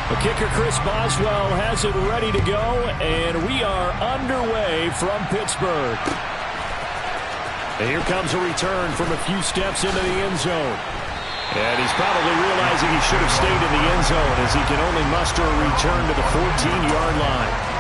The kicker, Chris Boswell, has it ready to go, and we are underway from Pittsburgh. And here comes a return from a few steps into the end zone. And he's probably realizing he should have stayed in the end zone as he can only muster a return to the 14-yard line.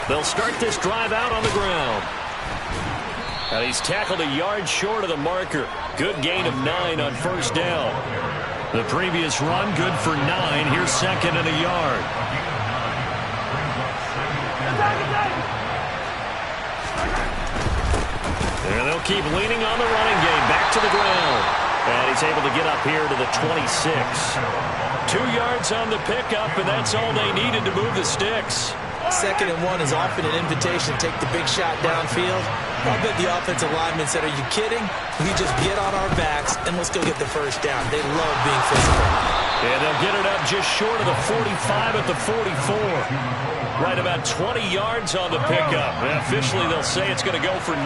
They'll start this drive out on the ground. And he's tackled a yard short of the marker. Good gain of 9 on first down. The previous run, good for 9. Here's second and a yard. And they'll keep leaning on the running game. Back to the ground. And he's able to get up here to the 26. 2 yards on the pickup, and that's all they needed to move the sticks. 2nd and 1 is often an invitation to take the big shot downfield. I bet the offensive lineman said, are you kidding? We just get on our backs and let's go get the first down. They love being physical. And they'll get it up just short of the 45 at the 44. Right about 20 yards on the pickup. And officially, they'll say it's going to go for 19.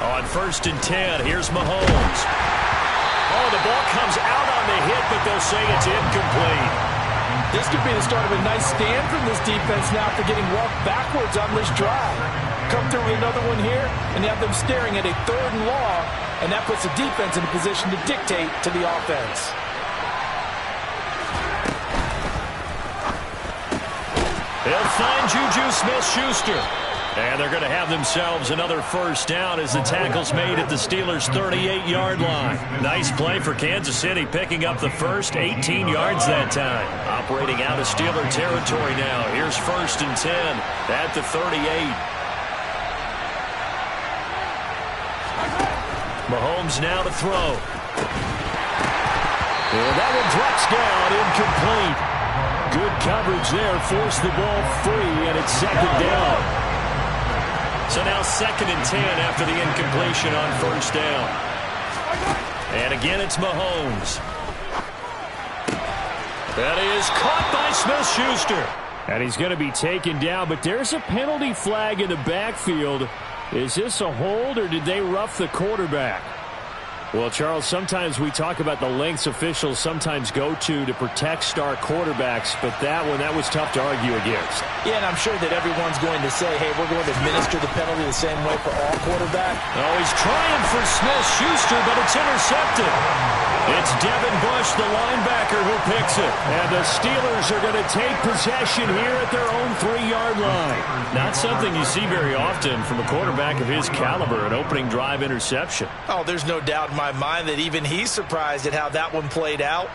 On 1st and 10, here's Mahomes. Oh, the ball comes out on the hit, but they'll say it's incomplete. This could be the start of a nice stand from this defense now for getting walked backwards on this drive. Come through with another one here, and you have them staring at a 3rd and long, and that puts the defense in a position to dictate to the offense. They'll find Juju Smith-Schuster. And they're going to have themselves another first down as the tackle's made at the Steelers' 38-yard line. Nice play for Kansas City, picking up the first 18 yards that time. Operating out of Steeler territory now. Here's 1st and 10 at the 38. Mahomes now to throw. And that one drops down, incomplete. Good coverage there, forced the ball free, and it's 2nd down. So now 2nd and 10 after the incompletion on 1st down. And again, it's Mahomes. That is caught by Smith-Schuster. And he's going to be taken down, but there's a penalty flag in the backfield. Is this a hold, or did they rough the quarterback? Well, Charles, sometimes we talk about the lengths officials sometimes go to protect star quarterbacks, but that was tough to argue against. Yeah, and I'm sure that everyone's going to say, hey, we're going to administer the penalty the same way for all quarterbacks. Oh, he's trying for Smith-Schuster, but it's intercepted. It's Devin Bush, the linebacker, who picks it. And the Steelers are going to take possession here at their own 3-yard line. Not something you see very often from a quarterback of his caliber, an opening drive interception. Oh, there's no doubt in my mind that even he's surprised at how that one played out.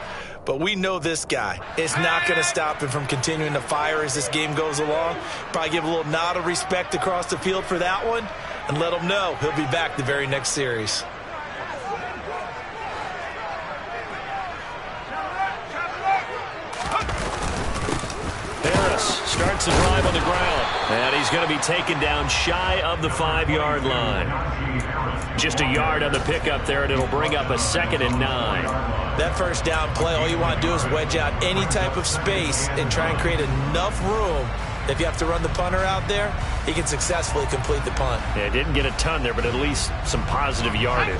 But we know this guy is not going to stop him from continuing to fire as this game goes along. Probably give a little nod of respect across the field for that one and let him know he'll be back the very next series. Starts the drive on the ground. And he's going to be taken down shy of the 5-yard line. Just a yard on the pickup there, and it'll bring up a 2nd and 9. That first down play, all you want to do is wedge out any type of space and try and create enough room. If you have to run the punter out there, he can successfully complete the punt. Yeah, didn't get a ton there, but at least some positive yardage.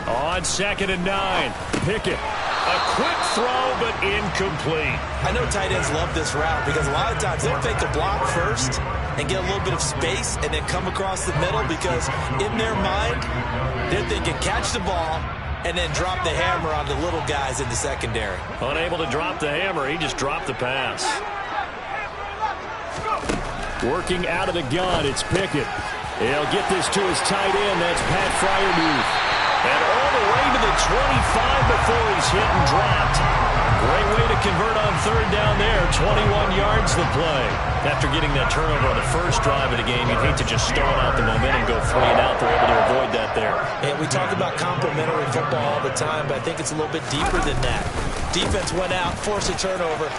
On 2nd and 9, Pickett. A quick throw, but incomplete. I know tight ends love this route because a lot of times they'll fake a block first and get a little bit of space and then come across the middle because in their mind, they're thinking catch the ball and then drop the hammer on the little guys in the secondary. Unable to drop the hammer, he just dropped the pass. Working out of the gun, it's Pickett. He'll get this to his tight end. That's Pat Freiermuth. And all the way to the 25 before he's hit and dropped. Great way to convert on 3rd down there. 21 yards the play. After getting that turnover on the first drive of the game, you'd hate to just stall out the momentum, go 3 and out. They're able to avoid that there. And we talk about complementary football all the time, but I think it's a little bit deeper than that. Defense went out, forced a turnover,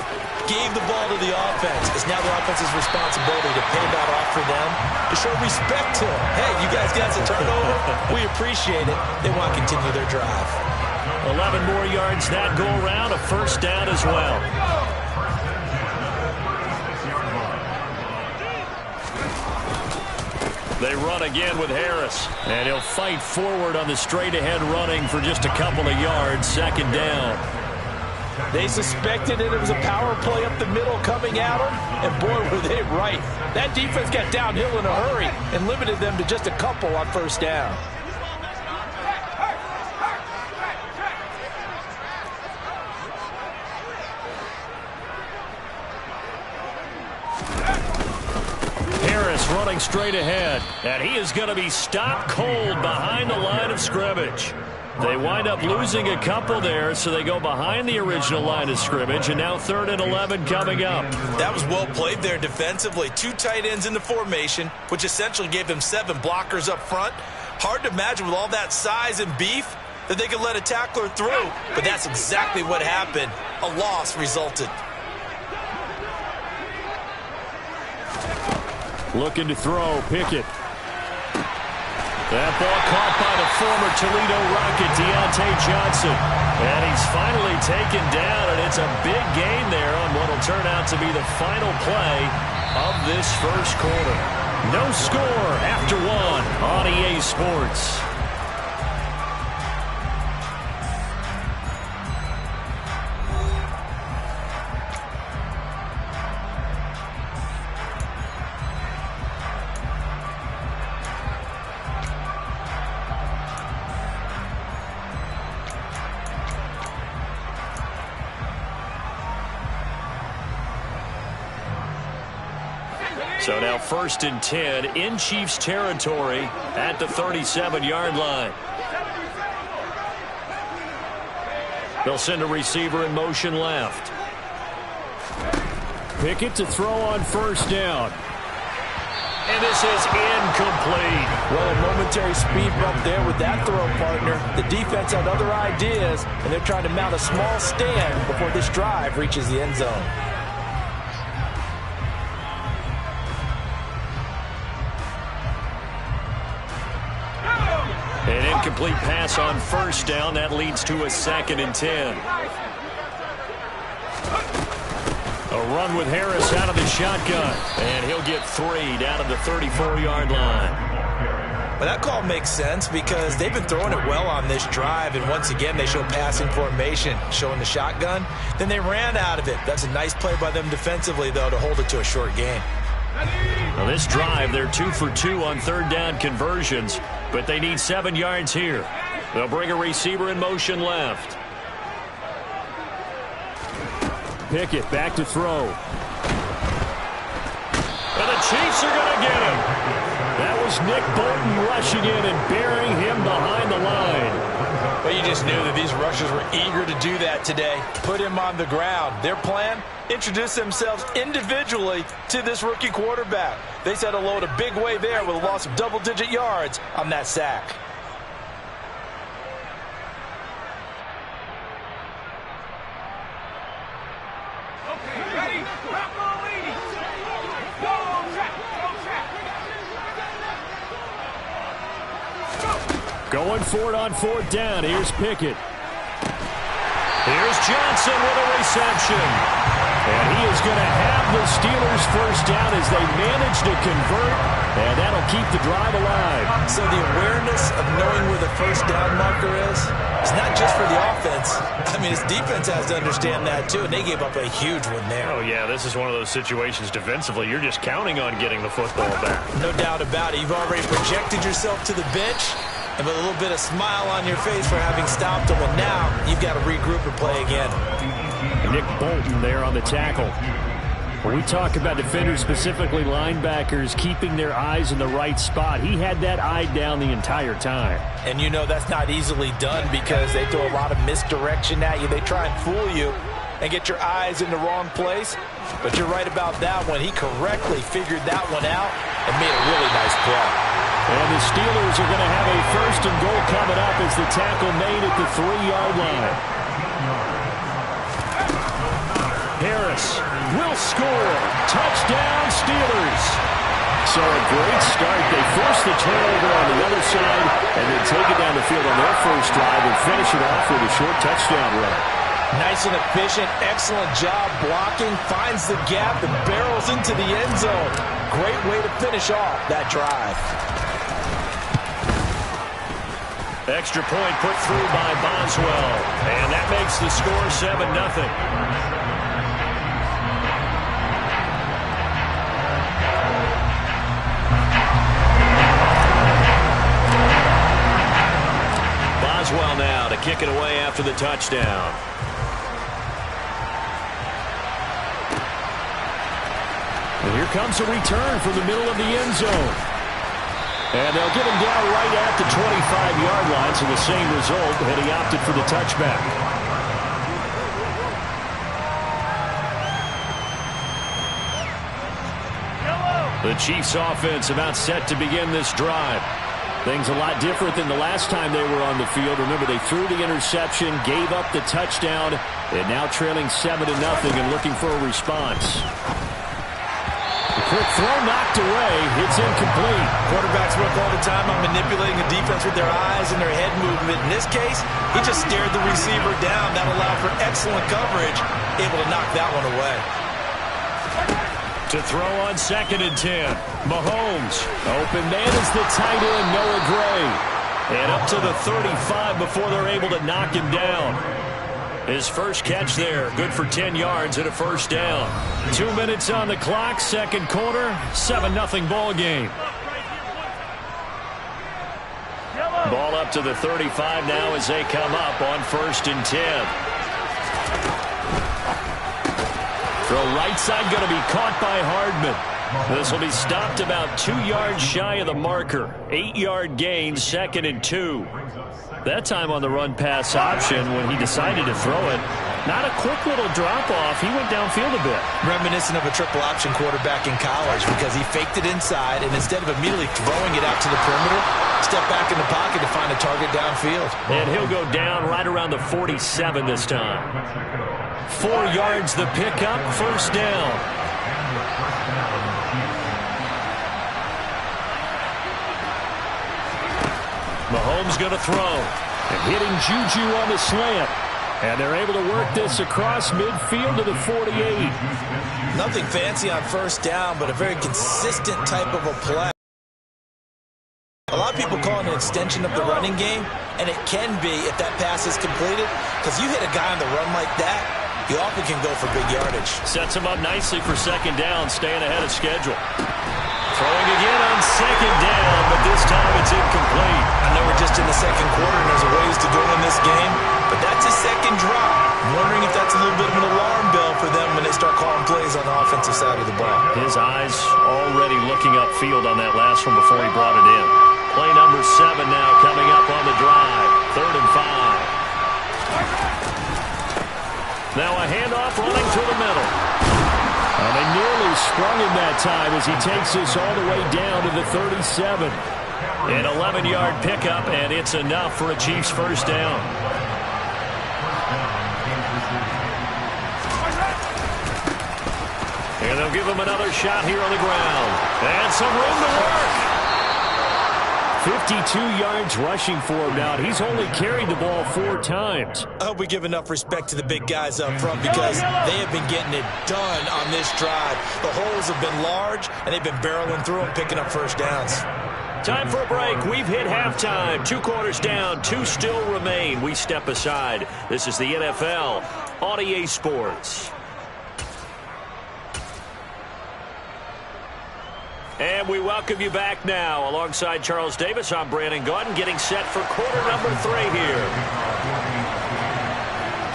gave the ball to the offense. It's now the offense's responsibility to pay that off for them, to show respect to them. Hey, you guys got some turnover. We appreciate it. They want to continue their drive. 11 more yards that go around, a first down as well. They run again with Harris, and he'll fight forward on the straight-ahead running for just a couple of yards, second down. They suspected it was a power play up the middle coming at them, and boy, were they right. That defense got downhill in a hurry and limited them to just a couple on first down. Harris running straight ahead, and he is going to be stopped cold behind the line of scrimmage. They wind up losing a couple there, so they go behind the original line of scrimmage, and now 3rd and 11 coming up. That was well played there defensively. 2 tight ends in the formation, which essentially gave them 7 blockers up front. Hard to imagine with all that size and beef that they could let a tackler through, but that's exactly what happened. A loss resulted. Looking to throw, Pickett. That ball caught by the former Toledo Rocket, Deontay Johnson. And he's finally taken down, and it's a big gain there on what will turn out to be the final play of this first quarter. No score after 1 on EA Sports. So now 1st and 10 in Chiefs territory at the 37-yard line. They'll send a receiver in motion left. Pickett to throw on first down. And this is incomplete. Well, a momentary speed bump there with that throw, partner. The defense had other ideas, and they're trying to mount a small stand before this drive reaches the end zone. An incomplete pass on first down. That leads to a 2nd and 10. A run with Harris out of the shotgun. And he'll get 3 down at the 34-yard line. Well, that call makes sense because they've been throwing it well on this drive. And once again, they show passing formation, showing the shotgun. Then they ran out of it. That's a nice play by them defensively, though, to hold it to a short gain. Now this drive, they're 2 for 2 on 3rd down conversions, but they need 7 yards here. They'll bring a receiver in motion left. Pickett back to throw. And the Chiefs are going to get him. That was Nick Bolton rushing in and burying him behind the line. Well, you just knew that these rushers were eager to do that today. Put him on the ground. Their plan? Introduce themselves individually to this rookie quarterback. They set a load a big way there with a loss of double-digit yards on that sack. Okay, ready? Going for it on 4th down. Here's Pickett. Here's Johnson with a reception. And he is going to have the Steelers first down as they manage to convert, and that'll keep the drive alive. So the awareness of knowing where the first down marker is, it's not just for the offense. I mean, his defense has to understand that too, and they gave up a huge one there. Oh, yeah, this is one of those situations defensively. You're just counting on getting the football back. No doubt about it. You've already projected yourself to the bench, and with a little bit of smile on your face for having stopped them, and now you've got to regroup and play again. Nick Bolton there on the tackle. When we talk about defenders, specifically linebackers, keeping their eyes in the right spot, he had that eye down the entire time. And you know that's not easily done because they throw a lot of misdirection at you. They try and fool you and get your eyes in the wrong place. But you're right about that one. He correctly figured that one out and made a really nice play. And the Steelers are going to have a 1st and goal coming up as the tackle made at the 3-yard line. Harris will score. Touchdown, Steelers. So a great start. They force the turnover on the other side and then take it down the field on their first drive and finish it off with a short touchdown run. Nice and efficient. Excellent job blocking. Finds the gap and barrels into the end zone. Great way to finish off that drive. Extra point put through by Boswell. And that makes the score 7-0. Boswell now to kick it away after the touchdown. And here comes a return from the middle of the end zone. And they'll get him down right at the 25-yard line, so the same result, and he opted for the touchback. The Chiefs offense about set to begin this drive. Things a lot different than the last time they were on the field. Remember, they threw the interception, gave up the touchdown, and now trailing 7-0 and looking for a response. The quick throw knocked away. It's incomplete. Quarterbacks work all the time on manipulating the defense with their eyes and their head movement. In this case, he just stared the receiver down. That allowed for excellent coverage, able to knock that one away. To throw on 2nd and 10. Mahomes. Open man is the tight end, Noah Gray. And up to the 35 before they're able to knock him down. His first catch there, good for 10 yards and a first down. 2 minutes on the clock, second quarter, 7-0 ball game. Ball up to the 35 now as they come up on 1st and 10. Throw right side going to be caught by Hardman. This will be stopped about 2 yards shy of the marker. 8-yard gain, 2nd and 2. That time on the run-pass option when he decided to throw it. Not a quick little drop-off. He went downfield a bit. Reminiscent of a triple option quarterback in college because he faked it inside, and instead of immediately throwing it out to the perimeter, stepped back in the pocket to find a target downfield. And he'll go down right around the 47 this time. 4 yards the pickup, first down. Mahomes going to throw. And hitting Juju on the slant. And they're able to work this across midfield to the 48. Nothing fancy on first down, but a very consistent type of a play. A lot of people call it an extension of the running game, and it can be if that pass is completed, because you hit a guy on the run like that, you often can go for big yardage. Sets him up nicely for second down, staying ahead of schedule. Throwing again on second down, but this time it's incomplete. I know we're just in the second quarter and there's a ways to go in this game, but that's a second drop. I'm wondering if that's a little bit of an alarm bell for them when they start calling plays on the offensive side of the ball. His eyes already looking upfield on that last one before he brought it in. Play number 7 now coming up on the drive. 3rd and 5. Now a handoff running through the middle. And they nearly sprung him that time as he takes this all the way down to the 37. An 11-yard pickup, and it's enough for a Chiefs first down. And they'll give him another shot here on the ground. And some room to work. 52 yards rushing for him now. He's only carried the ball 4 times. I hope we give enough respect to the big guys up front because they have been getting it done on this drive. The holes have been large, and they've been barreling through them, picking up first downs. Time for a break. We've hit halftime. 2 quarters down. 2 still remain. We step aside. This is the NFL on EA Sports. And we welcome you back now. Alongside Charles Davis, I'm Brandon Gaudin, getting set for quarter number 3 here.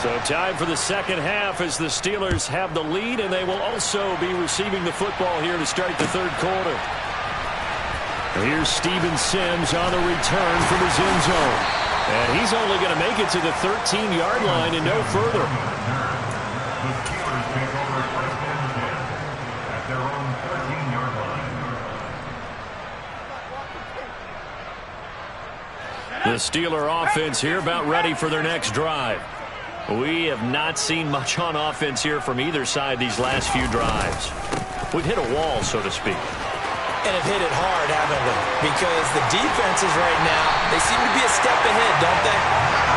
So time for the second half as the Steelers have the lead, and they will also be receiving the football here to start the 3rd quarter. Here's Steven Sims on the return from his end zone. And he's only going to make it to the 13-yard line and no further. The Steeler offense here about ready for their next drive. We have not seen much on offense here from either side these last few drives. We've hit a wall, so to speak. And have hit it hard, haven't we? Because the defenses right now, they seem to be a step ahead, don't they?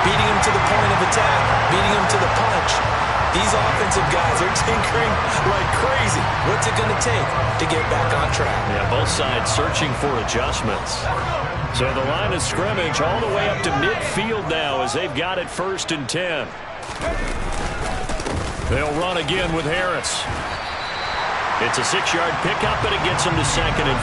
Beating them to the point of attack, beating them to the punch. These offensive guys are tinkering like crazy. What's it going to take to get back on track? Yeah, both sides searching for adjustments. So the line of scrimmage all the way up to midfield now as they've got it 1st and 10. They'll run again with Harris. It's a 6-yard pickup, and it gets them to 2nd and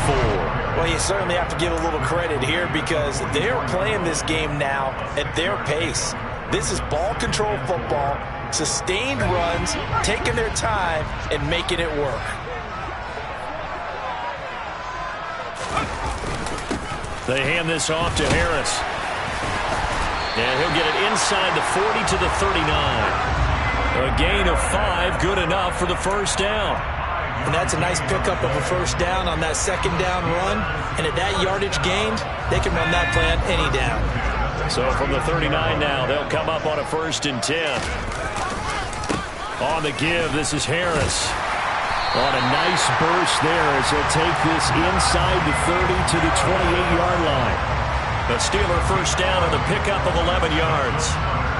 4. Well, you certainly have to give a little credit here because they're playing this game now at their pace. This is ball control football, sustained runs, taking their time, and making it work. They hand this off to Harris. And he'll get it inside the 40 to the 39. A gain of 5, good enough for the 1st down. And that's a nice pickup of a 1st down on that 2nd down run. And at that yardage gained, they can run that play on any down. So from the 39 now, they'll come up on a 1st and 10. On the give, this is Harris. On a nice burst there as he'll take this inside the 30 to the 28-yard line. The Steeler 1st down on the pickup of 11 yards.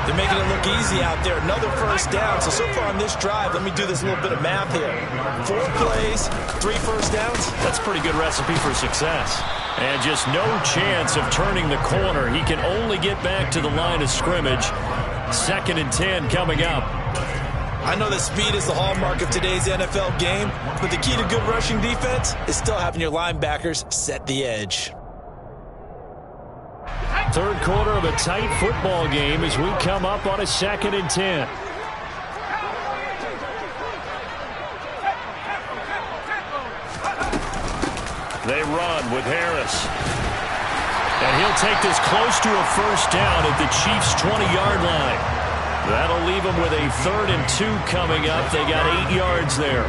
They're making it look easy out there. Another 1st down. So far on this drive, let me do this little bit of math here. 4 plays, 3 1st downs. That's a pretty good recipe for success. And just no chance of turning the corner. He can only get back to the line of scrimmage. 2nd and 10 coming up. I know that speed is the hallmark of today's NFL game, but the key to good rushing defense is still having your linebackers set the edge. 3rd quarter of a tight football game as we come up on a 2nd and 10. They run with Harris. And he'll take this close to a 1st down at the Chiefs' 20-yard line. That'll leave them with a 3rd and 2 coming up. They got 8 yards there.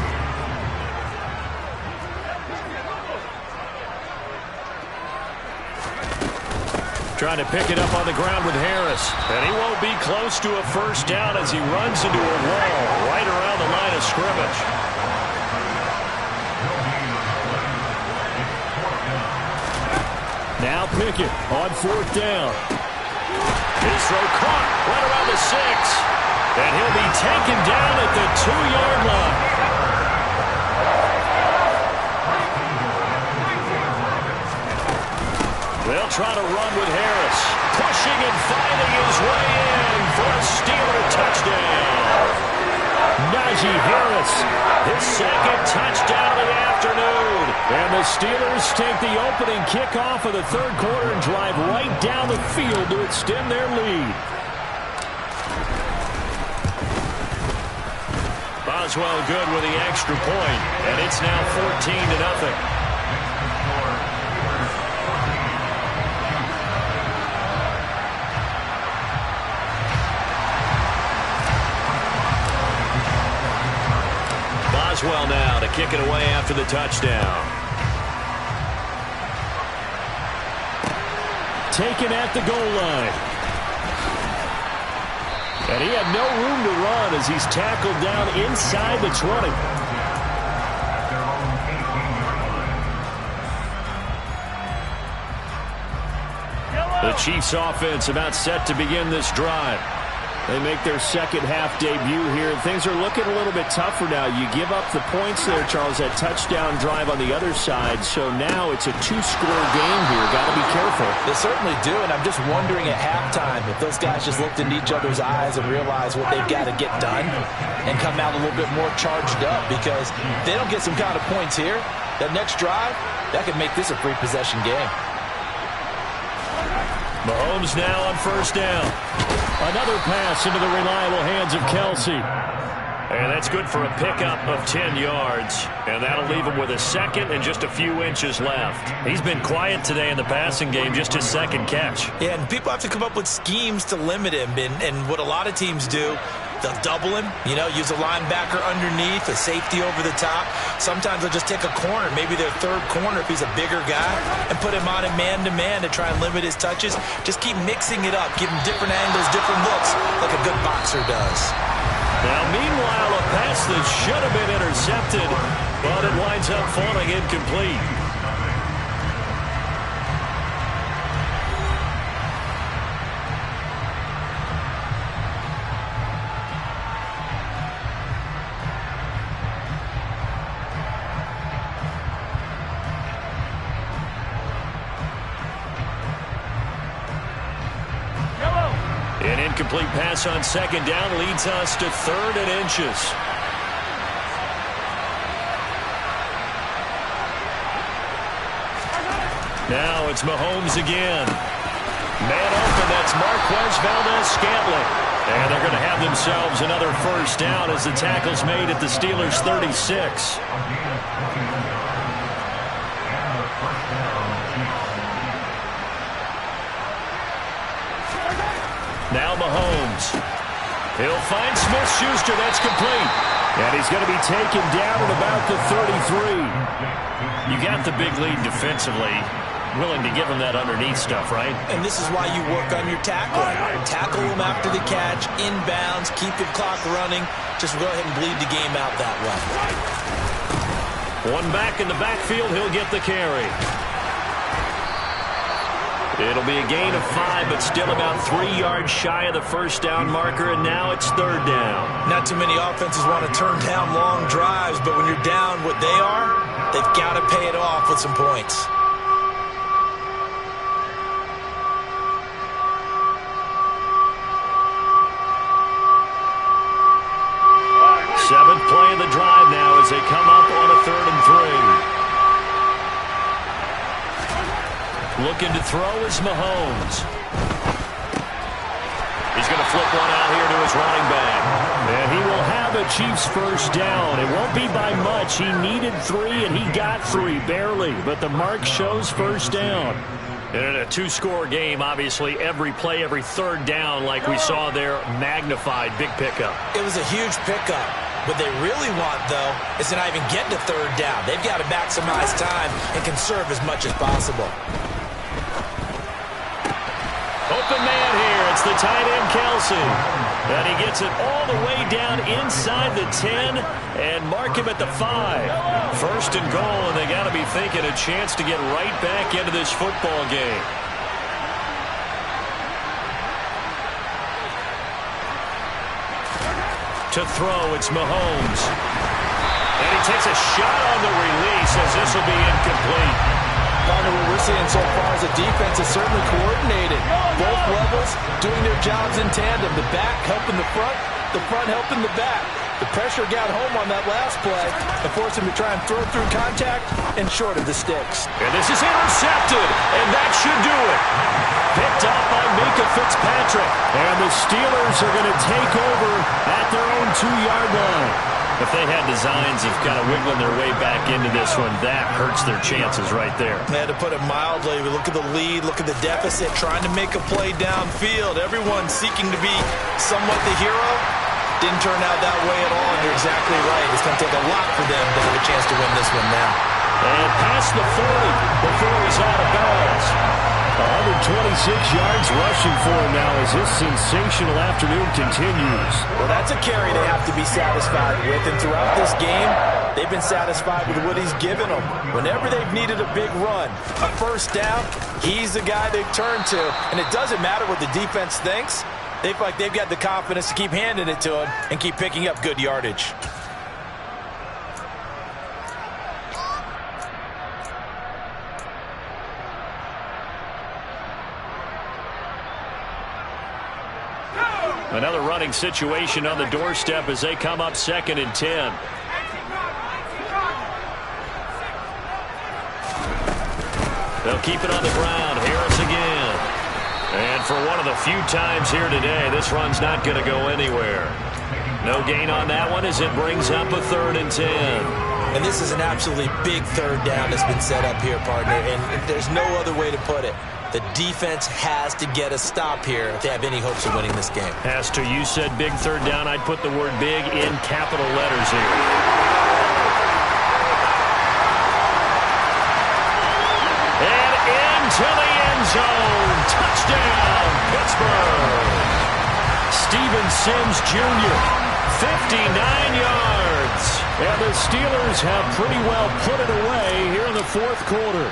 Trying to pick it up on the ground with Harris. And he won't be close to a 1st down as he runs into a wall right around the line of scrimmage. Now Pickett on 4th down. His throw caught right around the 6. And he'll be taken down at the 2-yard line. They'll try to run with Harris. Pushing and finding his way in for a Steeler touchdown. Najee Harris, his 2nd touchdown of the afternoon. And the Steelers take the opening kickoff of the 3rd quarter and drive right down the field to extend their lead. Boswell good with the extra point, and it's now 14-0. Boswell now to kick it away after the touchdown. Taken at the goal line. And he had no room to run as he's tackled down inside the 20. The Chiefs offense about set to begin this drive. They make their 2nd half debut here. Things are looking a little bit tougher now. You give up the points there, Charles, that touchdown drive on the other side. So now it's a 2-score game here. Got to be careful. They certainly do, and I'm just wondering at halftime if those guys just looked into each other's eyes and realized what they've got to get done and come out a little bit more charged up, because if they don't get some kind of points here, that next drive, that could make this a free possession game. Mahomes now on 1st down. Another pass into the reliable hands of Kelsey. And that's good for a pickup of 10 yards. And that'll leave him with a 2nd and just a few inches left. He's been quiet today in the passing game, just his 2nd catch. Yeah, and people have to come up with schemes to limit him. And what a lot of teams do, They'll double him, use a linebacker underneath, a safety over the top. Sometimes they'll just take a corner, maybe their third corner if he's a bigger guy, and put him on a man-to-man to try and limit his touches. Just keep mixing it up, give him different angles, different looks, like a good boxer does. Now, meanwhile, a pass that should have been intercepted, but it winds up falling incomplete. An incomplete pass on second down leads us to 3rd and inches. Now it's Mahomes again. Man open, that's Marquez Valdez-Scantling. And they're going to have themselves another first down as the tackle's made at the Steelers' 36. Now Mahomes. He'll find Smith-Schuster. That's complete. And he's going to be taken down at about the 33. You got the big lead defensively. Willing to give him that underneath stuff, right? And this is why you work on your tackling. Tackle him after the catch, inbounds, keep the clock running. Just go ahead and bleed the game out that way. One back in the backfield. He'll get the carry. It'll be a gain of 5, but still about 3 yards shy of the first down marker, and now it's 3rd down. Not too many offenses want to turn down long drives, but when you're down what they are, they've got to pay it off with some points. Seventh play of the drive now as they come up on a 3rd and 3. Looking to throw is Mahomes. He's going to flip one out here to his running back. And he will have a Chiefs first down. It won't be by much. He needed 3, and he got 3, barely. But the mark shows first down. And in a 2-score game, obviously, every play, every 3rd down, like we saw there, magnified. Big pickup. It was a huge pickup. What they really want, though, is to not even get to 3rd down. They've got to maximize time and conserve as much as possible. Open man here. It's the tight end, Kelsey. And he gets it all the way down inside the 10 and mark him at the 5. First and goal, and they got to be thinking a chance to get right back into this football game. To throw, it's Mahomes. And he takes a shot on the release as this will be incomplete. Partner, what we're seeing so far is the defense is certainly coordinated. Both levels doing their jobs in tandem. The back helping the front helping the back. The pressure got home on that last play and forced him to try and throw through contact and short of the sticks. And this is intercepted, and that should do it. Picked up by Minkah Fitzpatrick. And the Steelers are going to take over at their own 2-yard line. If they had designs of kind of wiggling their way back into this one, that hurts their chances right there. They had to put it mildly. Look at the lead, look at the deficit, trying to make a play downfield. Everyone seeking to be somewhat the hero. Didn't turn out that way at all, and you're exactly right. It's going to take a lot for them to have a chance to win this one now. And past the 40 before he's out of bounds. 126 yards rushing for him now as this sensational afternoon continues. Well, that's a carry they have to be satisfied with, and throughout this game, they've been satisfied with what he's given them. Whenever they've needed a big run, a first down, he's the guy they've turned to, and it doesn't matter what the defense thinks. They feel like they've got the confidence to keep handing it to him and keep picking up good yardage. Another running situation on the doorstep as they come up 2nd and 10. They'll keep it on the ground. Harris again. And for one of the few times here today, this run's not going to go anywhere. No gain on that one as it brings up a 3rd and 10. And this is an absolutely big 3rd down that's been set up here, partner, and there's no other way to put it. The defense has to get a stop here if they have any hopes of winning this game. Pastor, you said big third down. I'd put the word big in capital letters here. And into the end zone. Touchdown, Pittsburgh. Steven Sims Jr., 59 yards. And the Steelers have pretty well put it away here in the fourth quarter.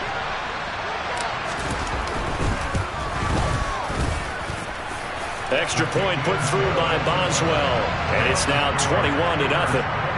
Extra point put through by Boswell. And it's now 21-0.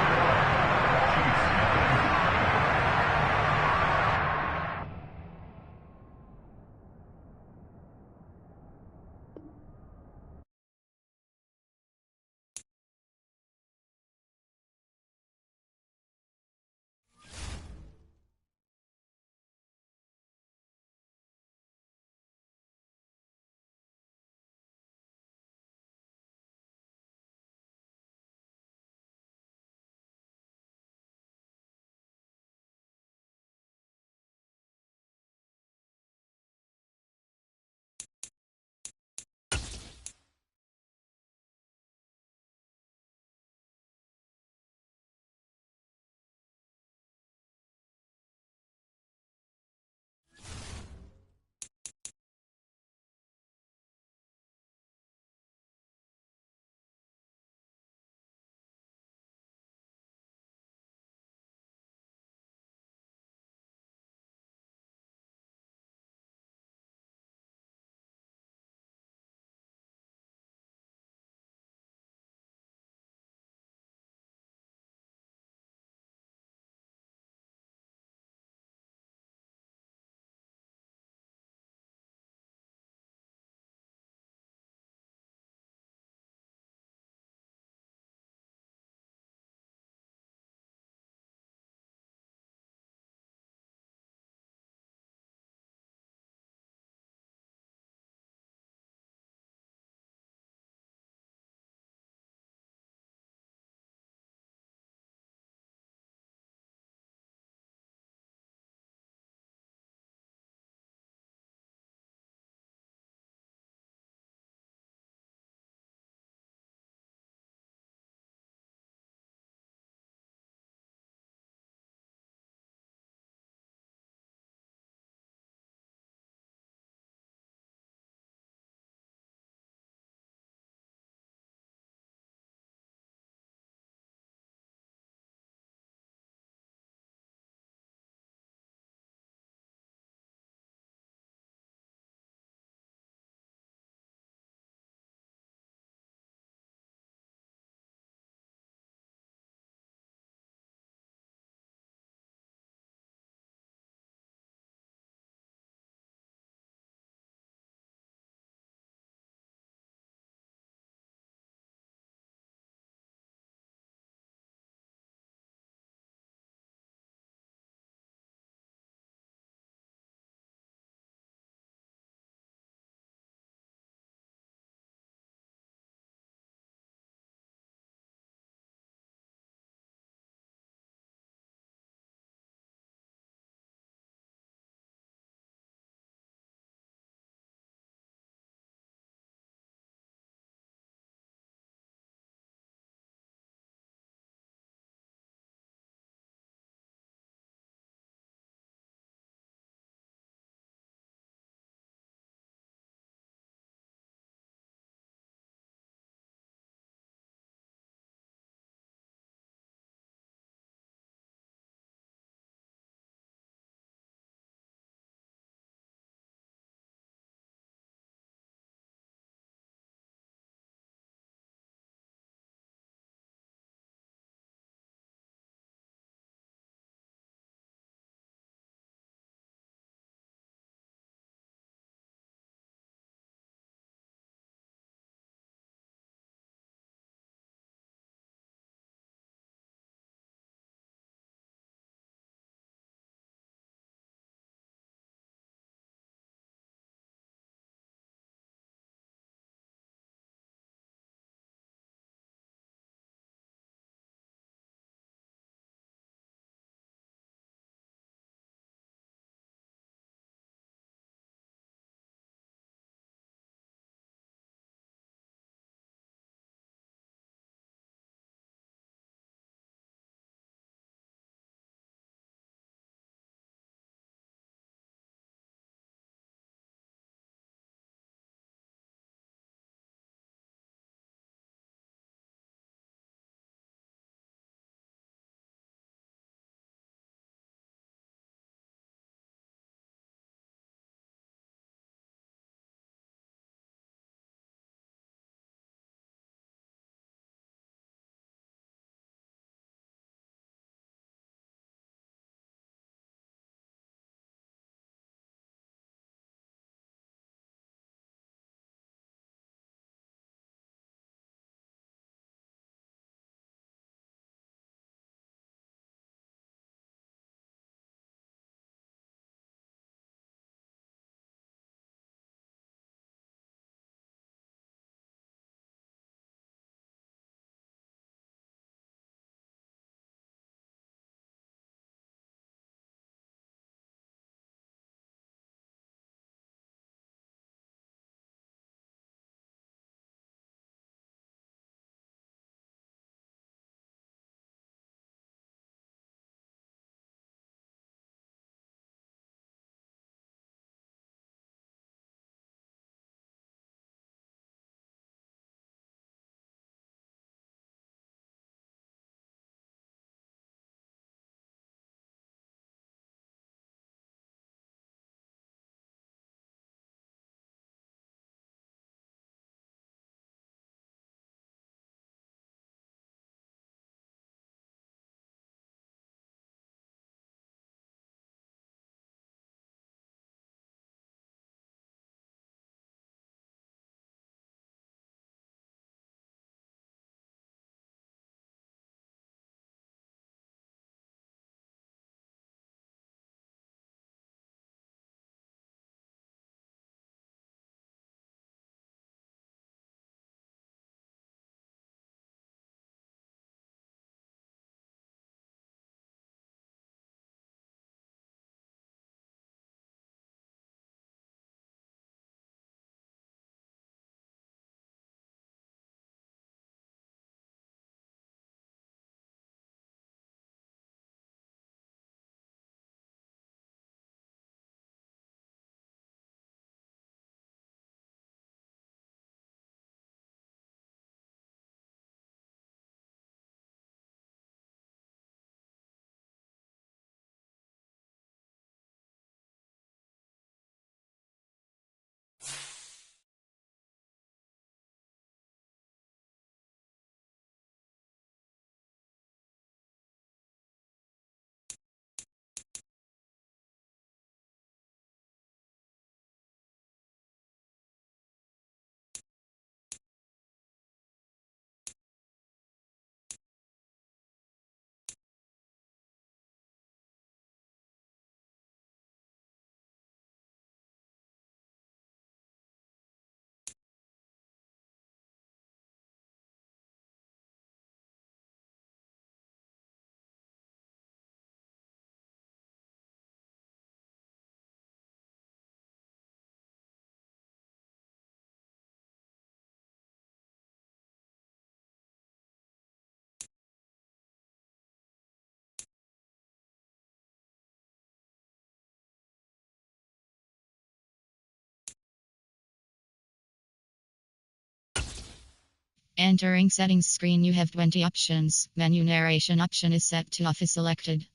Entering settings screen, you have 20 options. Menu narration option is set to off is selected.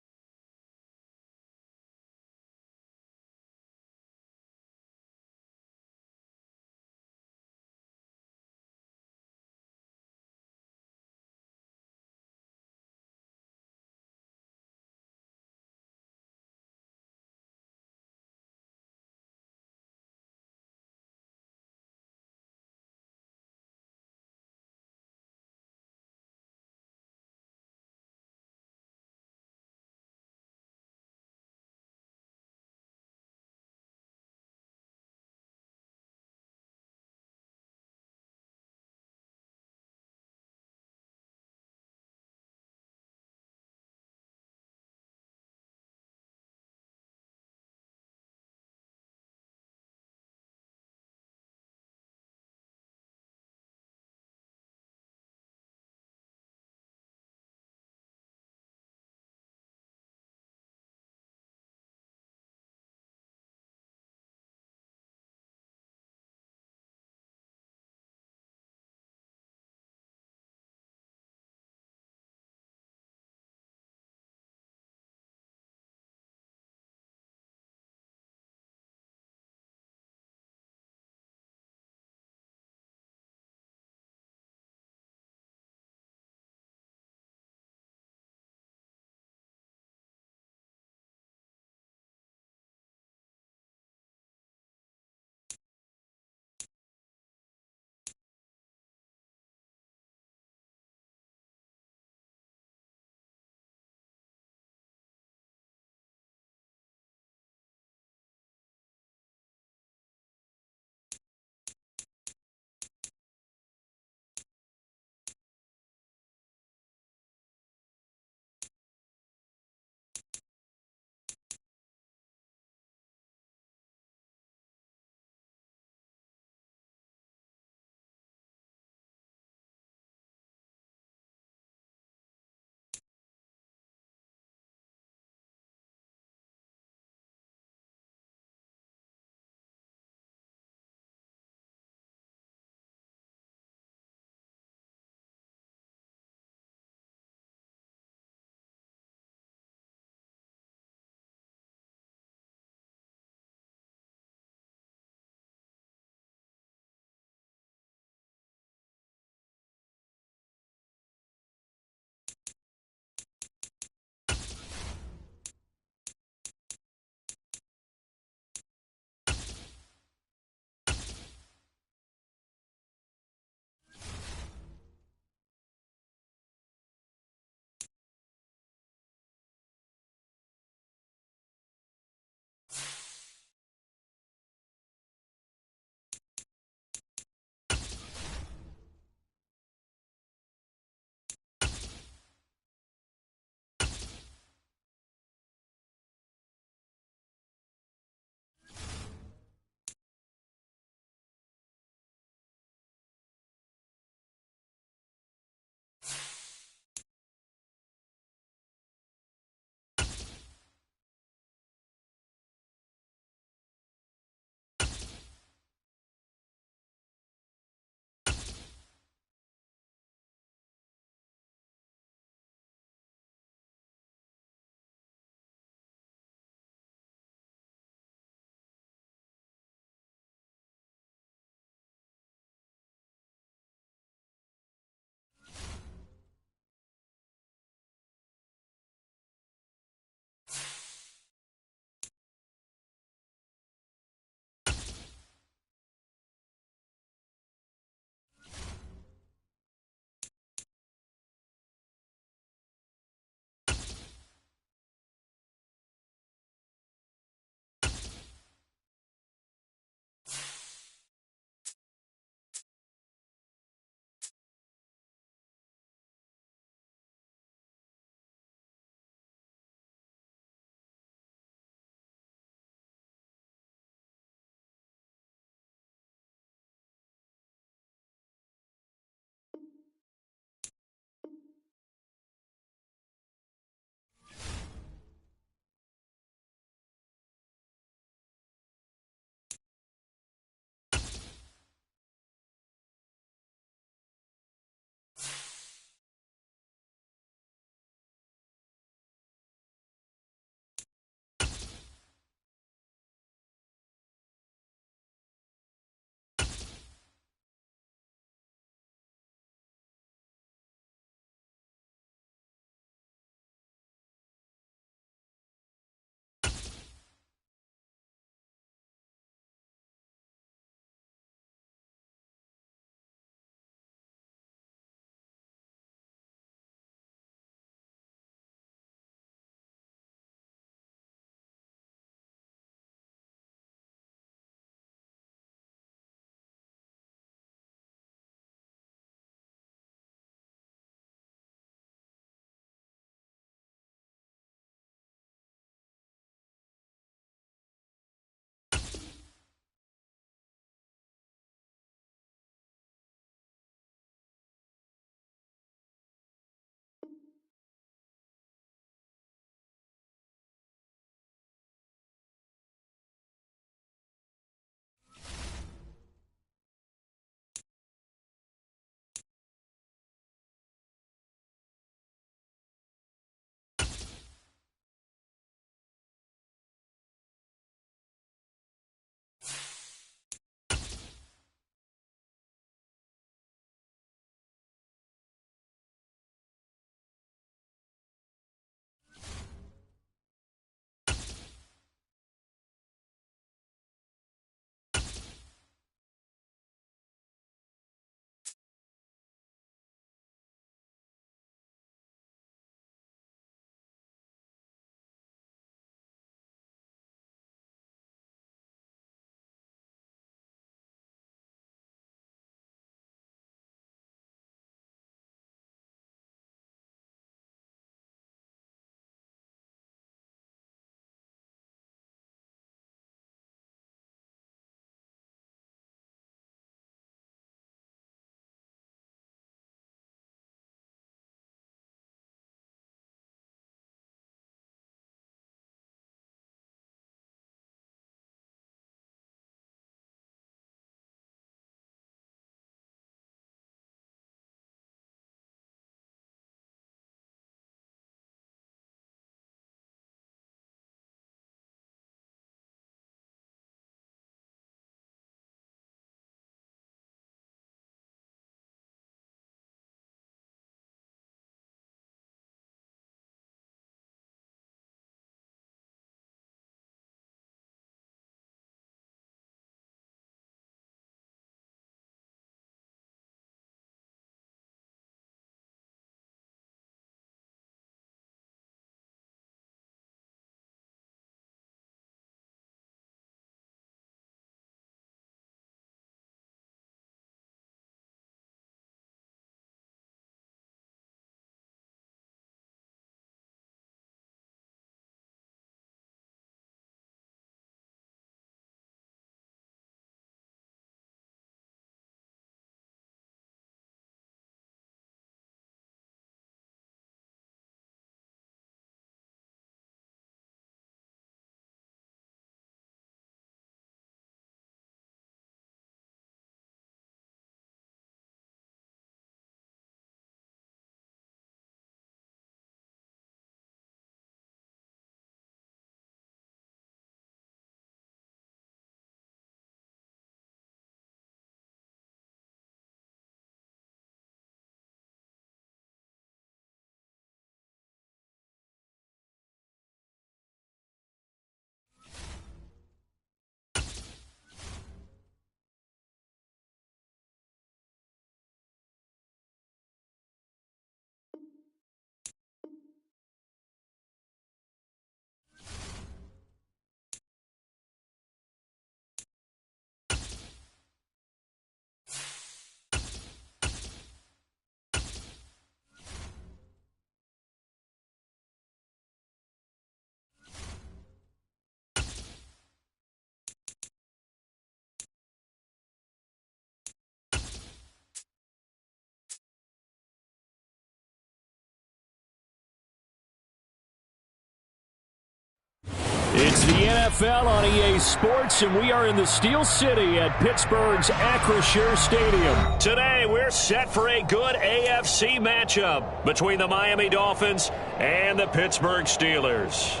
It's the NFL on EA Sports, and we are in the Steel City at Pittsburgh's Acrisure Stadium. Today, we're set for a good AFC matchup between the Miami Dolphins and the Pittsburgh Steelers.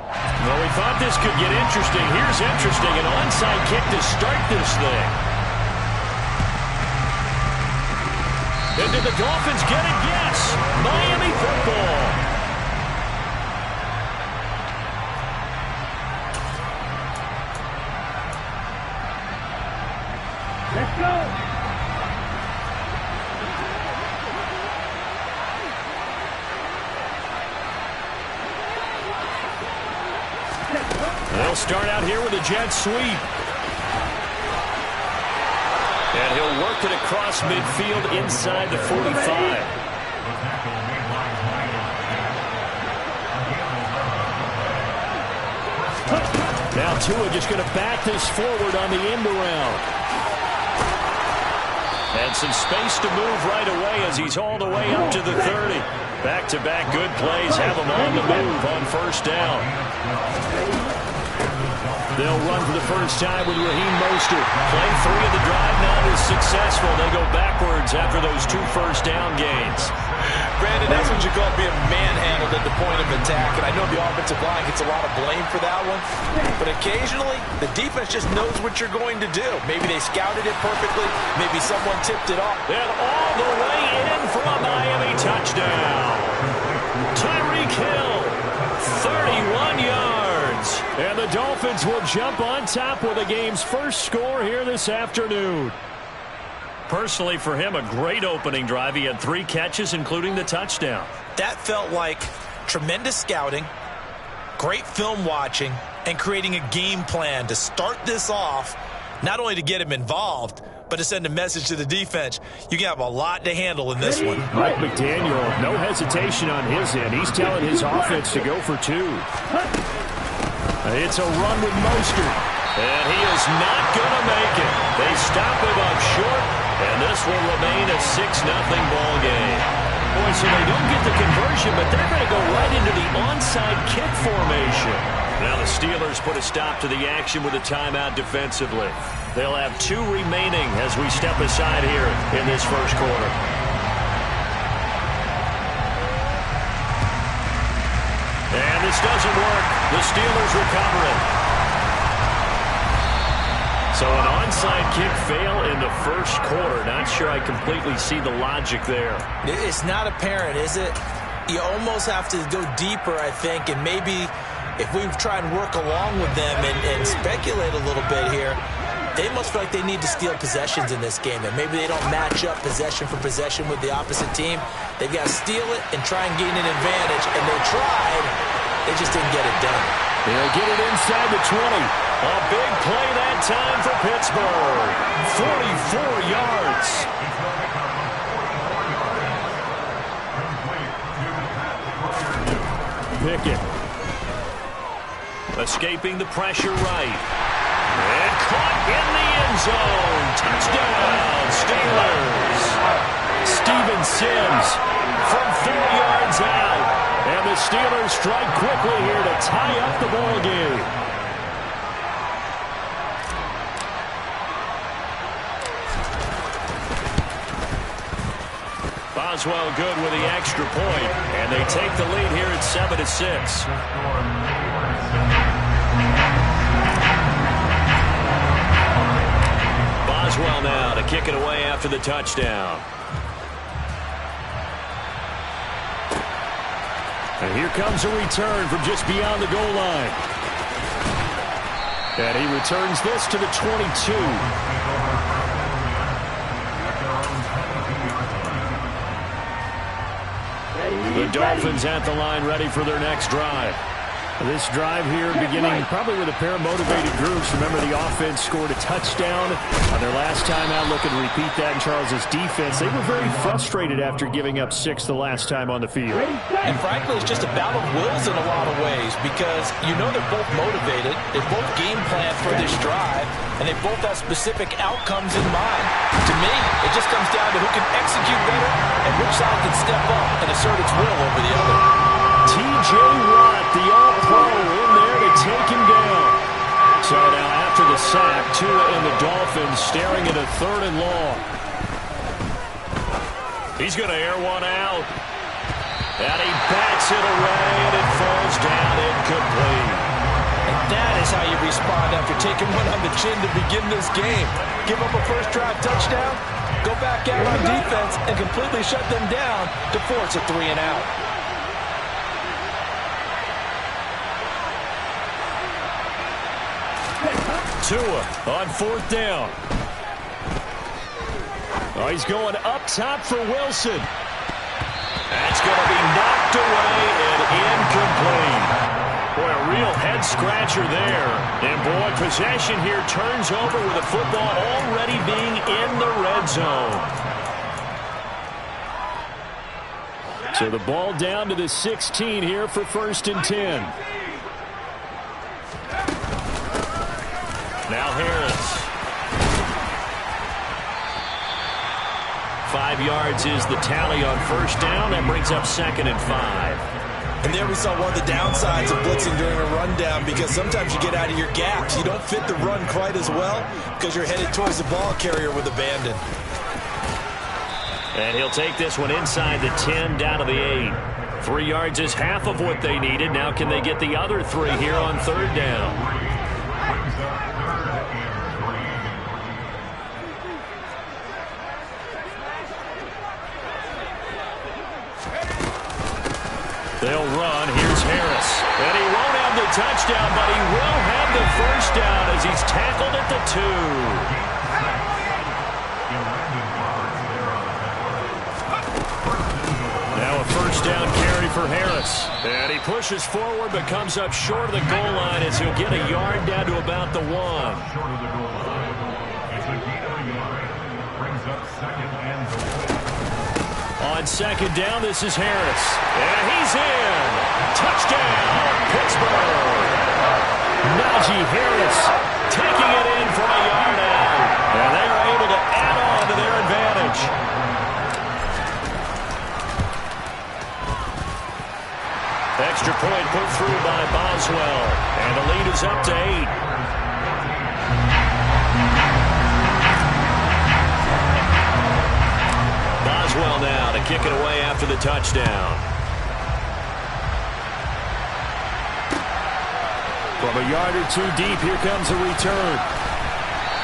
Well, we thought this could get interesting. Here's interesting, an onside kick to start this thing. And did the Dolphins get it? Yes! Miami football. Let's go. They'll start out here with a jet sweep. And he'll work it across midfield inside the 45. Now Tua just going to back this forward on the end around. And some space to move right away as he's all the way up to the 30. Back-to-back good plays have him on the move on first down. They'll run for the first time with Raheem Mostert. Play 3 of the drive not as successful. They go backwards after those 2 first down gains. Brandon, that's what you call being manhandled at the point of attack. And I know the offensive line gets a lot of blame for that one. But occasionally, the defense just knows what you're going to do. Maybe they scouted it perfectly. Maybe someone tipped it off. And all the way in for a Miami touchdown. Tyreek Hill, 31 yards. And the Dolphins will jump on top with the game's first score here this afternoon. Personally, for him, a great opening drive. He had 3 catches, including the touchdown. That felt like tremendous scouting, great film watching, and creating a game plan to start this off, not only to get him involved, but to send a message to the defense. You can have a lot to handle in this one. Mike McDaniel, no hesitation on his end. He's telling his offense to go for 2. It's a run with Mostert. And he is not going to make it. They stop him up short, and this will remain a 6-0 ball game. Boy, so they don't get the conversion, but they're going to go right into the onside kick formation. Now the Steelers put a stop to the action with a timeout defensively. They'll have 2 remaining as we step aside here in this first quarter. And this doesn't work. The Steelers recover it. So an onside kick fail in the first quarter. Not sure I completely see the logic there. It's not apparent, is it? You almost have to go deeper, I think, and maybe if we try and work along with them and speculate a little bit here, they must feel like they need to steal possessions in this game, and maybe they don't match up possession for possession with the opposite team. They've got to steal it and try and gain an advantage, and they tried. They just didn't get it done. They'll get it inside the 20. A big play that time for Pittsburgh. 44 yards. Pickett. Escaping the pressure right. And caught in the end zone. Touchdown, Steelers. Steven Sims from 4 yards out. And the Steelers strike quickly here to tie up the ball game. Boswell good with the extra point, and they take the lead here at 7-6. Boswell now to kick it away after the touchdown. And here comes a return from just beyond the goal line. And he returns this to the 22. The Dolphins at the line ready for their next drive. This drive here beginning probably with a pair of motivated groups. Remember, the offense scored a touchdown on their last time out. Looking to repeat that in Charles's defense. They were very frustrated after giving up 6 the last time on the field. And frankly, it's just a battle of wills in a lot of ways because you know they're both motivated. They both game plan for this drive, and they both have specific outcomes in mind. To me, it just comes down to who can execute better and which side can step up and assert its will over the other. Team J. Watt, the All-Pro, in there to take him down. So now after the sack, Tua and the Dolphins staring at a 3rd and long. He's going to air one out. And he bats it away, and it falls down incomplete. And that is how you respond after taking one on the chin to begin this game. Give up a first-drive touchdown, go back out on defense, and completely shut them down to force a 3 and out. Tua on 4th down. Oh, he's going up top for Wilson. That's going to be knocked away and incomplete. Boy, a real head-scratcher there. And, boy, possession here turns over with the football already being in the red zone. So the ball down to the 16 here for 1st and 10. Now Harris. 5 yards is the tally on 1st down. That brings up 2nd and 5. And there we saw one of the downsides of blitzing during a rundown, because sometimes you get out of your gaps. You don't fit the run quite as well because you're headed towards the ball carrier with abandon. And he'll take this one inside the 10 down to the 8. 3 yards is half of what they needed. Now can they get the other 3 here on 3rd down? They'll run. Here's Harris. And he won't have the touchdown, but he will have the 1st down as he's tackled at the 2. Now a 1st down carry for Harris. And he pushes forward but comes up short of the goal line as he'll get a yard down to about the 1. On 2nd down, this is Harris. And he's in. Touchdown, Pittsburgh. Najee Harris taking it in from a yard out. And they are able to add on to their advantage. Extra point put through by Boswell. And the lead is up to 8. Boswell now to kick it away after the touchdown. From a yard or 2 deep, here comes a return.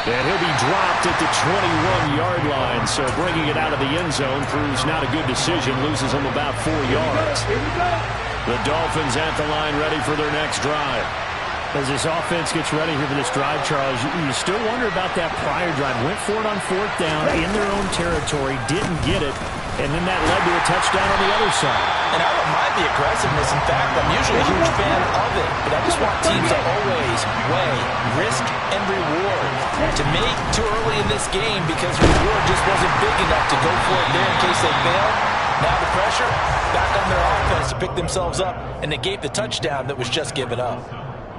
And he'll be dropped at the 21-yard line, so bringing it out of the end zone proves not a good decision, loses him about 4 yards. The Dolphins at the line ready for their next drive. As this offense gets ready here for this drive, Charles, you still wonder about that prior drive. Went for it on 4th down in their own territory, didn't get it, and then that led to a touchdown on the other side. And I don't mind the aggressiveness. In fact, I'm usually a huge fan of it, but I just want teams to always weigh risk and reward. To me, too early in this game because the reward just wasn't big enough to go for it there in case they failed. Now the pressure back on their offense to pick themselves up and negate the touchdown that was just given up.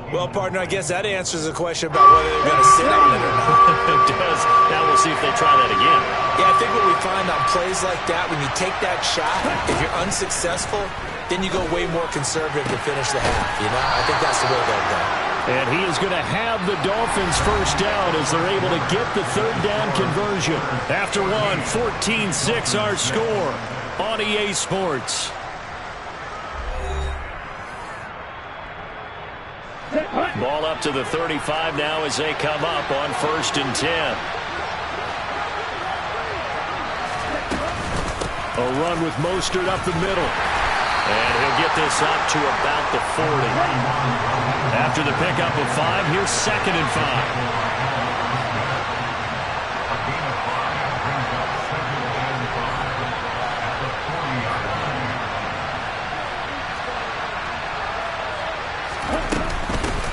Well, partner, I guess that answers the question about whether they're going to sit on it or not. It does. Now we'll see if they try that again. Yeah, I think what we find on plays like that, when you take that shot, if you're unsuccessful, then you go way more conservative to finish the half, you know? I think that's the way they'll go. And he is going to have the Dolphins 1st down as they're able to get the 3rd down conversion. After one, 14-6 our score on EA Sports. Ball up to the 35 now as they come up on 1st and 10. A run with Mostert up the middle. And he'll get this up to about the 40. After the pickup of 5, here's 2nd and 5.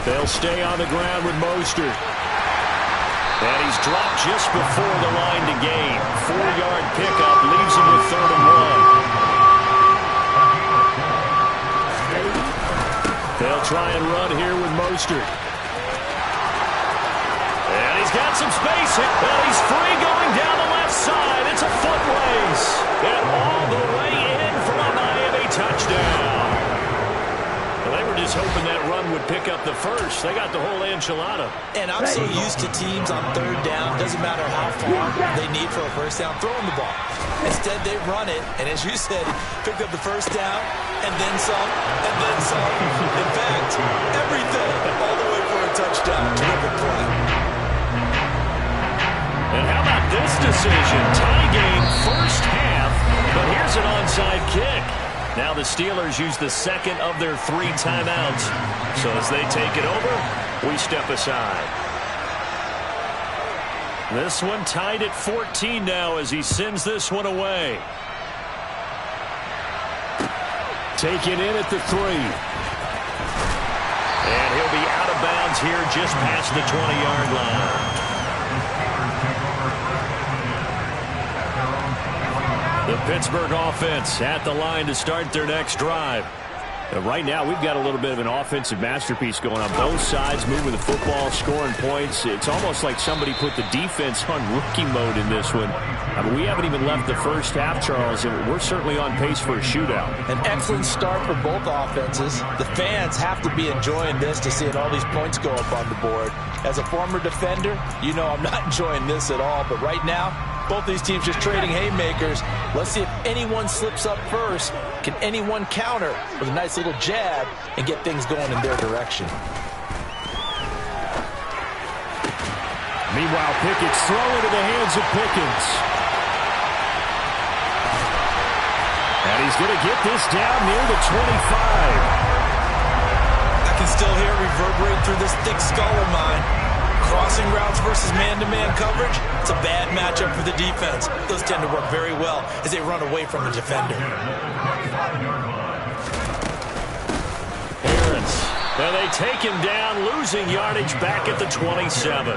They'll stay on the ground with Mostert. And he's dropped just before the line to gain. 4-yard pickup leaves him with 3rd and 1. They'll try and run here with Mostert. And he's got some space. Well, he's free going down the left side. It's a foot race. And all the way in for a Miami touchdown. just hoping that run would pick up the first. They got the whole enchilada. And I'm so used to teams on third down, doesn't matter how far they need for a first down, throwing the ball. Instead, they run it, and as you said, picked up the first down, and then some, and then some. In fact, everything, all the way for a touchdown. Terrific play. And how about this decision? Tie game first half, but here's an onside kick. Now the Steelers use the second of their 3 timeouts. So as they take it over, we step aside. This one tied at 14 now as he sends this one away. Taken in at the 3. And he'll be out of bounds here just past the 20-yard line. The Pittsburgh offense at the line to start their next drive. Right now, we've got a little bit of an offensive masterpiece going on both sides, moving the football, scoring points. It's almost like somebody put the defense on rookie mode in this one. I mean, we haven't even left the first half, Charles, and we're certainly on pace for a shootout. An excellent start for both offenses. The fans have to be enjoying this to see all these points go up on the board. As a former defender, you know I'm not enjoying this at all, but right now, both these teams just trading haymakers. Let's see if anyone slips up first. Can anyone counter with a nice little jab and get things going in their direction? Meanwhile, Pickett's throw into the hands of Pickens. And he's going to get this down near the 25. I can still hear it reverberate through this thick skull of mine. Crossing routes versus man-to-man coverage, it's a bad matchup for the defense. Those tend to work very well as they run away from the defender. Harris. Well, they take him down, losing yardage back at the 27.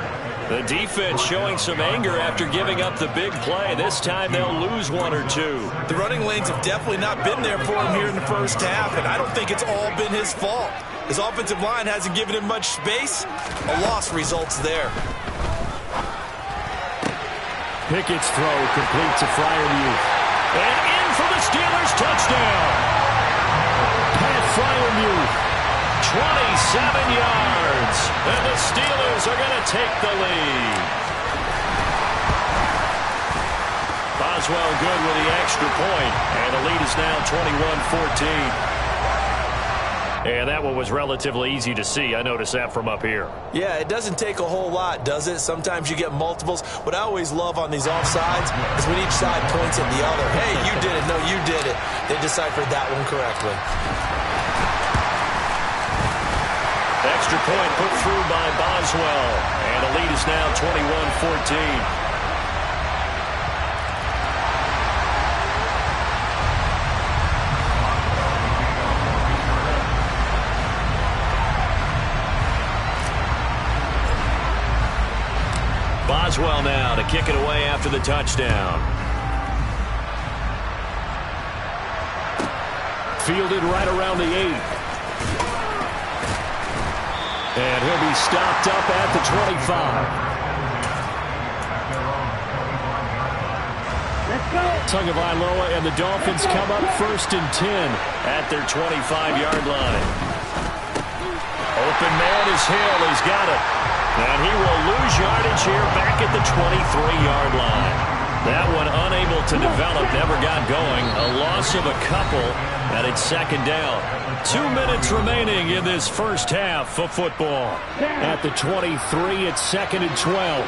The defense showing some anger after giving up the big play. This time they'll lose 1 or 2. The running lanes have definitely not been there for him here in the first half, and I don't think it's all been his fault. His offensive line hasn't given him much space. A loss results there. Pickett's throw complete to Freiermuth. And in for the Steelers touchdown. Pat Freiermuth, 27 yards. And the Steelers are going to take the lead. Boswell good with the extra point. And the lead is now 21-14. And that one was relatively easy to see. I noticed that from up here. Yeah, it doesn't take a whole lot, does it? Sometimes you get multiples. What I always love on these offsides is when each side points at the other. Hey, you did it. No, you did it. They deciphered that one correctly. Extra point put through by Boswell. And the lead is now 21-14. Boswell now to kick it away after the touchdown. Fielded right around the 8. And he'll be stopped up at the 25. Tagovailoa and the Dolphins come up 1st and 10 at their 25-yard line. Open man is Hill. He's got it. And he will lose yardage here back at the 23-yard line. That one unable to develop, never got going. A loss of a couple, and it's 2nd down. 2 minutes remaining in this first half of football. At the 23, it's 2nd and 12.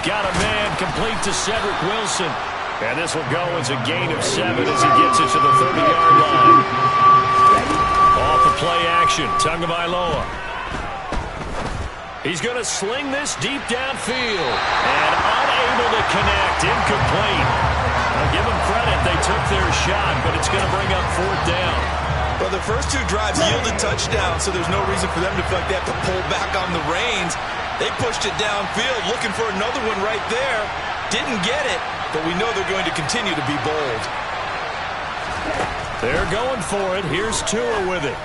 Got a man complete to Cedric Wilson. And this will go as a gain of 7 as he gets it to the 30-yard line. Off the play action, Tagovailoa. He's going to sling this deep downfield. And unable to connect, incomplete. I'll give them credit, they took their shot, but it's going to bring up 4th down. Well, the first 2 drives yielded touchdowns, so there's no reason for them to feel like they have to pull back on the reins. They pushed it downfield, looking for another one right there. Didn't get it. But we know they're going to continue to be bold. They're going for it. Here's Tua with it.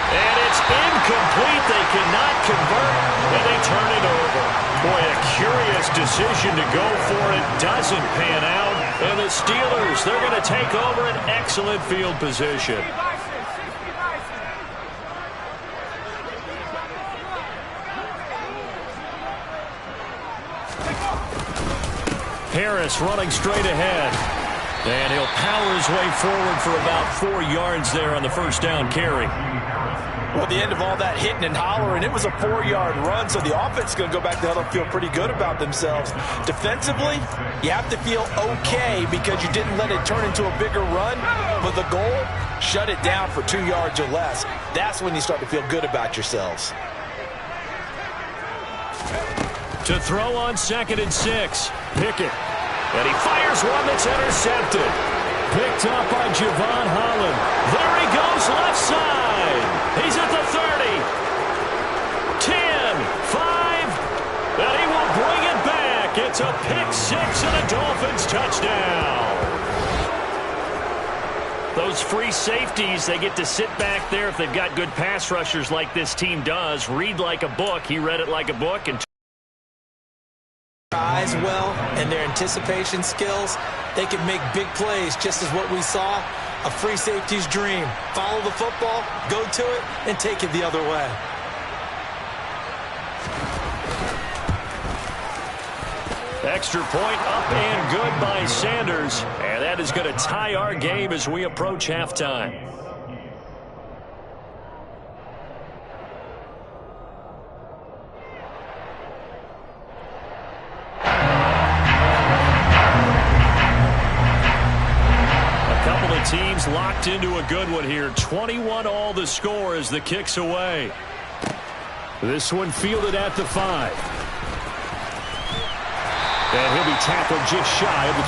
And it's incomplete. They cannot convert, and they turn it over. Boy, a curious decision to go for it doesn't pan out. And the Steelers, they're going to take over an excellent field position. Harris running straight ahead. And he'll power his way forward for about 4 yards there on the first down carry. Well, at the end of all that hitting and hollering, it was a 4-yard run, so the offense is going to go back to huddle and feel pretty good about themselves. Defensively, you have to feel okay because you didn't let it turn into a bigger run, but the goal, shut it down for 2 yards or less. That's when you start to feel good about yourselves. To throw on 2nd and 6, Pickett. And he fires one that's intercepted. Picked up by Javon Holland. There he goes left side. He's at the 30. 10, 5, and he will bring it back. It's a pick 6 and a Dolphins touchdown. Those free safeties, they get to sit back there if they've got good pass rushers like this team does. Read like a book. He read it like a book and Eyes well and their anticipation skills, they can make big plays, just as what we saw, a free safety's dream. Follow the football, go to it, and take it the other way. Extra point up and good by Sanders. And that is going to tie our game as we approach halftime. Teams locked into a good one here. 21-all the score as the kick's away. This one fielded at the 5. And he'll be tackled just shy of the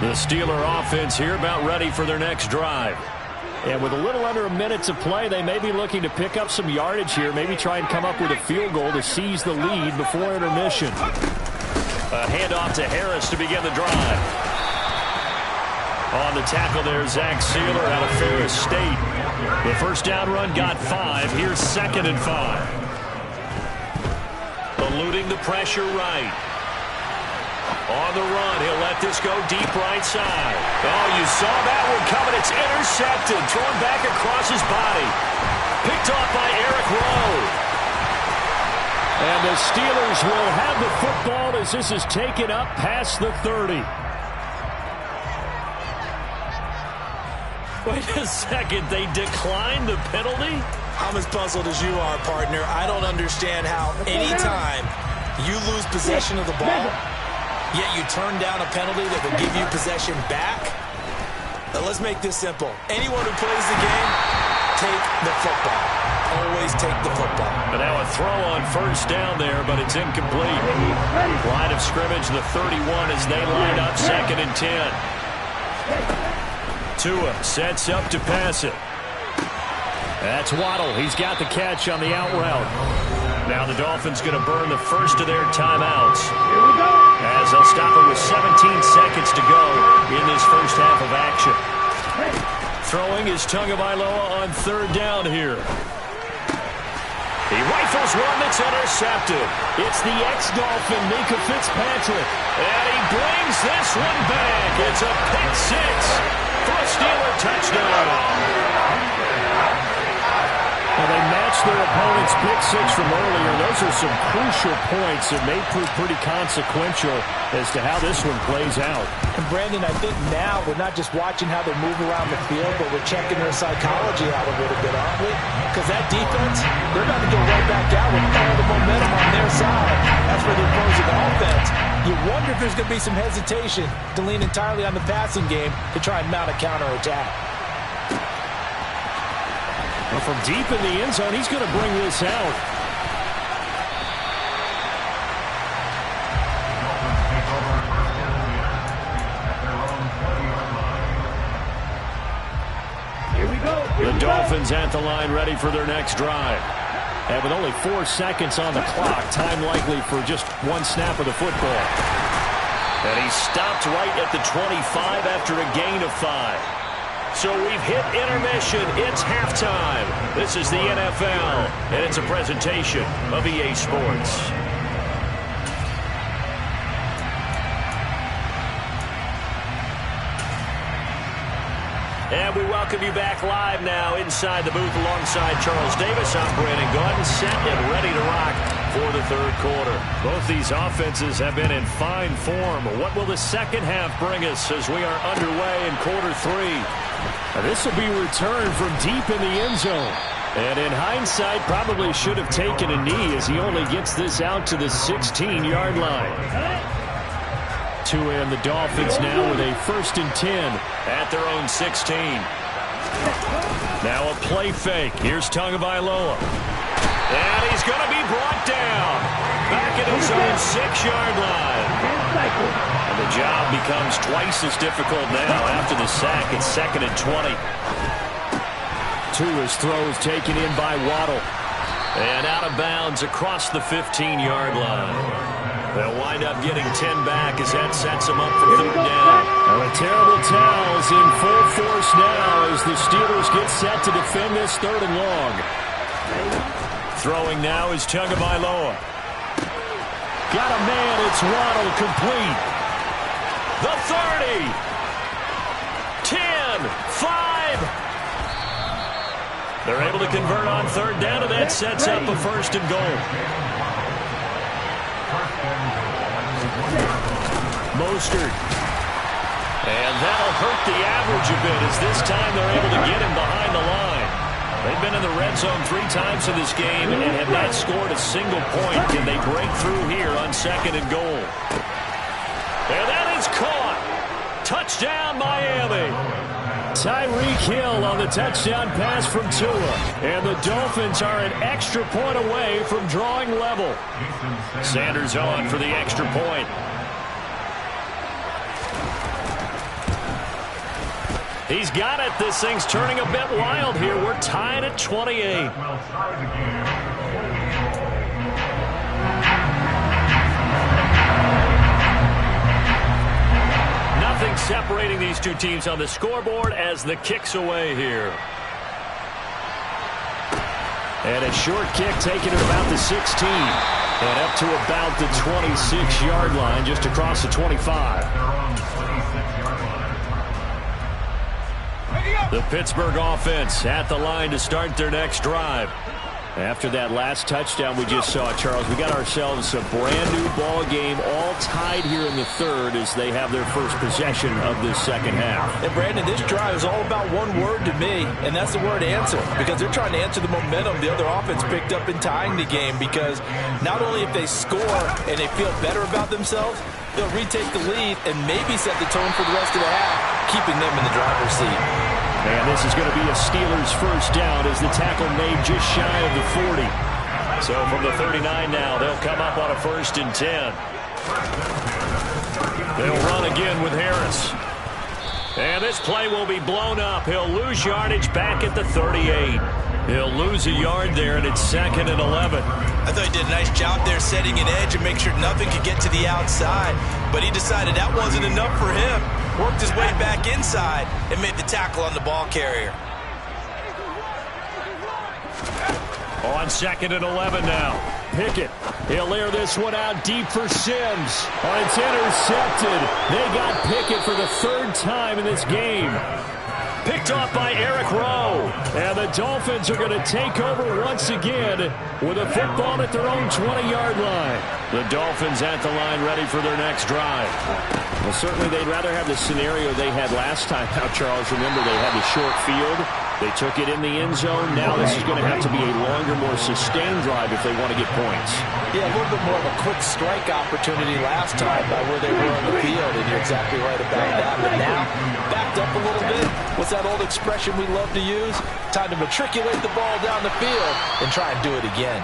25. The Steeler offense here about ready for their next drive. And with a little under a minute to play, they may be looking to pick up some yardage here, maybe try and come up with a field goal to seize the lead before intermission. A handoff to Harris to begin the drive. On the tackle there, Zach Sealer out of Ferris State. The first down run got 5. Here's 2nd and 5. Eluding the pressure right. On the run, he'll let this go deep right side. Oh, you saw that one coming. It's intercepted. Thrown back across his body. Picked off by Eric Rowe. And the Steelers will have the football as this is taken up past the 30. Wait a second. They declined the penalty? I'm as puzzled as you are, partner. I don't understand how anytime you lose possession of the ball, yet you turn down a penalty that will give you possession back. Now let's make this simple. Anyone who plays the game, take the football. Always take the football. But now a throw on first down there, but it's incomplete. Line of scrimmage, the 31 as they line up 2nd and 10. Tua sets up to pass it. That's Waddle. He's got the catch on the out route. Now the Dolphins going to burn the first of their timeouts. Here we go. As they'll stop it with 17 seconds to go in this first half of action. Throwing is Tagovailoa on 3rd down here. He rifles one that's intercepted. It's the ex-Dolphin, Minka Fitzpatrick. And he brings this one back. It's a pick 6 for a Steeler touchdown. Well, they matched their opponent's pick 6 from earlier. Those are some crucial points that may prove pretty consequential as to how this one plays out. And Brandon, I think now we're not just watching how they move around the field, but we're checking their psychology out a little bit, aren't we? Because that defense, they're about to go right back out with all the momentum on their side. That's for the opposing offense. You wonder if there's going to be some hesitation to lean entirely on the passing game to try and mount a counterattack. Well, from deep in the end zone, he's going to bring this out. Here we go. The Dolphins at the line ready for their next drive. And with only 4 seconds on the clock, time likely for just one snap of the football. And he stopped right at the 25 after a gain of 5. So we've hit intermission. It's halftime. This is the NFL, and it's a presentation of EA Sports. And we welcome you back live now inside the booth alongside Charles Davis. I'm Brandon Gordon, set and ready to rock for the third quarter. Both these offenses have been in fine form. What will the second half bring us as we are underway in quarter 3? This will be returned from deep in the end zone. And in hindsight, probably should have taken a knee as he only gets this out to the 16-yard line. Tua and the Dolphins now with a 1st and 10 at their own 16. Now a play fake. Here's Tagovailoa. And he's going to be brought down back at his own 6-yard line. And the job becomes twice as difficult now after the sack. It's 2nd and 20. Tua's throw is taken in by Waddle. And out of bounds across the 15-yard line. They'll wind up getting 10 back as that sets them up for 3rd down. Well, a terrible towels in full force now as the Steelers get set to defend this 3rd and long. Throwing now is Tagovailoa. Got a man, it's Waddle, complete. The 30. 10, 5. They're able to convert on 3rd down, and that sets up a 1st and goal. Mostert. And that'll hurt the average a bit as this time they're able to get him behind the line. They've been in the red zone 3 times in this game and have not scored a single point. Can they break through here on 2nd and goal? And that is caught. Touchdown, Miami. Tyreek Hill on the touchdown pass from Tua. And the Dolphins are an extra point away from drawing level. Sanders on for the extra point. He's got it. This thing's turning a bit wild here. We're tied at 28. Nothing separating these two teams on the scoreboard as the kick's away here. And a short kick taken at about the 16. And up to about the 26-yard line, just across the 25. The Pittsburgh offense at the line to start their next drive. After that last touchdown we just saw, Charles, we got ourselves a brand-new ball game, all tied here in the 3rd as they have their first possession of this second half. And, Brandon, this drive is all about one word to me, and that's the word answer, because they're trying to answer the momentum the other offense picked up in tying the game, because not only if they score and they feel better about themselves, they'll retake the lead and maybe set the tone for the rest of the half, keeping them in the driver's seat. And this is going to be a Steelers first down as the tackle made just shy of the 40. So from the 39 now, they'll come up on a 1st and 10. They'll run again with Harris. And this play will be blown up. He'll lose yardage back at the 38. He'll lose a yard there, and it's 2nd and 11. I thought he did a nice job there setting an edge and make sure nothing could get to the outside. But he decided that wasn't enough for him. Worked his way back inside and made the tackle on the ball carrier. On 2nd and 11 now. Pickett. He'll air this one out deep for Sims. Oh, it's intercepted. They got Pickett for the 3rd time in this game. Picked off by Eric Rowe. And the Dolphins are going to take over once again with a football at their own 20-yard line. The Dolphins at the line ready for their next drive. Well, certainly they'd rather have the scenario they had last time. Now, Charles, remember they had the short field. They took it in the end zone. Now this is going to have to be a longer, more sustained drive if they want to get points. Yeah, a little bit more of a quick strike opportunity last time by where they were on the field, and you're exactly right about that. But now, backed up a little bit. What's that old expression we love to use? Time to matriculate the ball down the field and try and do it again.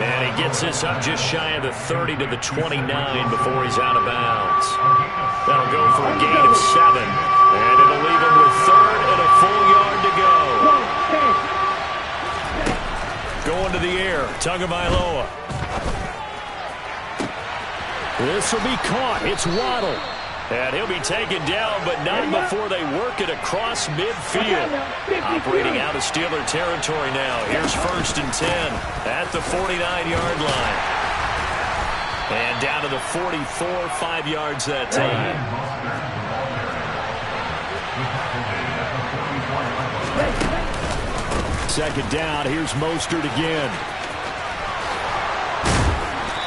And he gets this up just shy of the 30 to the 29 before he's out of bounds. That'll go for a gain of 7. And it'll leave him with 3rd and a full yard to go. Going to the air, Tagovailoa. This will be caught. It's Waddle. And he'll be taken down, but not before they work it across midfield. Operating out of Steeler territory now. Here's 1st and 10 at the 49-yard line. And down to the 44, 5 yards that time. Second down. Here's Mostert again.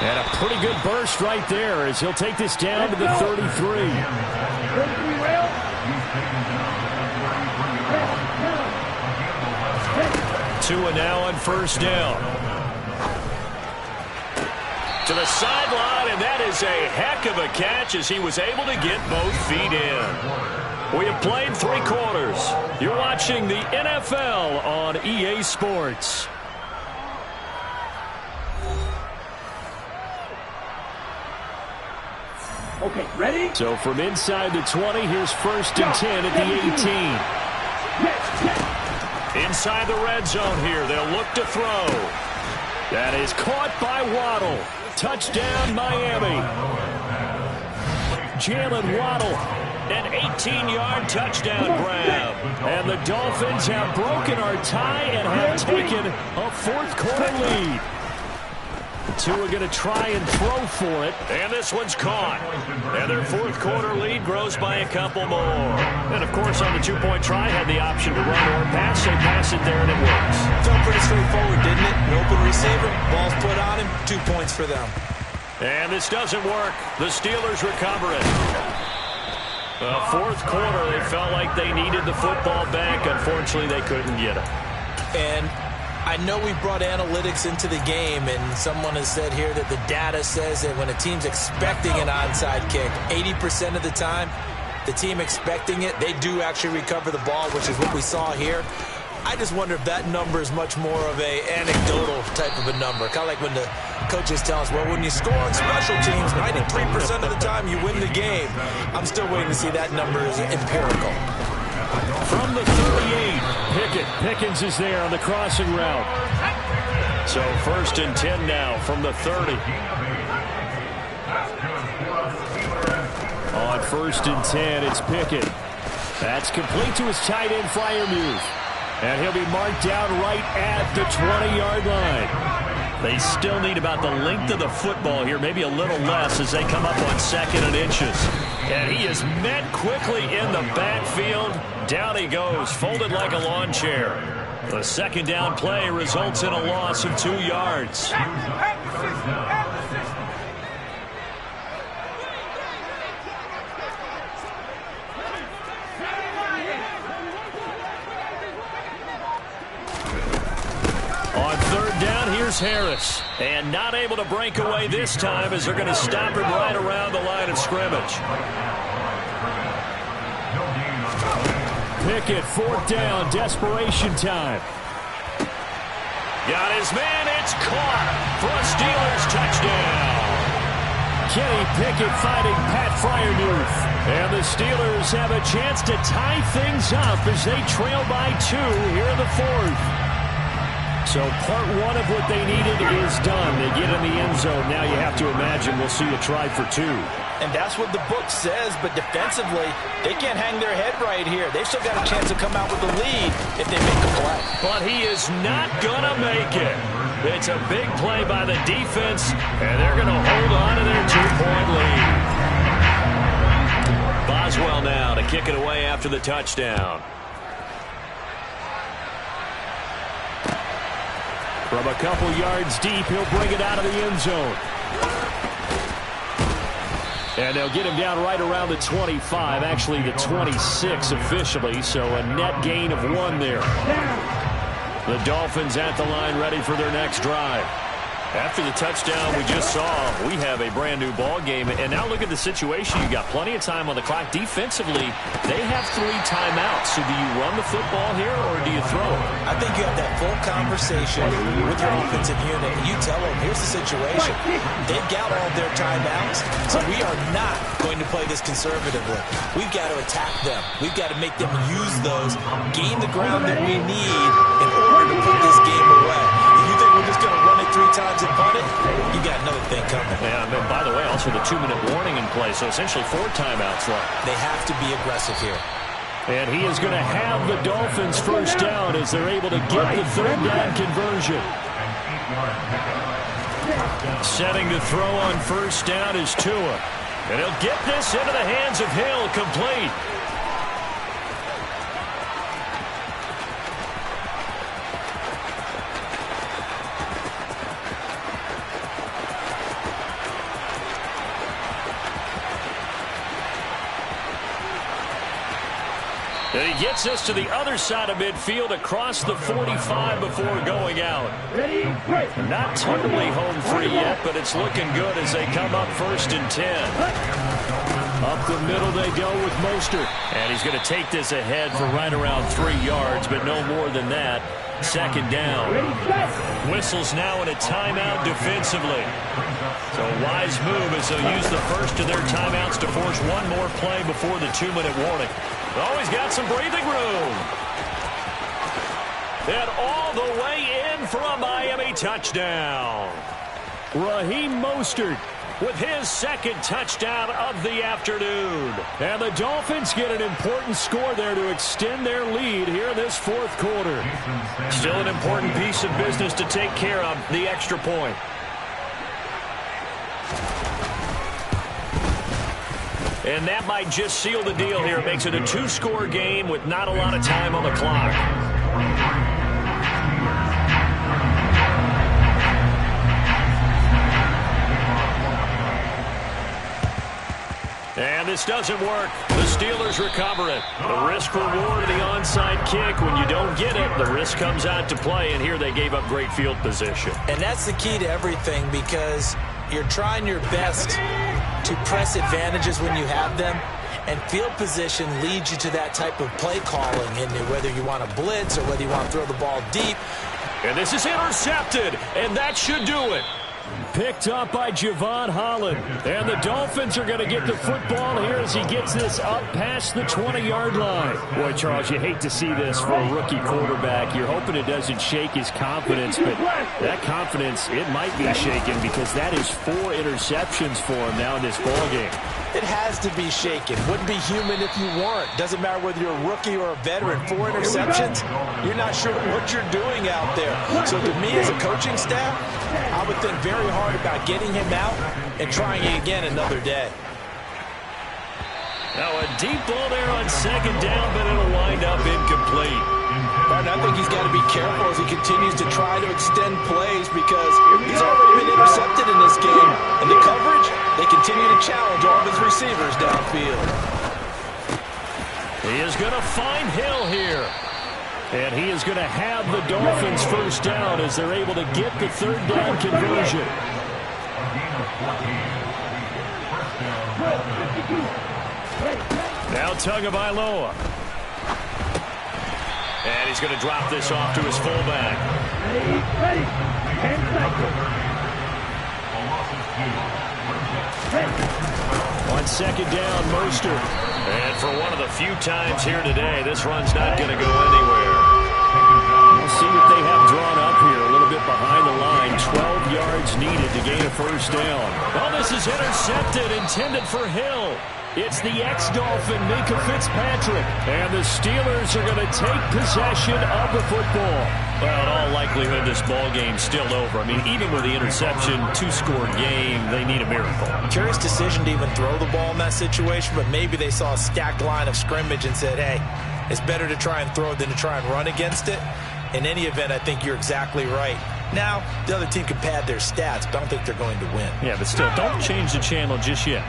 And a pretty good burst right there as he'll take this down to the 33. Tua now on 1st down. To the sideline, and that is a heck of a catch as he was able to get both feet in. We have played 3 quarters. You're watching the NFL on EA Sports. Okay, ready? So from inside the 20, here's 1st and 10 at the 18. Inside the red zone here, they'll look to throw. That is caught by Waddle. Touchdown, Miami. Jalen Waddle, an 18-yard touchdown grab. And the Dolphins have broken our tie and have taken a 4th quarter lead. Tua going to try and throw for it. And this one's caught. And their 4th quarter lead grows by a couple more. And, of course, on the 2-point try, had the option to run or pass. They pass it there, and it works. Felt pretty straightforward, didn't it? An open receiver, ball's put on him, 2 points for them. And this doesn't work. The Steelers recover it. The 4th quarter, they felt like they needed the football back. Unfortunately, they couldn't get it. And I know we brought analytics into the game, and someone has said here that the data says that when a team's expecting an onside kick, 80% of the time, the team expecting it, they do actually recover the ball, which is what we saw here. I just wonder if that number is much more of a anecdotal type of a number. Kind of like when the coaches tell us, well, when you score on special teams, 93% of the time you win the game. I'm still waiting to see that number is empirical. From the 38, Pickens is there on the crossing route. So 1st and 10 now from the 30. On 1st and 10, it's Pickett. That's complete to his tight end Freiermuth. And he'll be marked down right at the 20-yard line. They still need about the length of the football here, maybe a little less as they come up on 2nd and inches. And he is met quickly in the backfield. Down he goes, folded like a lawn chair. The 2nd down play results in a loss of 2 yards. On 3rd down, here's Harris. And not able to break away this time as they're going to stop him right around the line of scrimmage. Pickett, 4th down, desperation time. Got his man, it's caught for a Steelers touchdown. Kenny Pickett fighting Pat Freiermuth. And the Steelers have a chance to tie things up as they trail by 2 here in the 4th. So part 1 of what they needed is done. They get in the end zone. Now you have to imagine we'll see a try for 2. And that's what the book says, but defensively, they can't hang their head right here. They've still got a chance to come out with the lead if they make a play. But he is not going to make it. It's a big play by the defense, and they're going to hold on to their 2-point lead. Boswell now to kick it away after the touchdown. From a couple yards deep, he'll bring it out of the end zone. And they'll get him down right around the 25, actually the 26 officially, so a net gain of 1 there. The Dolphins at the line ready for their next drive. After the touchdown we just saw, we have a brand-new ball game. And now look at the situation. You got plenty of time on the clock. Defensively, they have 3 timeouts. So do you run the football here or do you throw it? I think you have that full conversation with your offensive unit. And you tell them, here's the situation. They've got all their timeouts, so we are not going to play this conservatively. We've got to attack them. We've got to make them use those, gain the ground that we need in order to put this game away. If you think we're we're just going to run it 3 times and punt it, you got another thing coming. Yeah, and then, by the way, also the 2-minute warning in play, so essentially 4 timeouts left. They have to be aggressive here. And he is going to have the Dolphins first down as they're able to get the third down conversion. Setting to throw on first down is Tua. And he'll get this into the hands of Hill, complete. And he gets us to the other side of midfield across the 45 before going out. Not totally home free yet, but it's looking good as they come up 1st and 10. Up the middle they go with Mostert. And he's going to take this ahead for right around 3 yards, but no more than that. 2nd down. Whistles now in a timeout defensively. So a wise move as they'll use the first of their timeouts to force one more play before the 2-minute warning. Always got some breathing room. And all the way in for a Miami touchdown. Raheem Mostert with his 2nd touchdown of the afternoon. And the Dolphins get an important score there to extend their lead here in this 4th quarter. Still an important piece of business to take care of, the extra point. And that might just seal the deal here. It makes it a 2-score game with not a lot of time on the clock. And this doesn't work. The Steelers recover it. The risk-reward of the onside kick. When you don't get it, the risk comes out to play. And here they gave up great field position. And that's the key to everything, because you're trying your best to press advantages when you have them. And field position leads you to that type of play calling, and whether you want to blitz or whether you want to throw the ball deep. And this is intercepted, and that should do it. Picked up by Javon Holland. And the Dolphins are going to get the football here as he gets this up past the 20-yard line. Boy, Charles, you hate to see this for a rookie quarterback. You're hoping it doesn't shake his confidence, but that confidence, it might be shaken because that is 4 interceptions for him now in this ballgame. It has to be shaken. Wouldn't be human if you weren't. Doesn't matter whether you're a rookie or a veteran. 4 interceptions, you're not sure what you're doing out there. So to me as a coaching staff, I would think very hard about getting him out and trying it again another day. Now a deep ball there on 2nd down, but it'll wind up incomplete. But I think he's got to be careful as he continues to try to extend plays because he's already been intercepted in this game. And the coverage, they continue to challenge all of his receivers downfield. He is going to find Hill here. And he is going to have the Dolphins first down as they're able to get the 3rd down conversion. Now Tagovailoa. And he's going to drop this off to his fullback. On 2nd down, Mostert. And for one of the few times here today, this run's not going to go anywhere. We'll see what they have drawn up here. A little bit behind the line. 12 yards needed to gain a first down. Oh, this is intercepted, intended for Hill. It's the ex-Dolphin, Minka Fitzpatrick. And the Steelers are going to take possession of the football. Well, in all likelihood, this ball game's still over. I mean, even with the interception, 2-score game, they need a miracle. Curious decision to even throw the ball in that situation, but maybe they saw a stacked line of scrimmage and said, hey, it's better to try and throw than to try and run against it. In any event, I think you're exactly right. Now, the other team can pad their stats, but I don't think they're going to win. Yeah, but still, don't change the channel just yet.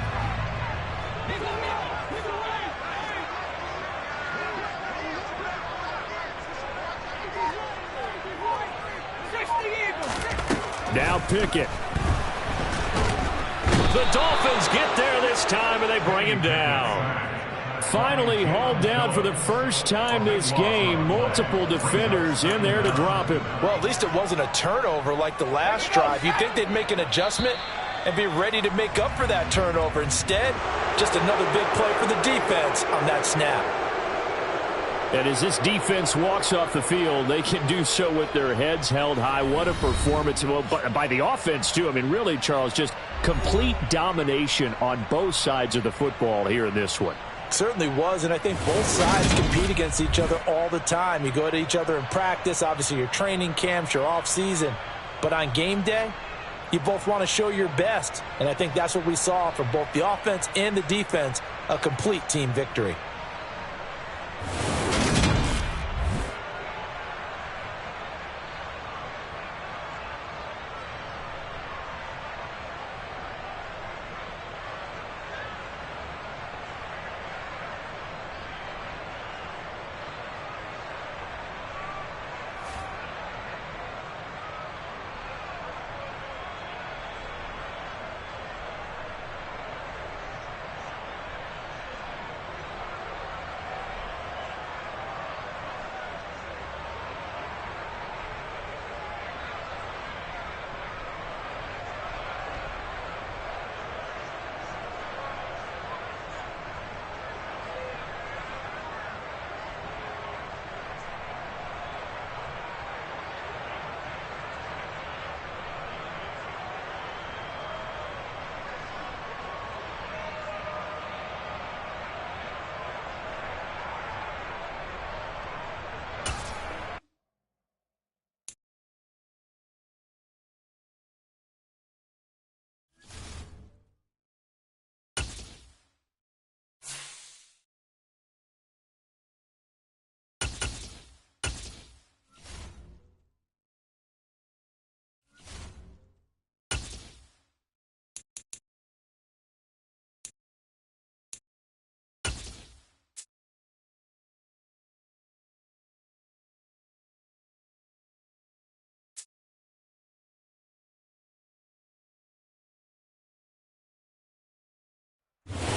Now Pickett. The Dolphins get there this time, and they bring him down. Finally hauled down for the first time this game. Multiple defenders in there to drop him. Well, at least it wasn't a turnover like the last drive. You'd think they'd make an adjustment and be ready to make up for that turnover. Instead, just another big play for the defense on that snap. And as this defense walks off the field, they can do so with their heads held high. What a performance by the offense, too. I mean, really, Charles, just complete domination on both sides of the football here in this one. Certainly was, and I think both sides compete against each other all the time. You go at each other in practice, obviously your training camps, your off-season. But on game day, you both want to show your best. And I think that's what we saw from both the offense and the defense, a complete team victory.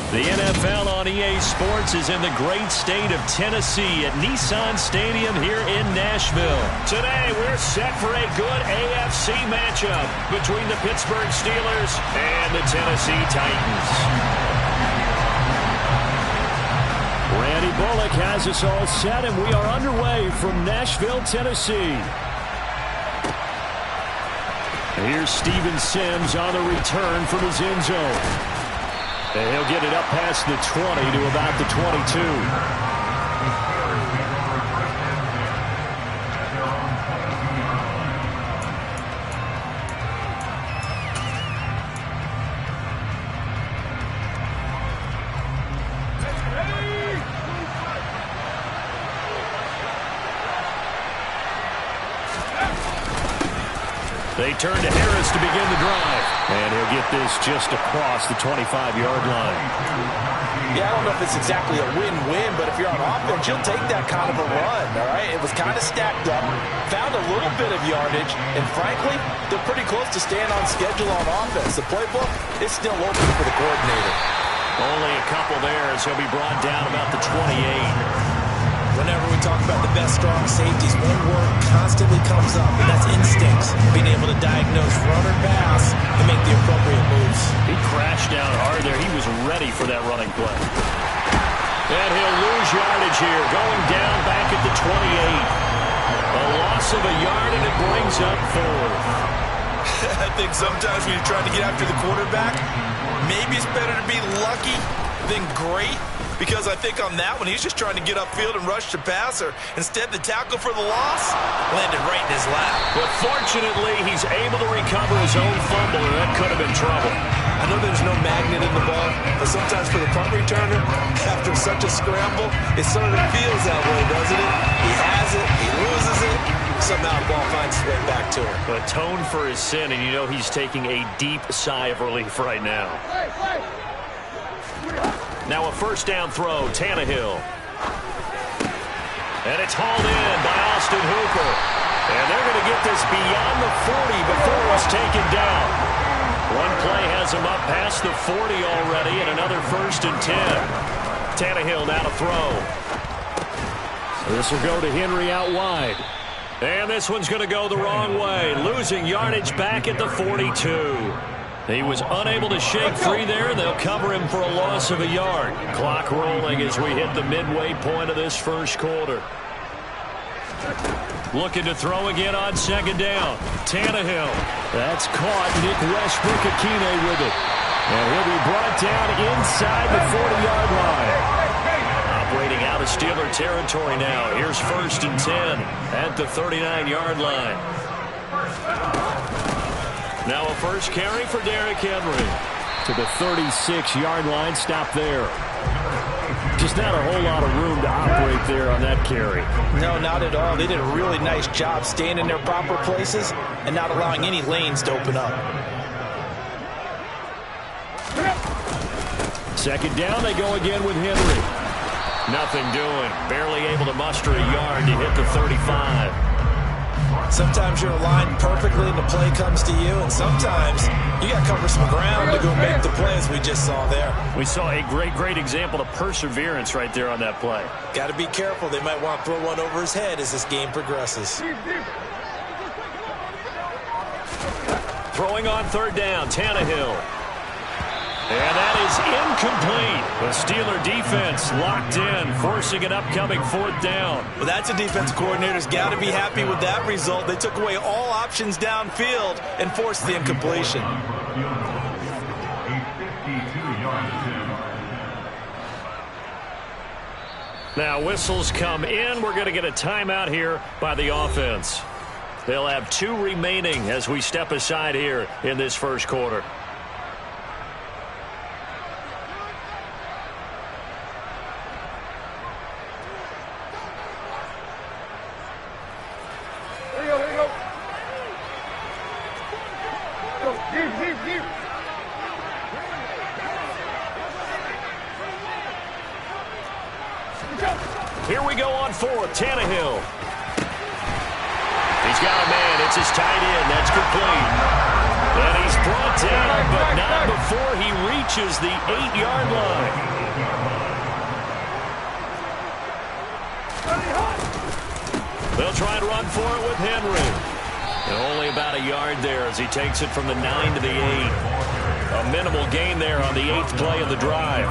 The NFL on EA Sports is in the great state of Tennessee at Nissan Stadium here in Nashville. Today, we're set for a good AFC matchup between the Pittsburgh Steelers and the Tennessee Titans. Randy Bullock has us all set, and we are underway from Nashville, Tennessee. Here's Steven Sims on the return from his end zone. And he'll get it up past the 20 to about the 22. They turn to Harris to begin the drive. And he'll get this just across the 25-yard line. Yeah, I don't know if it's exactly a win-win, but if you're on offense, you'll take that kind of a run, all right? It was kind of stacked up, found a little bit of yardage, and frankly, they're pretty close to staying on schedule on offense. The playbook is still open for the coordinator. Only a couple there as he'll be brought down about the 28. Whenever we talk about the best strong safeties, one word constantly comes up, and that's instincts. Being able to diagnose run or pass and make the appropriate moves. He crashed down hard there. He was ready for that running play. And he'll lose yardage here, going down back at the 28. A loss of a yard, and it brings up fourth. I think sometimes when you're trying to get after the quarterback, maybe it's better to be lucky than great. Because I think on that one, he's just trying to get upfield and rush the passer. Instead, the tackle for the loss landed right in his lap. But fortunately, he's able to recover his own fumble, and that could have been trouble. I know there's no magnet in the ball, but sometimes for the punt returner, after such a scramble, it sort of feels that way, doesn't it? He has it, he loses it, somehow the ball finds its way back to him. Atone for his sin, and you know he's taking a deep sigh of relief right now. Now a first down throw, Tannehill. And it's hauled in by Austin Hooper. And they're going to get this beyond the 40 before it's taken down. One play has him up past the 40 already, and another first and 10. Tannehill now to throw. So this will go to Henry out wide. And this one's going to go the wrong way, losing yardage back at the 42. He was unable to shake free there. They'll cover him for a loss of a yard. Clock rolling as we hit the midway point of this first quarter. Looking to throw again on second down. Tannehill. That's caught. Nick Westbrook-Akine with it. And he'll be brought down inside the 40-yard line. Operating out of Steeler territory now. Here's 1st and 10 at the 39-yard line. Now a first carry for Derrick Henry. To the 36-yard line. Stop there. Just not a whole lot of room to operate there on that carry. No, not at all. They did a really nice job staying in their proper places and not allowing any lanes to open up. Second down, they go again with Henry. Nothing doing. Barely able to muster a yard to hit the 35. Sometimes you're aligned perfectly and the play comes to you, and sometimes you got to cover some ground to go make the play, as we just saw there. We saw a great example of perseverance right there on that play. Got to be careful. They might want to throw one over his head as this game progresses. Throwing on third down, Tannehill. And that is incomplete. The Steeler defense locked in, forcing an upcoming 4th down. Well, that's a defense coordinator's got to be happy with that result. They took away all options downfield and forced the incompletion. Now whistles come in. We're going to get a timeout here by the offense. They'll have 2 remaining as we step aside here in this first quarter. Here we go on 4th. Tannehill. He's got a man. It's his tight end. That's complete. And he's brought down, but not before he reaches the 8-yard line. They'll try and run for it with Henry. And only about a yard there as he takes it from the 9 to the 8. A minimal gain there on the 8th play of the drive.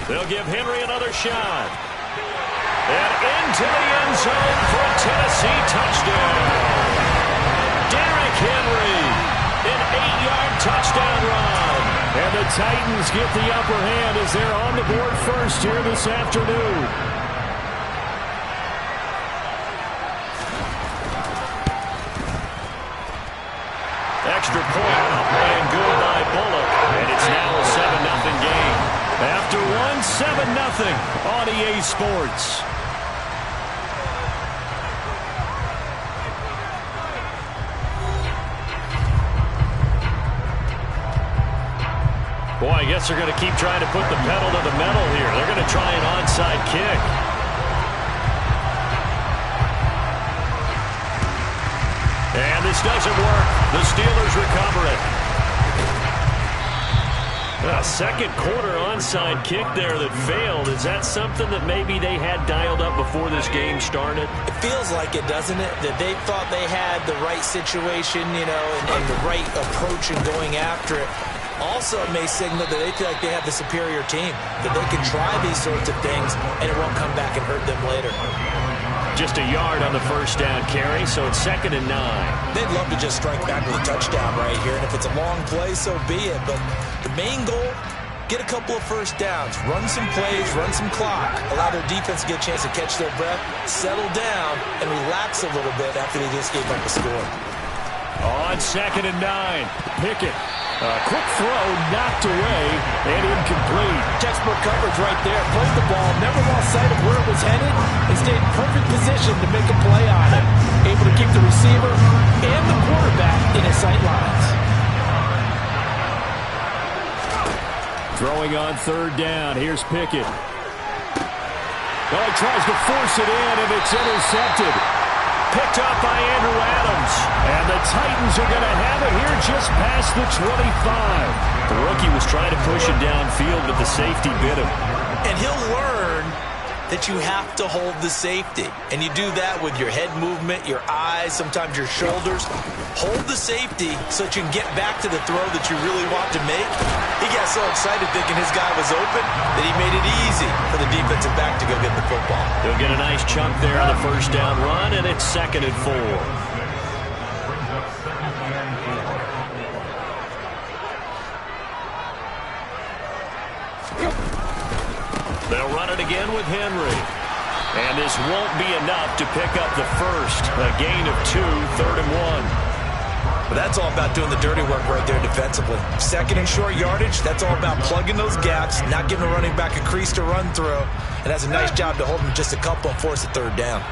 They'll give Henry another shot. And into the end zone for a Tennessee touchdown. Derrick Henry, an 8-yard touchdown run. And the Titans get the upper hand as they're on the board first here this afternoon. Extra point and good by Bullock. And it's now a 7-0 game. After one, 7-0 on EA Sports. Boy, I guess they're going to keep trying to put the pedal to the metal here. They're going to try an onside kick. And this doesn't work. The Steelers recover it. A second quarter onside kick there that failed. Is that something that maybe they had dialed up before this game started? It feels like it, doesn't it? That they thought they had the right situation, you know, and the right approach in going after it. Also, it may signal that they feel like they have the superior team, that they can try these sorts of things, and it won't come back and hurt them later. Just a yard on the first down carry, so it's 2nd and 9. They'd love to just strike back with a touchdown right here, and if it's a long play, so be it. But the main goal, get a couple of first downs, run some plays, run some clock, allow their defense to get a chance to catch their breath, settle down, and relax a little bit after they just gave up a score. On 2nd and 9, Pickett. A quick throw, knocked away, and incomplete. Textbook coverage right there. Played the ball, never lost sight of where it was headed, and stayed in perfect position to make a play on it. Able to keep the receiver and the quarterback in his sight lines. Throwing on 3rd down. Here's Pickett. Oh, he tries to force it in, and it's intercepted. Picked up by Andrew Adams. And the Titans are going to have it here just past the 25. The rookie was trying to push it downfield, but the safety bit him. And he'll learn that you have to hold the safety. And you do that with your head movement, your eyes, sometimes your shoulders. Hold the safety so that you can get back to the throw that you really want to make. He got so excited thinking his guy was open that he made it easy for the defensive back to go get the football. He'll get a nice chunk there on the first down run, and it's 2nd and 4. They'll run it again with Henry. And this won't be enough to pick up the first. A gain of 2, 3rd and 1. But that's all about doing the dirty work right there defensively. 2nd and short yardage, that's all about plugging those gaps, not giving a running back a crease to run through. And that's a nice job to hold him just a couple and force a 3rd down.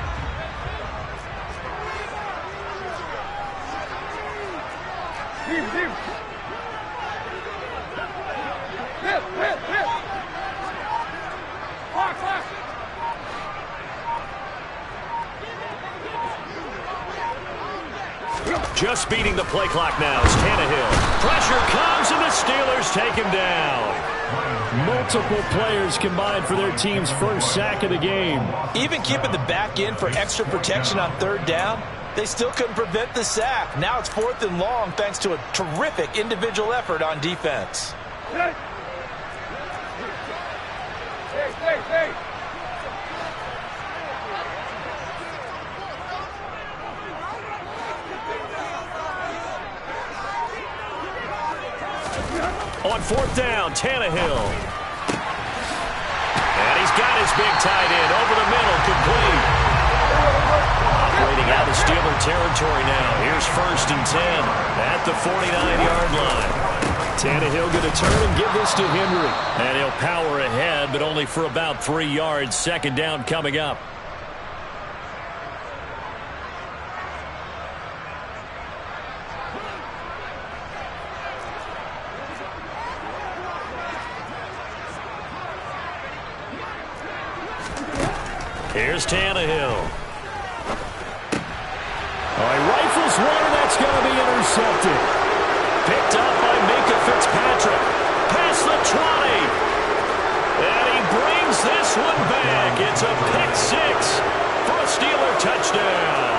Just beating the play clock now is Tannehill. Pressure comes, and the Steelers take him down. Multiple players combined for their team's first sack of the game. Even keeping the back in for extra protection on 3rd down, they still couldn't prevent the sack. Now it's 4th and long thanks to a terrific individual effort on defense. Hey. On 4th down, Tannehill. And he's got his big tight end over the middle, complete. Operating out of Steeler territory now. Here's 1st and 10 at the 49-yard line. Tannehill going to turn and give this to Henry. And he'll power ahead, but only for about 3 yards. 2nd down coming up. Here's Tannehill. He rifles one, and that's going to be intercepted. Picked up by Minka Fitzpatrick. Past the 20. And he brings this one back. It's a pick 6 for a Steeler touchdown.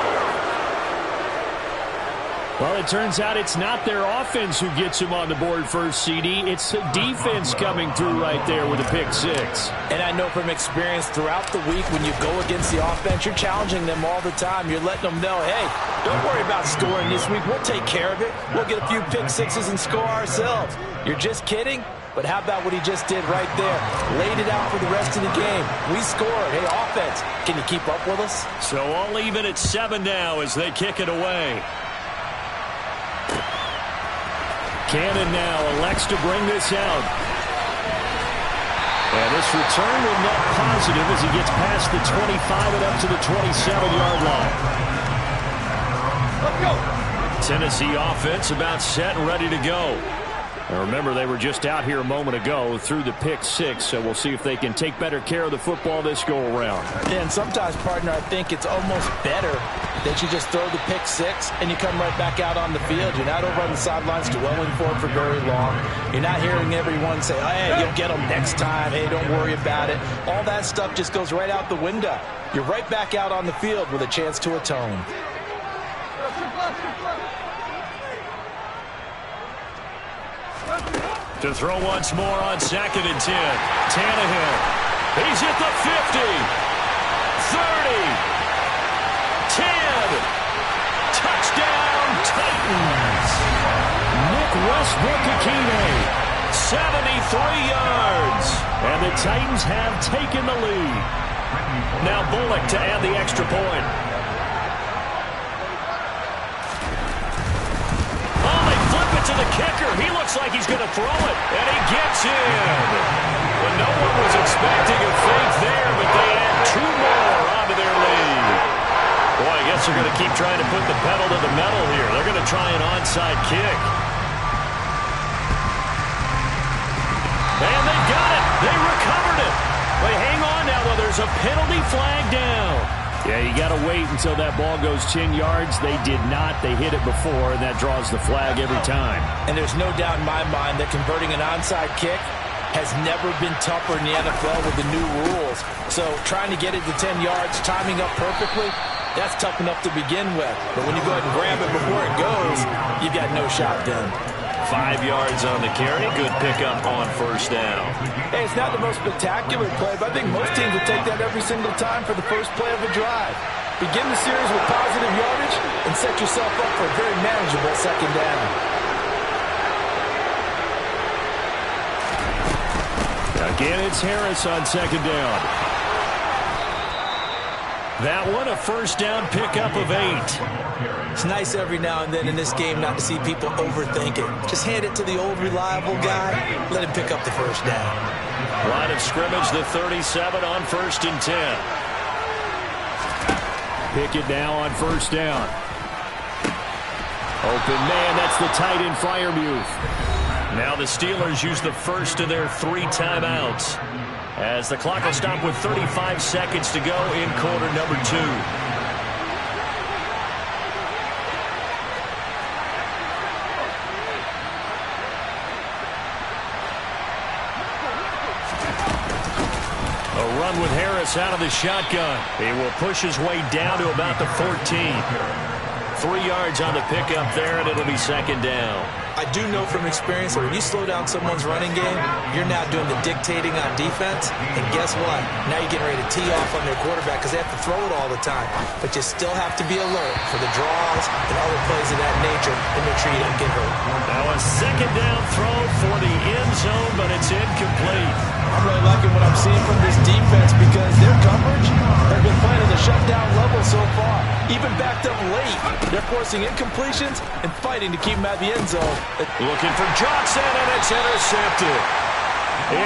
Well, it turns out it's not their offense who gets him on the board first, CD. It's the defense coming through right there with a pick 6. And I know from experience throughout the week when you go against the offense, you're challenging them all the time. You're letting them know, hey, don't worry about scoring this week. We'll take care of it. We'll get a few pick 6s and score ourselves. You're just kidding? But how about what he just did right there? Laid it out for the rest of the game. We scored. Hey, offense, can you keep up with us? So all even at 7 now as they kick it away. Cannon now elects to bring this out. And this return will net positive as he gets past the 25 and up to the 27-yard line. Let's go. Tennessee offense about set and ready to go. Now remember, they were just out here a moment ago through the pick 6, so we'll see if they can take better care of the football this go-around. Yeah, and sometimes, partner, I think it's almost better that you just throw the pick 6 and you come right back out on the field. You're not over on the sidelines dwelling for it for very long. You're not hearing everyone say, hey, you'll get them next time. Hey, don't worry about it. All that stuff just goes right out the window. You're right back out on the field with a chance to atone. To throw once more on 2nd and 10. Tannehill. He's at the 50. 30. 10. Touchdown, Titans. Nick Westbrook-Akine. 73 yards. And the Titans have taken the lead. Now Bullock to add the extra point. To the kicker. He looks like he's going to throw it. And he gets in. Well, no one was expecting a fake there, but they add 2 more onto their lead. Boy, I guess they're going to keep trying to put the pedal to the metal here. They're going to try an onside kick. And they got it. They recovered it. But hang on now, though. There's a penalty flag down. Yeah, you got to wait until that ball goes 10 yards. They did not. They hit it before, and that draws the flag every time. And there's no doubt in my mind that converting an onside kick has never been tougher in the NFL with the new rules. So trying to get it to 10 yards, timing up perfectly, that's tough enough to begin with. But when you go ahead and grab it before it goes, you've got no shot then. 5 yards on the carry. Good pickup on first down. Hey, it's not the most spectacular play, but I think most teams will take that every single time for the first play of a drive. Begin the series with positive yardage and set yourself up for a very manageable second down. Again, it's Harris on second down. That one, a first down pickup of 8. It's nice every now and then in this game not to see people overthink it. Just hand it to the old reliable guy. Let him pick up the first down. Line of scrimmage, the 37 on 1st and 10. Pickett now on first down. Open man, that's the tight end Freiermuth. Now the Steelers use the first of their 3 timeouts, as the clock will stop with 35 seconds to go in quarter number 2. A run with Harris out of the shotgun. He will push his way down to about the 14. 3 yards on the pickup there, and it'll be second down. I do know from experience that when you slow down someone's running game, you're now doing the dictating on defense. And guess what? Now you're getting ready to tee off on their quarterback because they have to throw it all the time. But you still have to be alert for the draws and other plays of that nature and make sure you don't get hurt. Now a second down throw for the end zone, but it's incomplete. I'm really liking what I'm seeing from this defense because their coverage has been playing at a shutdown level so far. Even backed up late, they're forcing incompletions and fighting to keep them at the end zone. Looking for Johnson, and it's intercepted.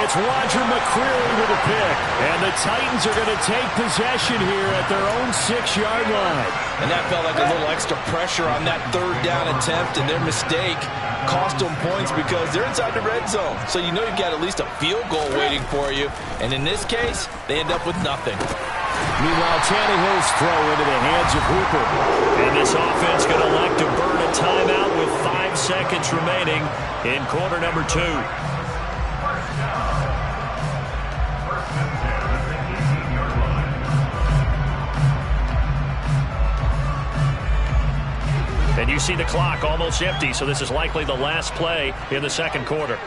It's Roger McCreary with a pick, and the Titans are going to take possession here at their own 6-yard line. And that felt like a little extra pressure on that third down attempt, and their mistake cost them points because they're inside the red zone. So you know you've got at least a field goal waiting for you. And in this case, they end up with nothing. Meanwhile, Tannehill's throw into the hands of Hooper. And this offense going to elect to burn a timeout with 5 seconds remaining in quarter number 2. And you see the clock almost empty, so this is likely the last play in the second quarter.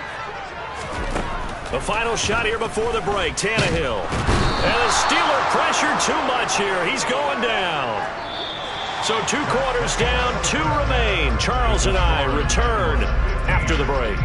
The final shot here before the break, Tannehill. And the Steeler pressure too much here. He's going down. So 2 quarters down, 2 remain. Charles and I return after the break.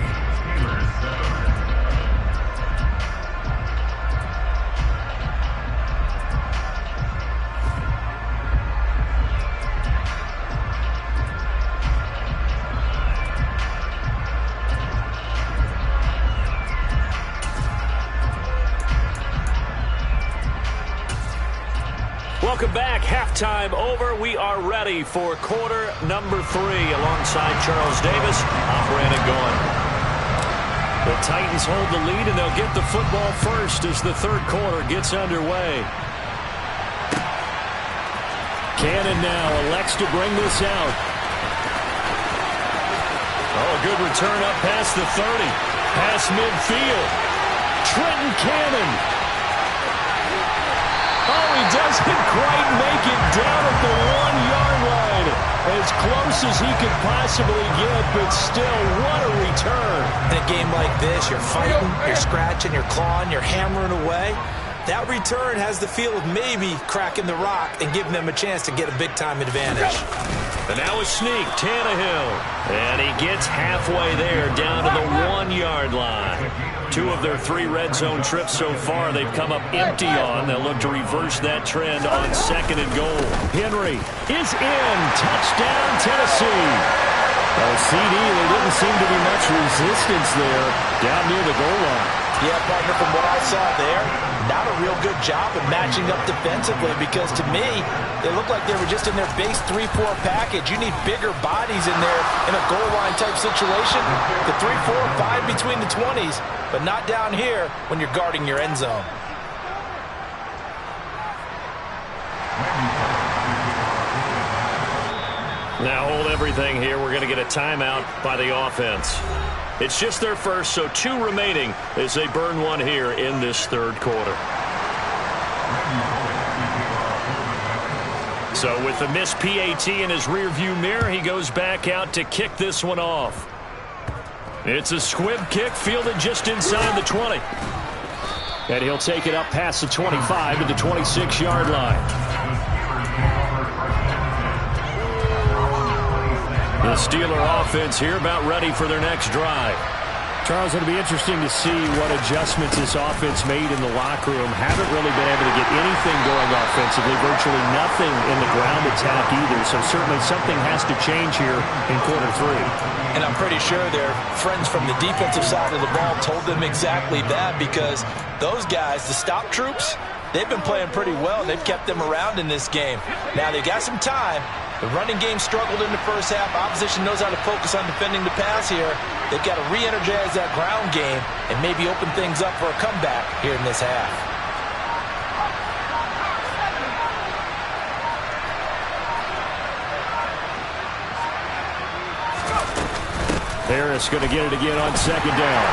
Welcome back. Halftime over. We are ready for quarter number 3 alongside Charles Davis. I'm Brandon Gaughan. The Titans hold the lead, and they'll get the football first as the third quarter gets underway. Cannon now elects to bring this out. Oh, a good return up past the 30. Past midfield. Trenton Cannon. Oh, he doesn't quite make it down at the 1-yard line. As close as he could possibly get, but still, what a return. In a game like this, you're fighting, you're scratching, you're clawing, you're hammering away. That return has the feel of maybe cracking the rock and giving them a chance to get a big-time advantage. And now a sneak, Tannehill. And he gets halfway there, down to the 1-yard line. 2 of their 3 red zone trips so far they've come up empty on. They'll look to reverse that trend on 2nd and goal. Henry is in. Touchdown, Tennessee. CD, there didn't seem to be much resistance there down near the goal line. Yeah, partner, from what I saw there, not a real good job of matching up defensively because to me, they looked like they were just in their base 3-4 package. You need bigger bodies in there in a goal line type situation. The 3, 4, 5 between the 20s, but not down here when you're guarding your end zone. Now hold everything here. We're going to get a timeout by the offense. It's just their first, so 2 remaining as they burn one here in this third quarter. So with the missed PAT in his rearview mirror, he goes back out to kick this one off. It's a squib kick fielded just inside the 20. And he'll take it up past the 25 to the 26-yard line. The Steeler offense here about ready for their next drive. Charles, it'll be interesting to see what adjustments this offense made in the locker room. Haven't really been able to get anything going offensively, virtually nothing in the ground attack either. So certainly something has to change here in quarter 3. And I'm pretty sure their friends from the defensive side of the ball told them exactly that, because those guys, the stop troops, they've been playing pretty well. They've kept them around in this game. Now they've got some time. The running game struggled in the first half. Opposition knows how to focus on defending the pass here. They've got to re-energize that ground game and maybe open things up for a comeback here in this half. Harris going to get it again on second down.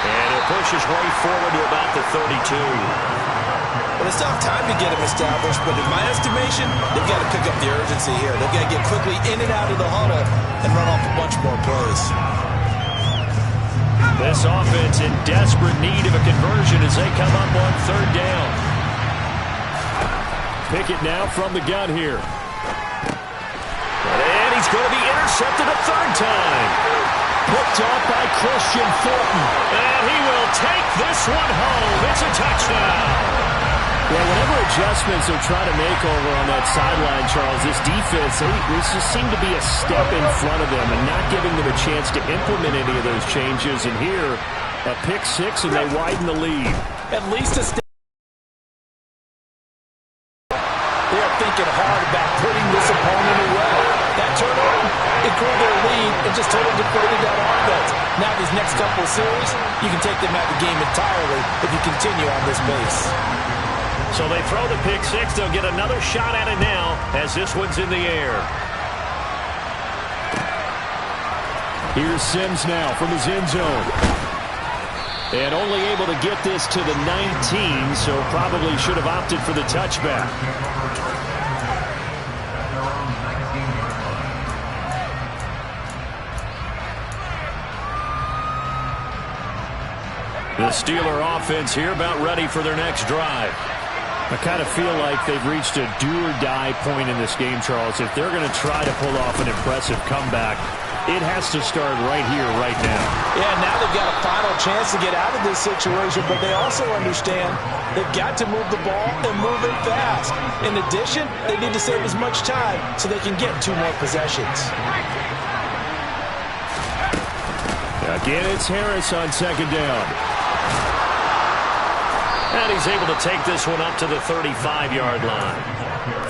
And it pushes right forward to about the 32. Well, it's not time to get him established, but in my estimation, they've got to pick up the urgency here. They've got to get quickly in and out of the huddle and run off a bunch more plays. This offense in desperate need of a conversion as they come up on third down. Pickett now from the gun here. And he's going to be intercepted a third time. Picked off by Christian Fulton. And he will take this one home. It's a touchdown. Yeah, whatever adjustments they're trying to make over on that sideline, Charles, this defense, they just seem to be a step in front of them and not giving them a chance to implement any of those changes. And here, a pick 6, and they widen the lead. At least a step. They are thinking hard about putting this opponent away. That turnover, it grew their lead and just totally deflated that offense. Now these next couple of series, you can take them out of the game entirely if you continue on this pace. So they throw the pick 6. They'll get another shot at it now as this one's in the air. Here's Sims now from his end zone. And only able to get this to the 19, so probably should have opted for the touchback. The Steeler offense here about ready for their next drive. I kind of feel like they've reached a do-or-die point in this game, Charles. If they're going to try to pull off an impressive comeback, it has to start right here, right now. Yeah, now they've got a final chance to get out of this situation, but they also understand they've got to move the ball and move it fast. In addition, they need to save as much time so they can get 2 more possessions. Again, it's Harris on second down. And he's able to take this one up to the 35-yard line.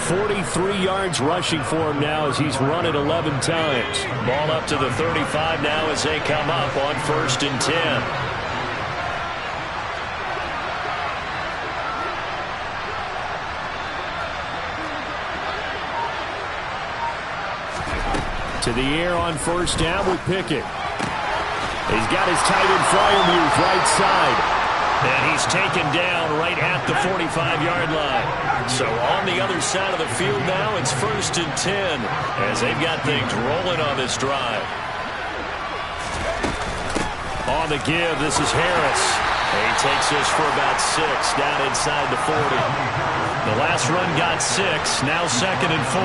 43 yards rushing for him now as he's run it 11 times. Ball up to the 35 now as they come up on 1st and 10. To the air on 1st down with Pickett. He's got his tight end Freiermuth right side. And he's taken down right at the 45-yard line. So on the other side of the field now, it's 1st and 10 as they've got things rolling on this drive. On the give, this is Harris. He takes this for about 6 down inside the 40. The last run got 6, now 2nd and 4.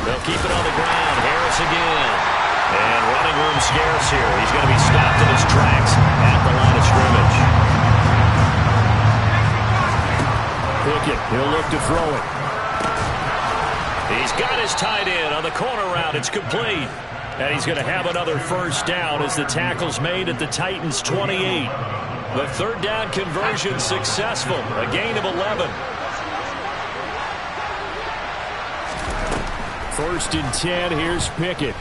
They'll keep it on the ground. Harris again. And running room scarce here. He's going to be stopped in his tracks at the line of scrimmage. Pickett, he'll look to throw it. He's got his tight end on the corner route. It's complete. And he's going to have another 1st down as the tackle's made at the Titans' 28. The 3rd down conversion successful. A gain of 11. 1st and 10, here's Pickett.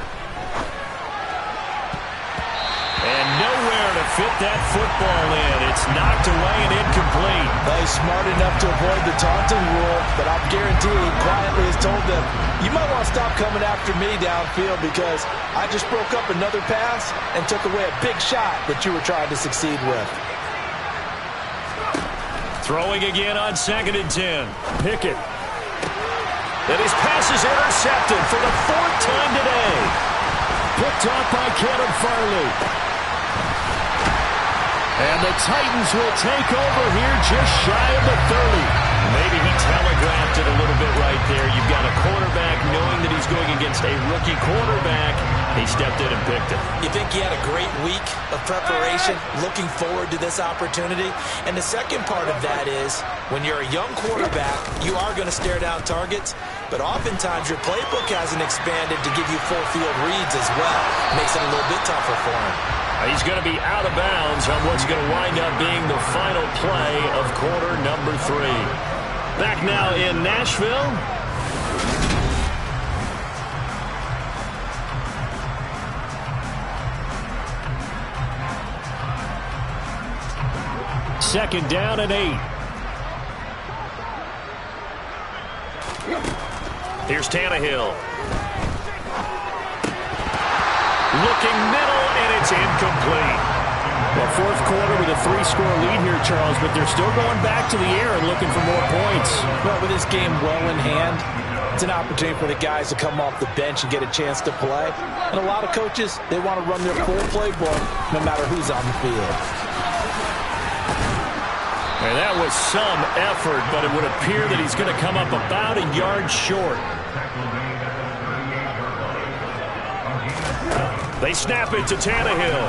And nowhere to fit that football in. It's knocked away and incomplete. Well, he's smart enough to avoid the taunting rule, but I'll guarantee he quietly has told them, you might want to stop coming after me downfield because I just broke up another pass and took away a big shot that you were trying to succeed with. Throwing again on 2nd and 10. Pickett. And his pass is intercepted for the 4th time today. Picked off by Caleb Farley. And the Titans will take over here just shy of the 30. Maybe he telegraphed it a little bit right there. You've got a quarterback knowing that he's going against a rookie quarterback. He stepped in and picked it. You think he had a great week of preparation, looking forward to this opportunity? And the second part of that is, when you're a young quarterback, you are going to stare down targets, but oftentimes your playbook hasn't expanded to give you full field reads as well. Makes it a little bit tougher for him. He's going to be out of bounds on what's going to wind up being the final play of quarter number 3. Back now in Nashville. Second down and 8. Here's Tannehill. Looking middle, and it's incomplete. Well, 4th quarter with a 3-score lead here, Charles, but they're still going back to the air and looking for more points. Well, with this game well in hand, it's an opportunity for the guys to come off the bench and get a chance to play. And a lot of coaches, they want to run their full playbook no matter who's on the field. And that was some effort, but it would appear that he's going to come up about a yard short. They snap it to Tannehill.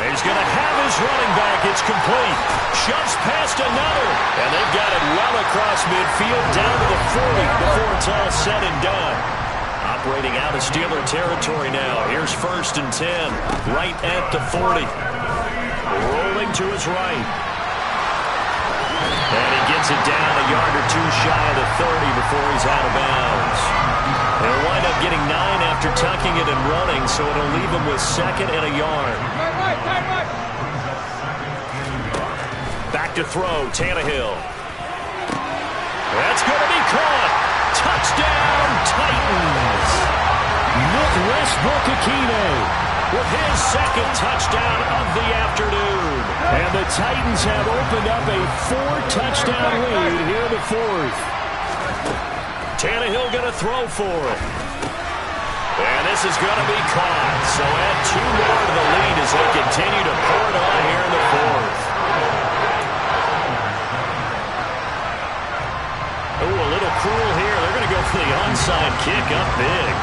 He's going to have his running back. It's complete. Shoves past another. And they've got it well across midfield down to the 40 before it's all said and done. Operating out of Steeler territory now. Here's 1st and 10. Right at the 40. Rolling to his right. And he gets it down a yard or 2 shy of the 30 before he's out of bounds. They'll wind up getting 9 after tucking it and running, so it'll leave him with 2nd and a yard. Back to throw, Tannehill. That's going to be caught. Touchdown, Titans. Nick Westbrook-Akine with his 2nd touchdown of the afternoon. And the Titans have opened up a 4-touchdown lead here in the 4th. Tannehill going to throw for it. And this is going to be caught. So add 2 more to the lead as they continue to pour it on here in the 4th. Ooh, a little cruel here. They're going to go for the onside kick up big.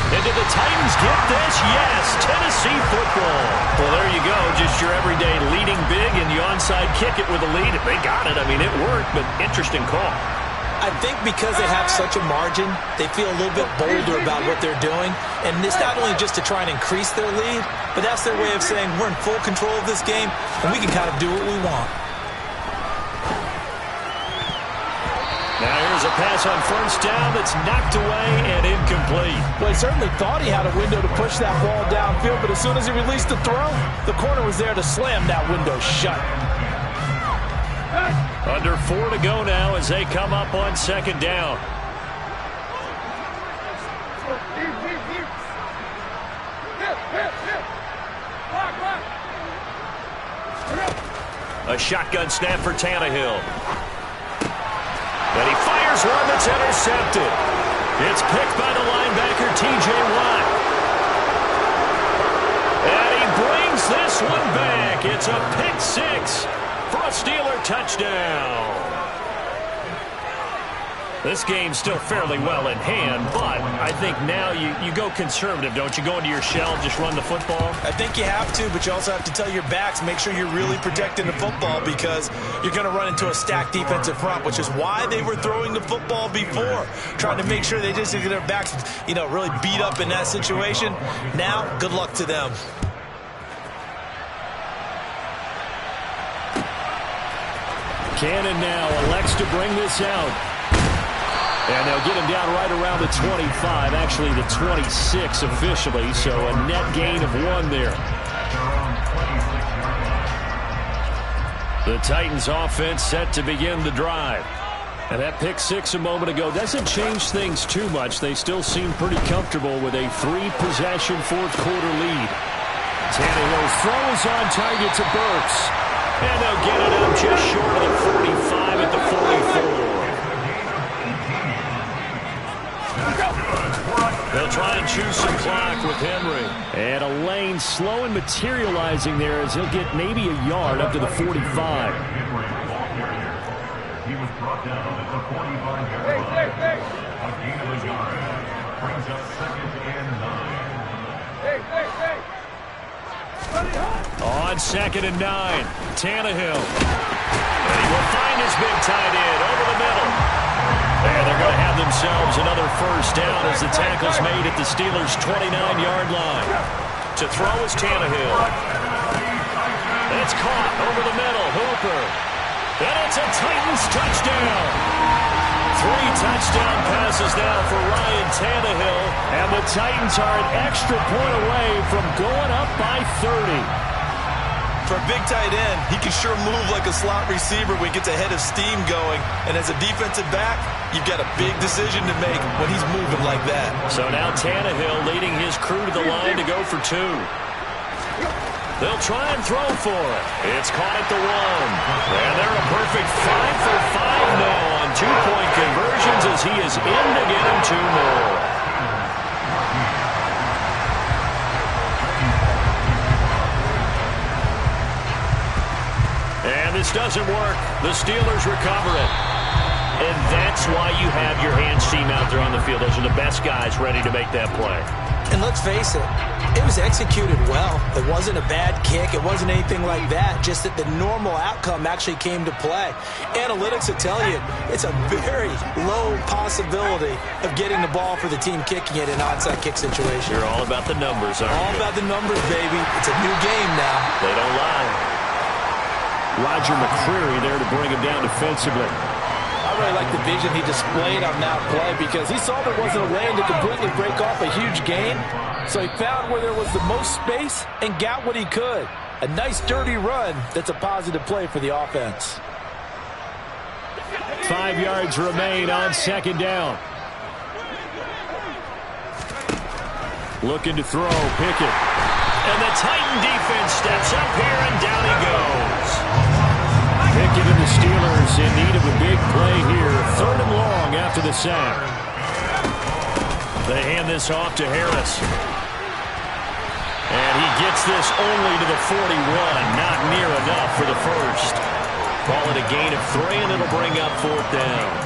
And did the Titans get this? Yes, Tennessee football. Well, there you go. Just your everyday leading big and the onside kick it with a lead. They got it. I mean, it worked, but interesting call. I think because they have such a margin, they feel a little bit bolder about what they're doing. And it's not only just to try and increase their lead, but that's their way of saying we're in full control of this game, and we can kind of do what we want. Now here's a pass on 1st down that's knocked away and incomplete. Well, he certainly thought he had a window to push that ball downfield, but as soon as he released the throw, the corner was there to slam that window shut. Under 4 to go now as they come up on 2nd down. A shotgun snap for Tannehill. And he fires one that's intercepted. It's picked by the linebacker, T.J. Watt. And he brings this one back. It's a pick 6 for a Steeler touchdown. This game's still fairly well in hand, but I think now you go conservative, don't you? Go into your shell and just run the football? I think you have to, but you also have to tell your backs, make sure you're really protecting the football because you're going to run into a stacked defensive front, which is why they were throwing the football before, trying to make sure they just get their backs, really beat up in that situation. Now, good luck to them. Cannon now elects to bring this out. And they'll get him down right around the 25, actually the 26 officially, so a net gain of 1 there. The Titans offense set to begin the drive. And that pick six a moment ago doesn't change things too much. They still seem pretty comfortable with a 3-possession fourth-quarter lead. Tannehill's throw is on target to Burks. And they'll get it up just short of the 45 at the 44. They'll try and choose some clock with Henry. And a lane slow and materializing there as he'll get maybe a yard up to the 45. He was brought down at the 45-yard line. A gain of a yard. Brings up 2nd and 9. On 2nd and 9, Tannehill. And he will find his big tight end over the middle. And they're going to have themselves another first down as the tackle's made at the Steelers' 29-yard line. To throw is Tannehill. It's caught over the middle. Hooper. And it's a Titans touchdown. 3 touchdown passes now for Ryan Tannehill. And the Titans are an extra point away from going up by 30. For a big tight end, he can sure move like a slot receiver when he gets a head of steam going. And as a defensive back, you've got a big decision to make when he's moving like that. So now Tannehill leading his crew to the line to go for 2. They'll try and throw for it. It's caught at the 1. And they're a perfect 5 for 5 now on 2-point conversions as he is in to get him 2 more. And this doesn't work. The Steelers recover it. And that's why you have your hands team out there on the field. Those are the best guys ready to make that play. And let's face it, it was executed well. It wasn't a bad kick. It wasn't anything like that. Just that the normal outcome actually came to play. Analytics will tell you it's a very low possibility of getting the ball for the team kicking it in an onside kick situation. You're all about the numbers, aren't you? All about the numbers, baby. It's a new game now. They don't lie. Roger McCreary there to bring him down defensively. I really like the vision he displayed on that play because he saw there wasn't a lane to completely break off a huge gain. So he found where there was the most space and got what he could. A nice dirty run that's a positive play for the offense. 5 yards remain on 2nd down. Looking to throw, Pickett. And the Titan defense steps up here, and down he goes. Pickett and the Steelers in need of a big play here. 3rd and long after the sack. They hand this off to Harris. And he gets this only to the 41. Not near enough for the first. Call it a gain of 3, and it'll bring up 4th down.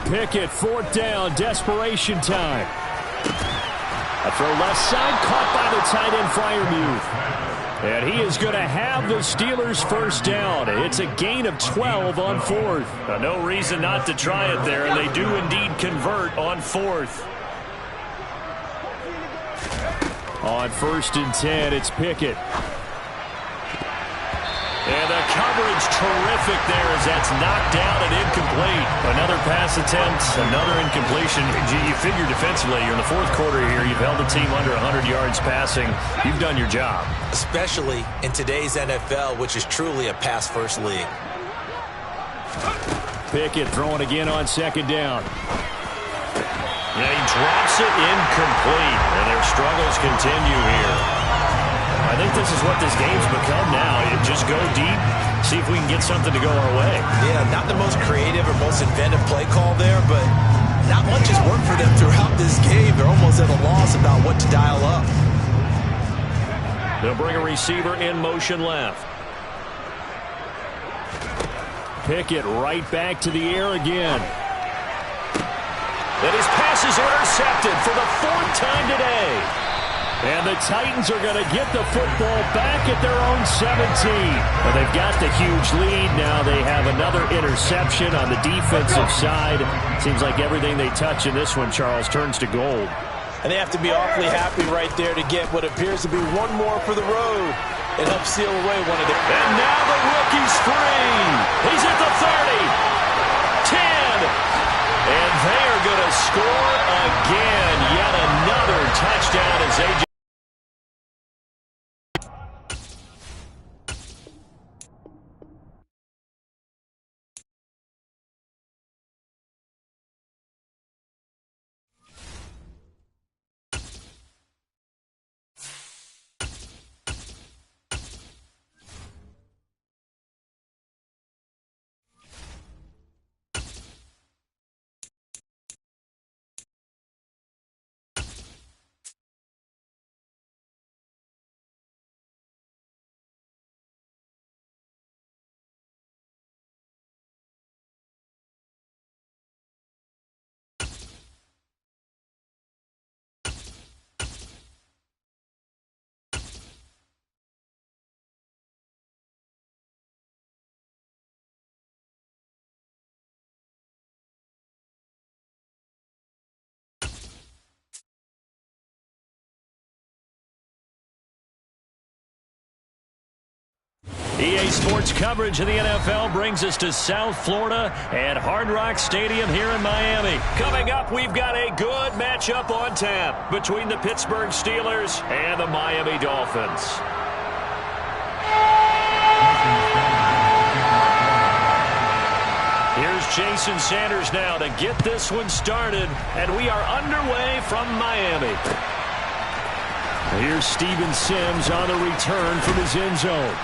Pickett, 4th down, desperation time. A throw left side, caught by the tight end, Freiermuth. And he is going to have the Steelers' first down. It's a gain of 12 on 4th. No reason not to try it there, and they do indeed convert on 4th. On 1st and 10, it's Pickett. And the coverage terrific there as that's knocked down and incomplete. Another pass attempt, another incompletion. You figure defensively, you're in the 4th quarter here. You've held the team under 100 yards passing. You've done your job. Especially in today's NFL, which is truly a pass-first league. Pickett throwing again on 2nd down. And he drops it incomplete. And their struggles continue here. I think this is what this game's become now. You just go deep, see if we can get something to go our way. Yeah, not the most creative or most inventive play call there, but not much has worked for them throughout this game. They're almost at a loss about what to dial up. They'll bring a receiver in motion left. Pickett right back to the air again. And his pass is intercepted for the 4th time today. And the Titans are going to get the football back at their own 17. But they've got the huge lead. Now they have another interception on the defensive side. Seems like everything they touch in this one, Charles, turns to gold. And they have to be awfully happy right there to get what appears to be one more for the road. It helps seal away one of their... And now the rookie's free. He's at the 30. 10. And they are going to score again. Yet another touchdown as A.J. EA Sports coverage of the NFL brings us to South Florida and Hard Rock Stadium here in Miami. Coming up, we've got a good matchup on tap between the Pittsburgh Steelers and the Miami Dolphins. Here's Jason Sanders now to get this one started, and we are underway from Miami. Here's Steven Sims on the return from his end zone.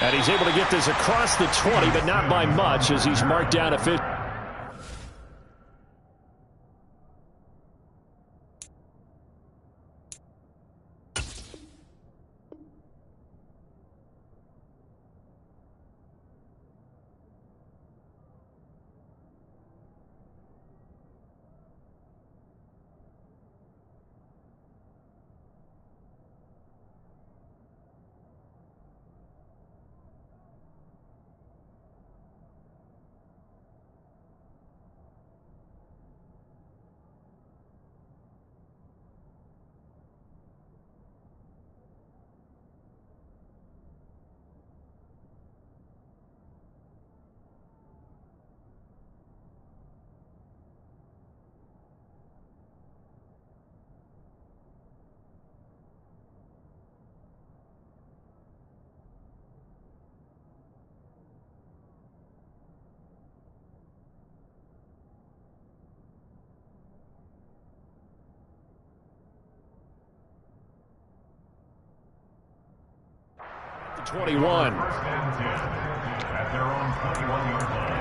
And he's able to get this across the 20, but not by much as he's marked down a 50. The 21. First and 10 at their own 21-yard line.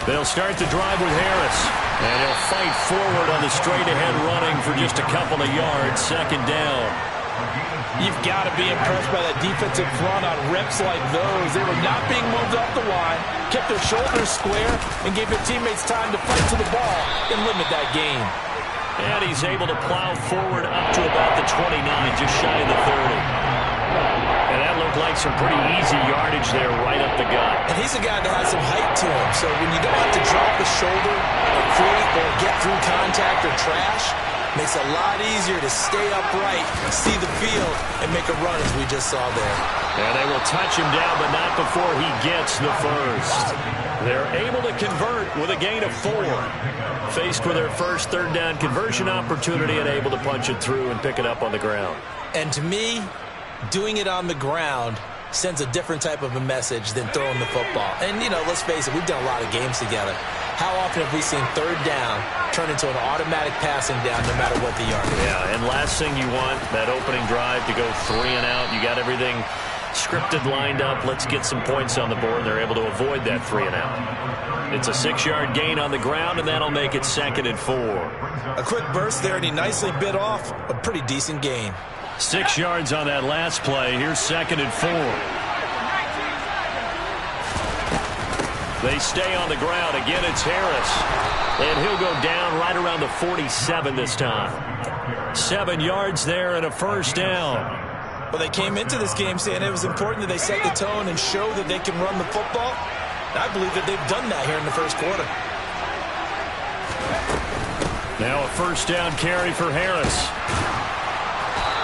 They'll start the drive with Harris. And he'll fight forward on the straight-ahead running for just a couple of yards. Second down. You've got to be impressed by that defensive front on reps like those. They were not being moved up the line, kept their shoulders square, and gave their teammates time to fight to the ball and limit that gain. And he's able to plow forward up to about the 29, just shy of the 30. And that looked like some pretty easy yardage there right up the gut. And he's a guy that has some height to him. So when you don't have to drop a shoulder or foot or get through contact or trash, makes it a lot easier to stay upright, see the field, and make a run as we just saw there. And they will touch him down, but not before he gets the first. They're able to convert with a gain of 4. Faced with their first third down conversion opportunity and able to punch it through and pick it up on the ground. And to me, doing it on the ground sends a different type of a message than throwing the football. And, you know, let's face it, we've done a lot of games together. How often have we seen third down turn into an automatic passing down no matter what the yard is? Yeah, and last thing you want, that opening drive to go 3 and out. You got everything scripted, lined up. Let's get some points on the board. They're able to avoid that 3 and out. It's a 6-yard gain on the ground, and that'll make it 2nd and 4. A quick burst there, and he nicely bit off a pretty decent gain. 6 yards on that last play. Here's 2nd and 4. They stay on the ground. Again, it's Harris. And he'll go down right around the 47 this time. 7 yards there and a first down. Well, they came into this game saying it was important that they set the tone and show that they can run the football. And I believe that they've done that here in the first quarter. Now a first down carry for Harris.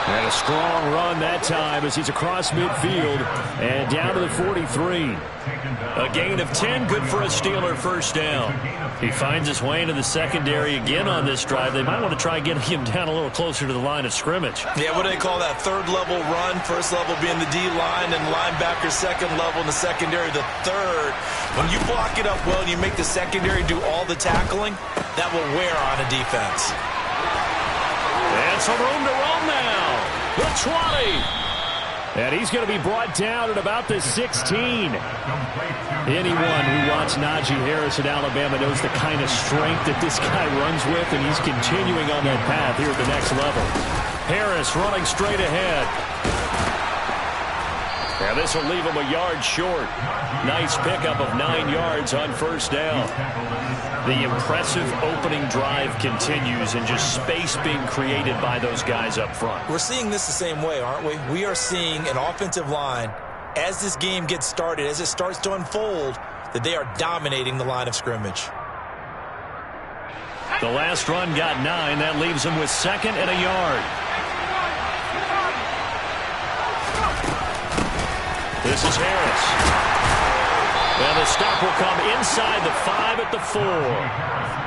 And a strong run that time as he's across midfield and down to the 43. A gain of 10, good for a Steeler first down. He finds his way into the secondary again on this drive. They might want to try getting him down a little closer to the line of scrimmage. Yeah, what do they call that? Third level run, first level being the D-line, and linebacker second level in the secondary the third. When you block it up well and you make the secondary do all the tackling, that will wear on a defense. And some room to run now. The 20. And he's going to be brought down at about the 16. Anyone who watched Najee Harris at Alabama knows the kind of strength that this guy runs with, and he's continuing on that path here at the next level. Harris running straight ahead. And this will leave him a yard short. Nice pickup of 9 yards on first down. The impressive opening drive continues, and just space being created by those guys up front. We're seeing this the same way, aren't we? We are seeing an offensive line, as this game gets started, as it starts to unfold, that they are dominating the line of scrimmage. The last run got 9. That leaves them with 2nd and a yard. This is Harris. And the stop will come inside the 5 at the 4.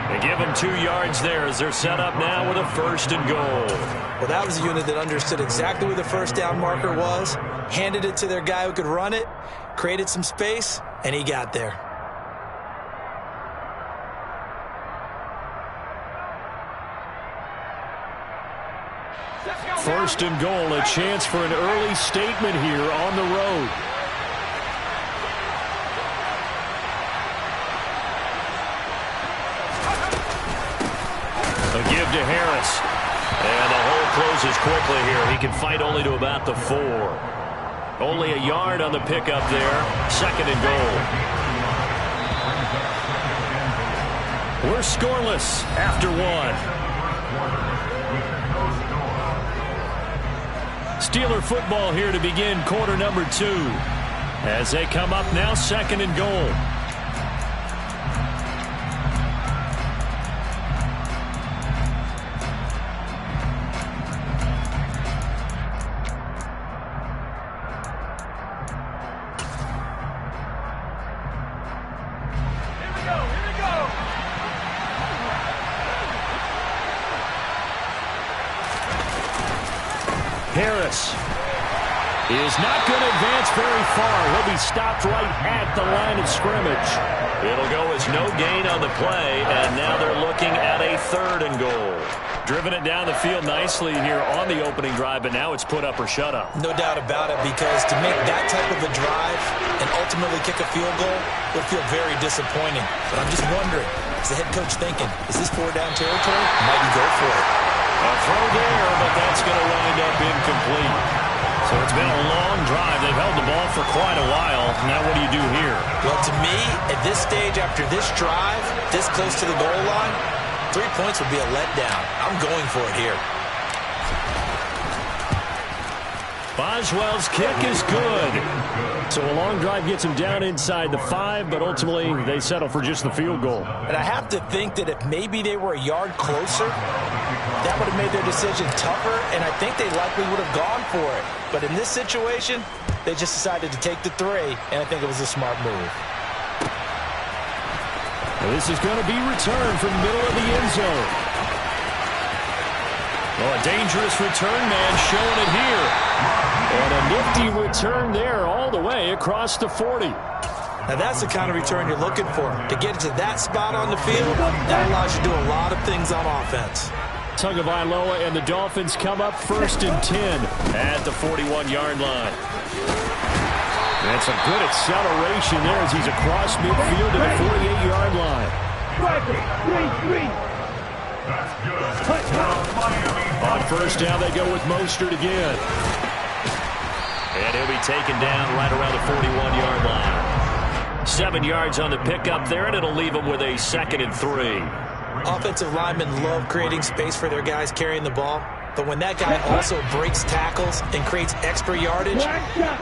They give them 2 yards there as they're set up now with a 1st and goal. Well, that was a unit that understood exactly where the first down marker was, handed it to their guy who could run it, created some space, and he got there. First and goal, a chance for an early statement here on the road. A give to Harris. And the hole closes quickly here. He can fight only to about the 4. Only a yard on the pickup there. 2nd and goal. We're scoreless after 1. Steeler football here to begin quarter number 2. As they come up now, 2nd and goal. Harris is not going to advance very far. He'll be stopped right at the line of scrimmage. It'll go as no gain on the play, and now they're looking at a 3rd and goal. Driven it down the field nicely here on the opening drive, but now it's put up or shut up. No doubt about it, because to make that type of a drive and ultimately kick a field goal would feel very disappointing. But I'm just wondering, is the head coach thinking, is this 4-down territory? Might he go for it? A throw there, but that's going to wind up incomplete. So it's been a long drive. They've held the ball for quite a while. Now what do you do here? Well, to me, at this stage, after this drive, this close to the goal line, 3 points would be a letdown. I'm going for it here. Boswell's kick is good. So a long drive gets him down inside the 5, but ultimately they settle for just the field goal. And I have to think that if maybe they were a yard closer, that would have made their decision tougher, and I think they likely would have gone for it. But in this situation, they just decided to take the 3, and I think it was a smart move. This is going to be returned from the middle of the end zone. Oh, a dangerous return man showing it here. And a nifty return there all the way across the 40. Now that's the kind of return you're looking for. To get to that spot on the field, that allows you to do a lot of things on offense. Tagovailoa and the Dolphins come up 1st and 10 at the 41-yard line. That's a good acceleration there as he's across midfield to the 48-yard line. On 1st down, they go with Mostert again. And he'll be taken down right around the 41-yard line. 7 yards on the pickup there, and it'll leave him with a 2nd and 3. Offensive linemen love creating space for their guys carrying the ball. But when that guy also breaks tackles and creates extra yardage,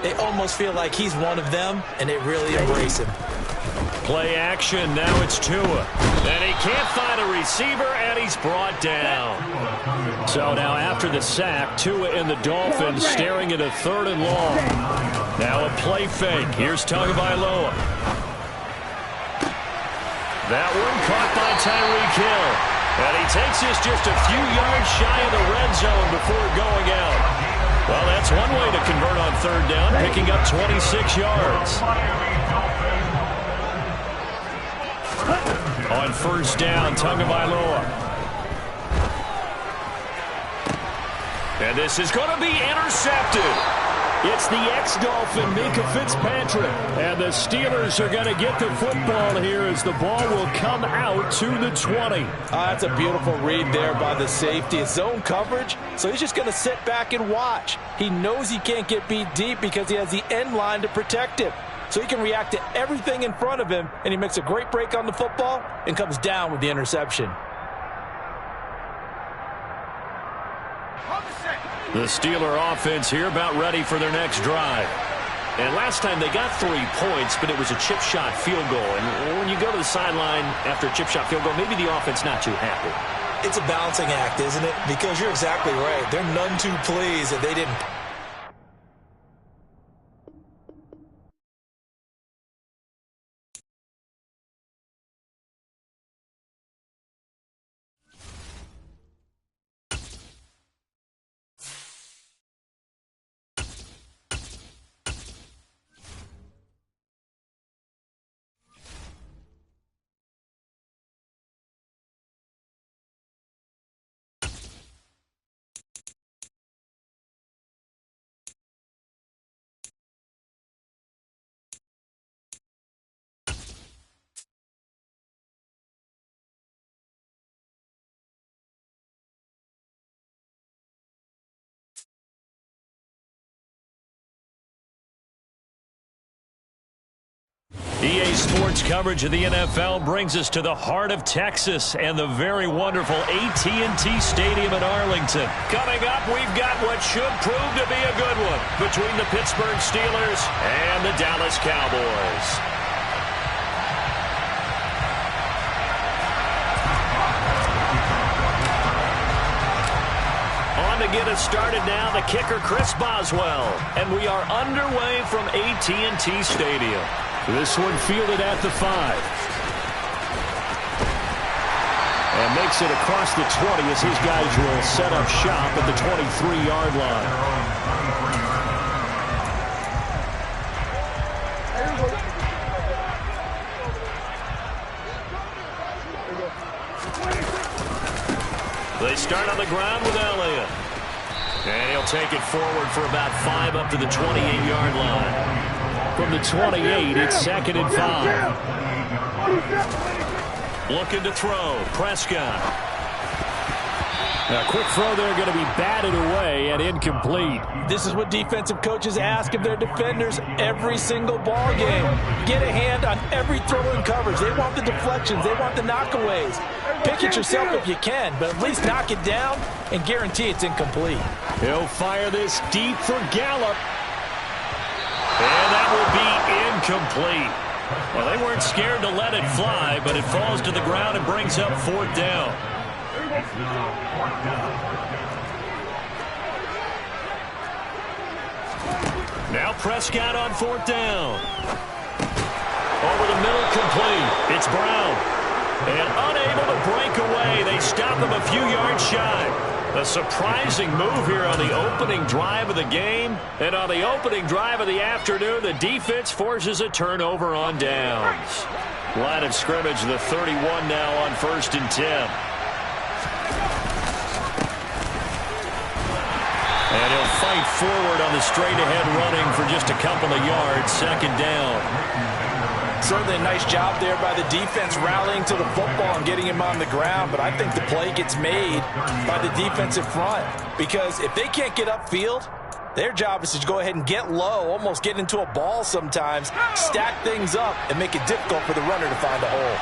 they almost feel like he's one of them, and they really embrace him. Play action. Now it's Tua. And he can't find a receiver, and he's brought down. So now after the sack, Tua and the Dolphins staring at a 3rd and long. Now a play fake. Here's Tagovailoa. That one caught by Tyreek Hill. And he takes this just a few yards shy of the red zone before going out. Well, that's one way to convert on 3rd down, picking up 26 yards. On 1st down, Tagovailoa. And this is going to be intercepted. It's the ex-Dolphin, Minka Fitzpatrick. And the Steelers are going to get the football here as the ball will come out to the 20. That's a beautiful read there by the safety. It's zone coverage, so he's just going to sit back and watch. He knows he can't get beat deep because he has the end line to protect him. So he can react to everything in front of him, and he makes a great break on the football and comes down with the interception. The Steeler offense here about ready for their next drive. And last time they got 3 points, but it was a chip shot field goal. And when you go to the sideline after a chip shot field goal, maybe the offense not too happy. It's a balancing act, isn't it? Because you're exactly right. They're none too pleased that they didn't. EA Sports coverage of the NFL brings us to the heart of Texas and the very wonderful AT&T Stadium in Arlington. Coming up, we've got what should prove to be a good one between the Pittsburgh Steelers and the Dallas Cowboys. On to get us started now, the kicker Chris Boswell. And we are underway from AT&T Stadium. This one fielded at the 5. And makes it across the 20 as his guys will set up shop at the 23-yard line. They start on the ground with Elliott. And he'll take it forward for about 5 up to the 28-yard line. From the 28, it's 2nd and 5. Looking to throw. Prescott. A quick throw there going to be batted away and incomplete. This is what defensive coaches ask of their defenders every single ball game. Get a hand on every throw in coverage. They want the deflections. They want the knockaways. Pick it yourself if you can, but at least knock it down and guarantee it's incomplete. He'll fire this deep for Gallup. And that will be incomplete. Well, they weren't scared to let it fly, but it falls to the ground and brings up 4th down. Now Prescott on 4th down. Over the middle, complete. It's Brown. And unable to break away. They stop him a few yards shy. A surprising move here on the opening drive of the game. And on the opening drive of the afternoon, the defense forces a turnover on downs. Line of scrimmage, the 31 now on 1st and 10. And he'll fight forward on the straight-ahead running for just a couple of yards, 2nd down. Certainly a nice job there by the defense rallying to the football and getting him on the ground, but I think the play gets made by the defensive front because if they can't get upfield, their job is to go ahead and get low, almost get into a ball sometimes, stack things up, and make it difficult for the runner to find a hole.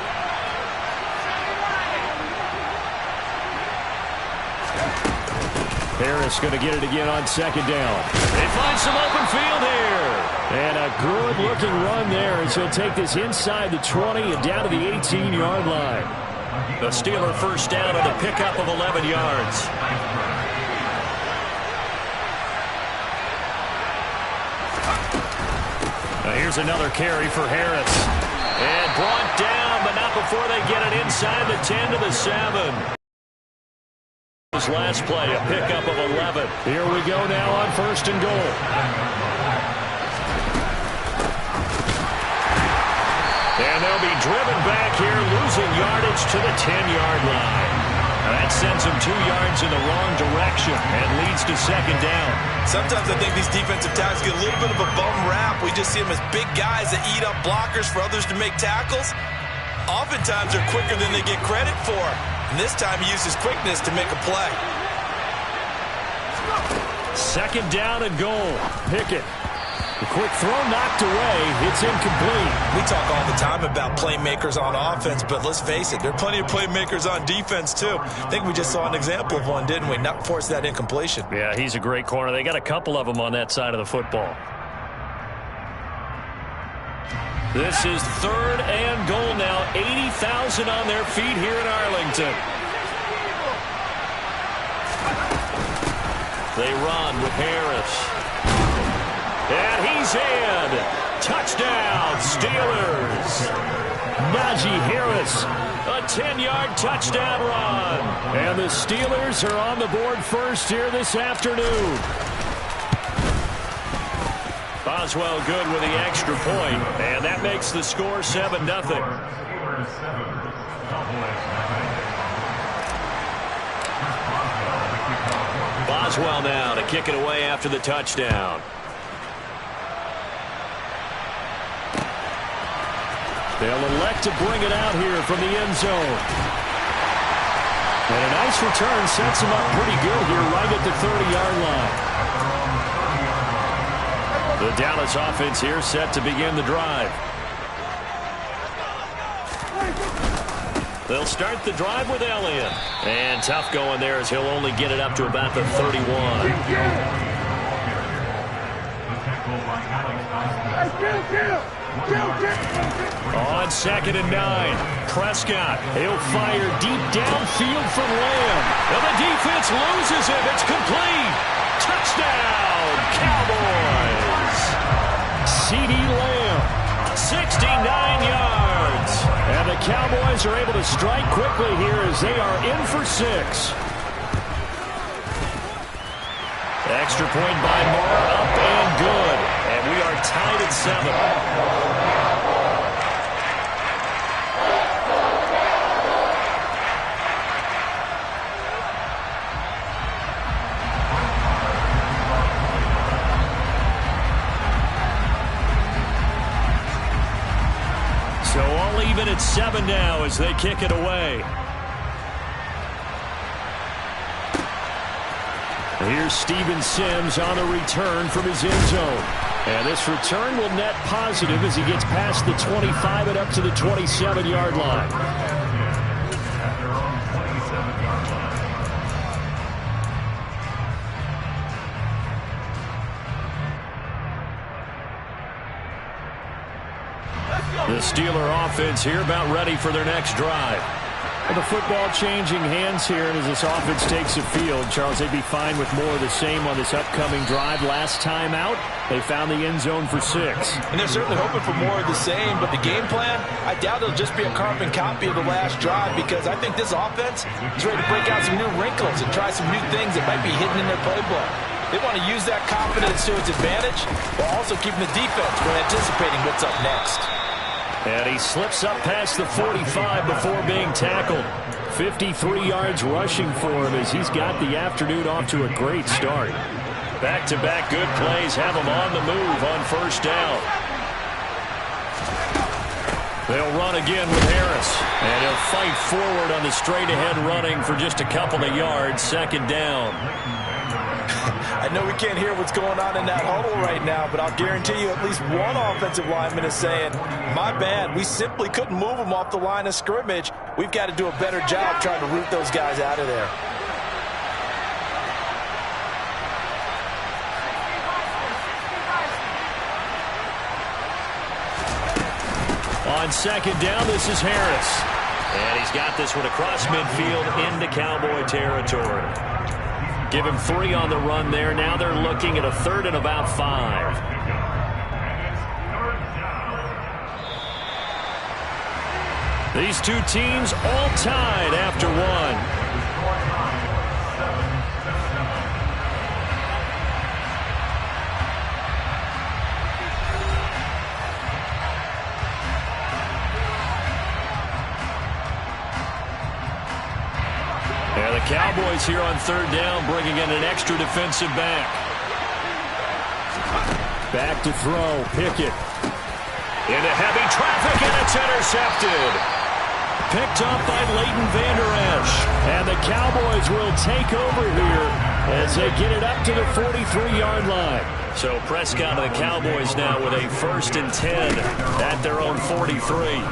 Harris going to get it again on 2nd down. They find some open field here. And a good-looking run there as he'll take this inside the 20 and down to the 18-yard line. The Steeler first down on a pickup of 11 yards. Now here's another carry for Harris. And brought down, but not before they get it inside the 10 to the 7. His last play, a pickup of 11. Here we go now on 1st and goal. And they'll be driven back here, losing yardage to the 10-yard line. That sends them 2 yards in the wrong direction and leads to 2nd down. Sometimes I think these defensive tackles get a little bit of a bum rap. We just see them as big guys that eat up blockers for others to make tackles. Oftentimes they're quicker than they get credit for. And this time he uses quickness to make a play. 2nd down and goal. Pickett. The quick throw knocked away. It's incomplete. We talk all the time about playmakers on offense, but let's face it, there are plenty of playmakers on defense too. I think we just saw an example of one, didn't we? Not force that incompletion. Yeah, he's a great corner. They got a couple of them on that side of the football. This is 3rd and goal now. 80,000 on their feet here in Arlington. They run with Harris. And he's in. Touchdown, Steelers. Najee Harris, a 10-yard touchdown run. And the Steelers are on the board first here this afternoon. Boswell good with the extra point, and that makes the score 7-0. Boswell now to kick it away after the touchdown. They'll elect to bring it out here from the end zone. And a nice return sets them up pretty good here right at the 30-yard line. The Dallas offense here set to begin the drive. They'll start the drive with Elliott. And tough going there as he'll only get it up to about the 31. On 2nd and 9, Prescott. He'll fire deep downfield for Lamb. And the defense loses him. It's complete. Touchdown, Cowboys. C.D. Lamb, 69 yards. And the Cowboys are able to strike quickly here as they are in for 6. Extra point by Moore, up and good. And we are tied at 7. So all even at 7 now as they kick it away. Here's Steven Sims on the return from his end zone. And this return will net positive as he gets past the 25 and up to the 27-yard line. The Steeler offense here about ready for their next drive. The football changing hands here, and as this offense takes the field, Charles, they'd be fine with more of the same on this upcoming drive. Last time out, they found the end zone for 6. And they're certainly hoping for more of the same, but the game plan, I doubt it'll just be a carbon copy of the last drive, because I think this offense is ready to break out some new wrinkles and try some new things that might be hidden in their playbook. They want to use that confidence to its advantage while also keeping the defense from anticipating what's up next. And he slips up past the 45 before being tackled. 53 yards rushing for him as he's got the afternoon off to a great start. Back-to-back good plays have him on the move on first down. They'll run again with Harris. And he'll fight forward on the straight-ahead running for just a couple of yards. Second down. I know we can't hear what's going on in that huddle right now, but I'll guarantee you at least one offensive lineman is saying, my bad, we simply couldn't move them off the line of scrimmage. We've got to do a better job trying to root those guys out of there. On second down, this is Harris. And he's got this one across midfield into Cowboy territory. Give him 3 on the run there. Now they're looking at a 3rd and about 5. These two teams all tied after 1. And the Cowboys here on 3rd down, bringing in an extra defensive back. Back to throw. Pickett. Into heavy traffic, and it's intercepted. Picked up by Leighton Vander Esch. And the Cowboys will take over here as they get it up to the 43-yard line. So Prescott and the Cowboys now with a 1st and 10 at their own 43.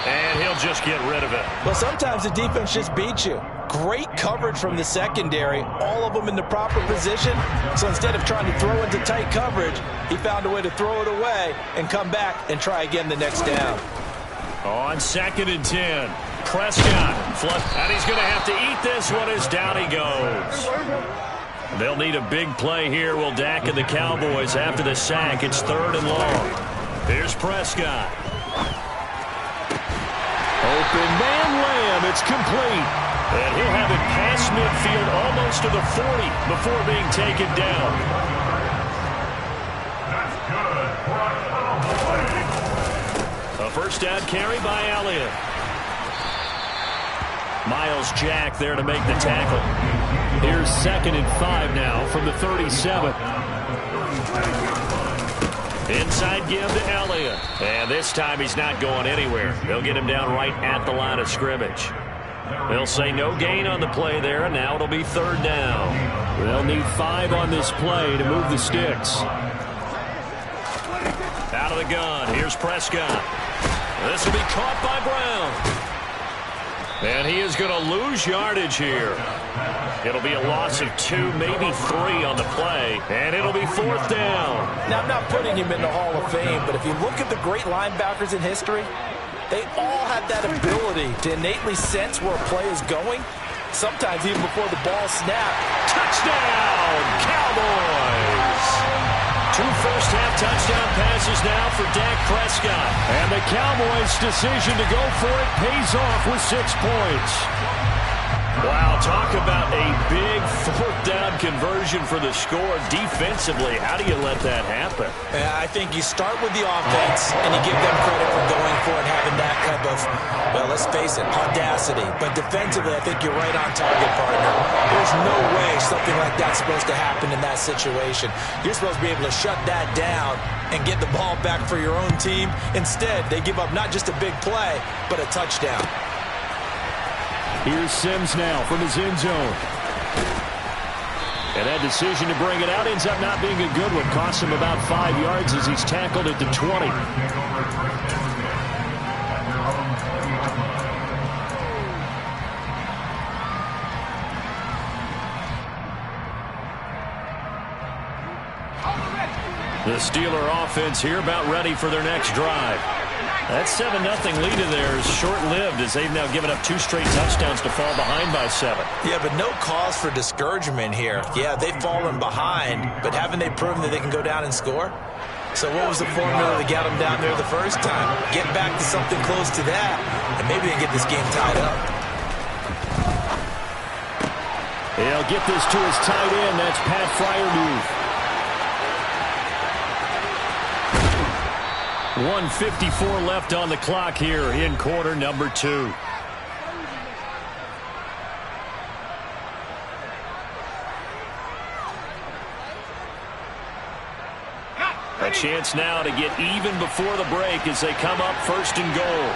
And he'll just get rid of it. Well, sometimes the defense just beats you. Great coverage from the secondary, all of them in the proper position. So instead of trying to throw into tight coverage, he found a way to throw it away and come back and try again the next down. On 2nd and 10, Prescott. And he's going to have to eat this one as down he goes. They'll need a big play here, will Dak and the Cowboys after the sack. It's 3rd and long. Here's Prescott. Open man Lamb, it's complete. And he'll have it past midfield almost to the 40 before being taken down. That's good. A first down carry by Elliott. Miles Jack there to make the tackle. Here's 2nd and 5 now from the 37. Inside give to Elliott. And this time he's not going anywhere. They'll get him down right at the line of scrimmage. They'll say no gain on the play there, and now it'll be 3rd down. They'll need 5 on this play to move the sticks. Out of the gun, here's Prescott. This will be caught by Brown. And he is going to lose yardage here. It'll be a loss of 2, maybe 3 on the play, and it'll be 4th down. Now, I'm not putting him in the Hall of Fame, but if you look at the great linebackers in history, they all have that ability to innately sense where a play is going, sometimes even before the ball snapped. Touchdown, Cowboys! 2 first-half touchdown passes now for Dak Prescott. And the Cowboys' decision to go for it pays off with 6 points. Wow, talk about a big 4th down conversion for the score. Defensively, how do you let that happen? I think you start with the offense, and you give them credit for going for it, having that type of, well, let's face it, audacity. But defensively, I think you're right on target, partner. There's no way something like that's supposed to happen in that situation. You're supposed to be able to shut that down and get the ball back for your own team. Instead, they give up not just a big play, but a touchdown. Here's Sims now from his end zone. And that decision to bring it out ends up not being a good one. Costs him about 5 yards as he's tackled at the 20. The Steeler offense here about ready for their next drive. That 7-0 lead in there is short-lived as they've now given up 2 straight touchdowns to fall behind by 7. Yeah, but no cause for discouragement here. Yeah, they've fallen behind, but haven't they proven that they can go down and score? So what was the formula that got them down there the first time? Get back to something close to that, and maybe they can get this game tied up. He'll get this to his tight end. That's Pat Freiermuth. 1:54 left on the clock here in quarter number 2. A chance now to get even before the break as they come up 1st and goal.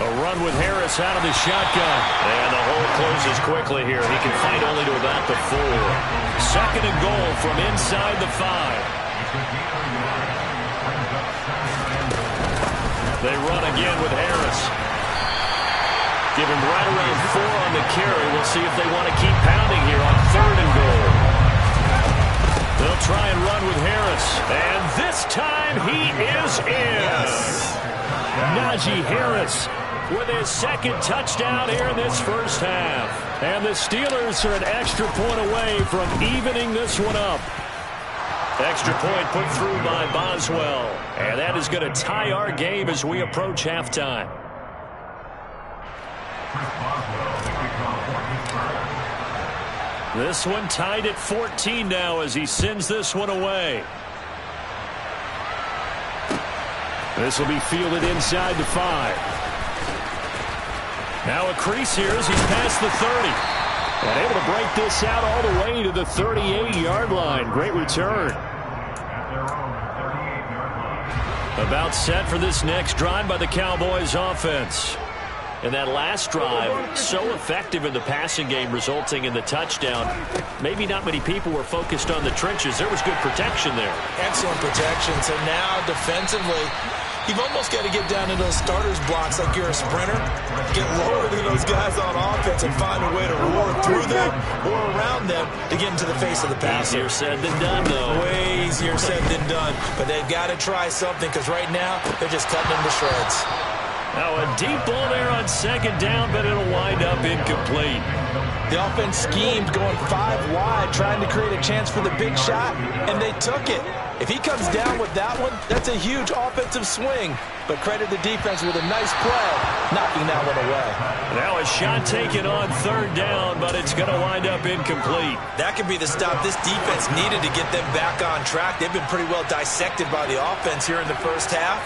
A run with Harris out of the shotgun. And the hole closes quickly here. He can fight only to about the 4. 2nd and goal from inside the 5. They run again with Harris. Give him right around 4 on the carry. We'll see if they want to keep pounding here on 3rd and goal. They'll try and run with Harris. And this time he is in. Yes. Najee Harris with his 2nd touchdown here in this first half. And the Steelers are an extra point away from evening this one up. Extra point put through by Boswell. And that is going to tie our game as we approach halftime. This one tied at 14 now as he sends this one away. This will be fielded inside the 5. Now a crease here as he's past the 30. And able to break this out all the way to the 38-yard line. Great return. About set for this next drive by the Cowboys offense. And that last drive, so effective in the passing game, resulting in the touchdown. Maybe not many people were focused on the trenches. There was good protection there. Excellent protection. So now defensively, you've almost got to get down into those starters blocks like you're a sprinter. Get lower than those guys on offense and find a way to roar through them or around them to get into the face of the passer. Easier said than done, though. Way easier said than done. But they've got to try something because right now they're just cutting them to shreds. Now a deep ball there on 2nd down, but it'll wind up incomplete. The offense schemed going 5 wide, trying to create a chance for the big shot, and they took it. If he comes down with that one, that's a huge offensive swing. But credit the defense with a nice play, knocking that one away. Now a shot taken on 3rd down, but it's going to wind up incomplete. That could be the stop this defense needed to get them back on track. They've been pretty well dissected by the offense here in the first half.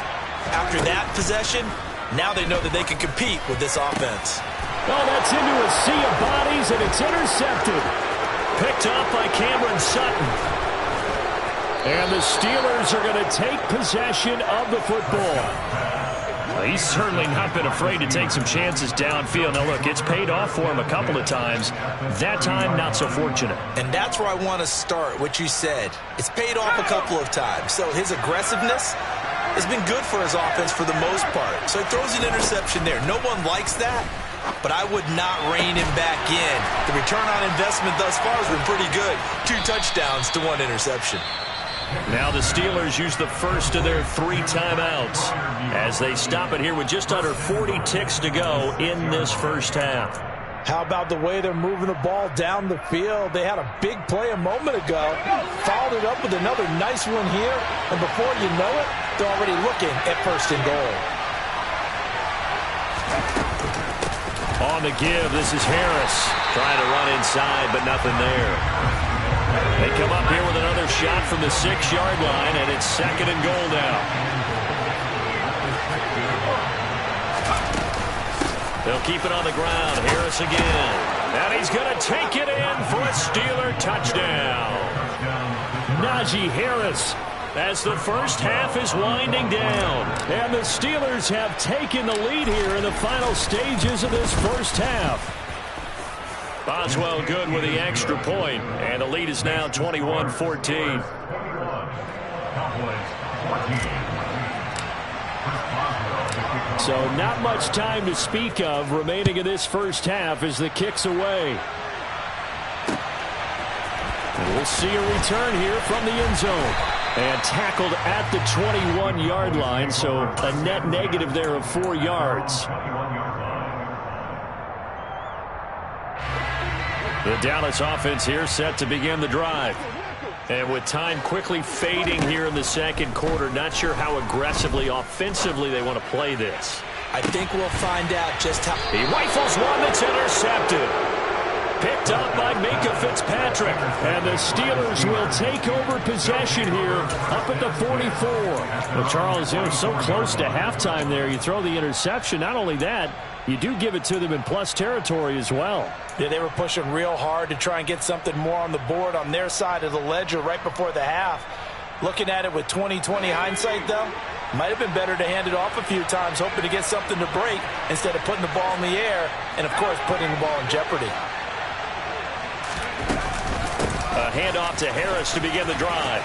After that possession, now they know that they can compete with this offense. Oh, that's into a sea of bodies, and it's intercepted. Picked up by Cameron Sutton. And the Steelers are going to take possession of the football. He's certainly not been afraid to take some chances downfield. Now, look, it's paid off for him a couple of times. That time, not so fortunate. And that's where I want to start, what you said. It's paid off a couple of times. So his aggressiveness has been good for his offense for the most part. So he throws an interception there. No one likes that, but I would not rein him back in. The return on investment thus far has been pretty good. 2 touchdowns to 1 interception. Now the Steelers use the first of their 3 timeouts as they stop it here with just under 40 ticks to go in this first half. How about the way they're moving the ball down the field? They had a big play a moment ago, followed it up with another nice one here, and before you know it, they're already looking at 1st and goal. On the give, this is Harris trying to run inside, but nothing there. They come up here with another shot from the 6-yard line, and it's 2nd and goal now. They'll keep it on the ground. Harris again. And he's going to take it in for a Steeler touchdown. Najee Harris as the first half is winding down. And the Steelers have taken the lead here in the final stages of this first half. Boswell good with the extra point, and the lead is now 21-14. So not much time to speak of remaining in this first half as the kick's away. We'll see a return here from the end zone. And tackled at the 21-yard line, so a net negative there of 4 yards. The Dallas offense here set to begin the drive. And with time quickly fading here in the second quarter, not sure how aggressively, offensively they want to play this. I think we'll find out just how. He rifles one that's intercepted. Picked up by Minka Fitzpatrick. And the Steelers will take over possession here up at the 44. Well, Charles, so close to halftime there. You throw the interception. Not only that, you do give it to them in plus territory as well. Yeah, they were pushing real hard to try and get something more on the board on their side of the ledger right before the half. Looking at it with 20/20 hindsight, though, might have been better to hand it off a few times, hoping to get something to break instead of putting the ball in the air and, of course, putting the ball in jeopardy. A handoff to Harris to begin the drive.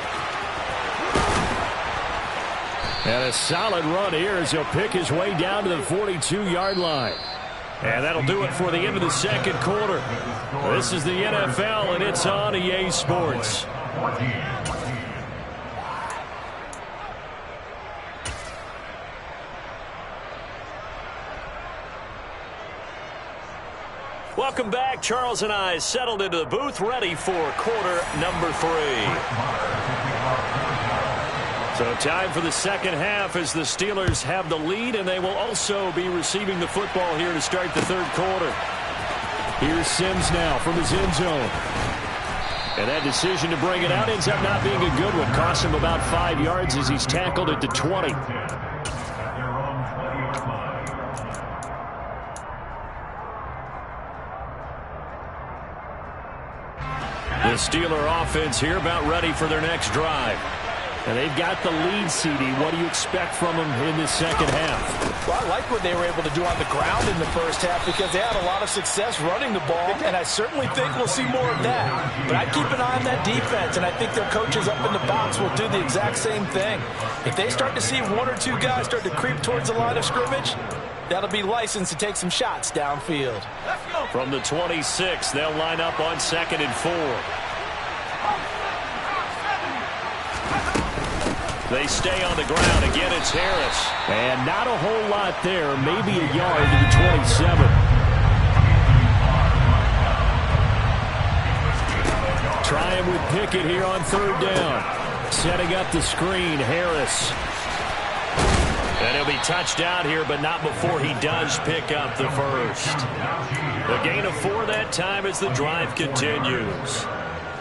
And a solid run here as he'll pick his way down to the 42-yard line. And that'll do it for the end of the second quarter. This is the NFL, and it's on EA Sports. Welcome back. Charles and I settled into the booth, ready for quarter number 3. So time for the second half as the Steelers have the lead, and they will also be receiving the football here to start the third quarter. Here's Sims now from his end zone. And that decision to bring it out ends up not being a good one. Costs him about 5 yards as he's tackled at the 20. The Steeler offense here about ready for their next drive. And they've got the lead, CD. What do you expect from them in this second half? Well, I like what they were able to do on the ground in the first half because they had a lot of success running the ball, and I certainly think we'll see more of that. But I'd keep an eye on that defense, and I think their coaches up in the box will do the exact same thing. If they start to see 1 or 2 guys start to creep towards the line of scrimmage, that'll be licensed to take some shots downfield. From the 26, they'll line up on 2nd and 4. They stay on the ground. Again, it's Harris. And not a whole lot there. Maybe a yard to the 27. Trying with Pickett here on 3rd down. Setting up the screen, Harris. And he'll be touched out here, but not before he does pick up the first. A gain of 4 that time as the drive continues.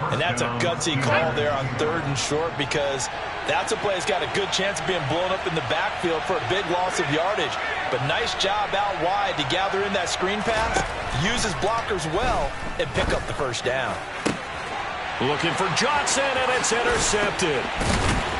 And that's a gutsy call there on 3rd and short because that's a play that's got a good chance of being blown up in the backfield for a big loss of yardage. But nice job out wide to gather in that screen pass, use his blockers well, and pick up the first down. Looking for Johnson, and it's intercepted.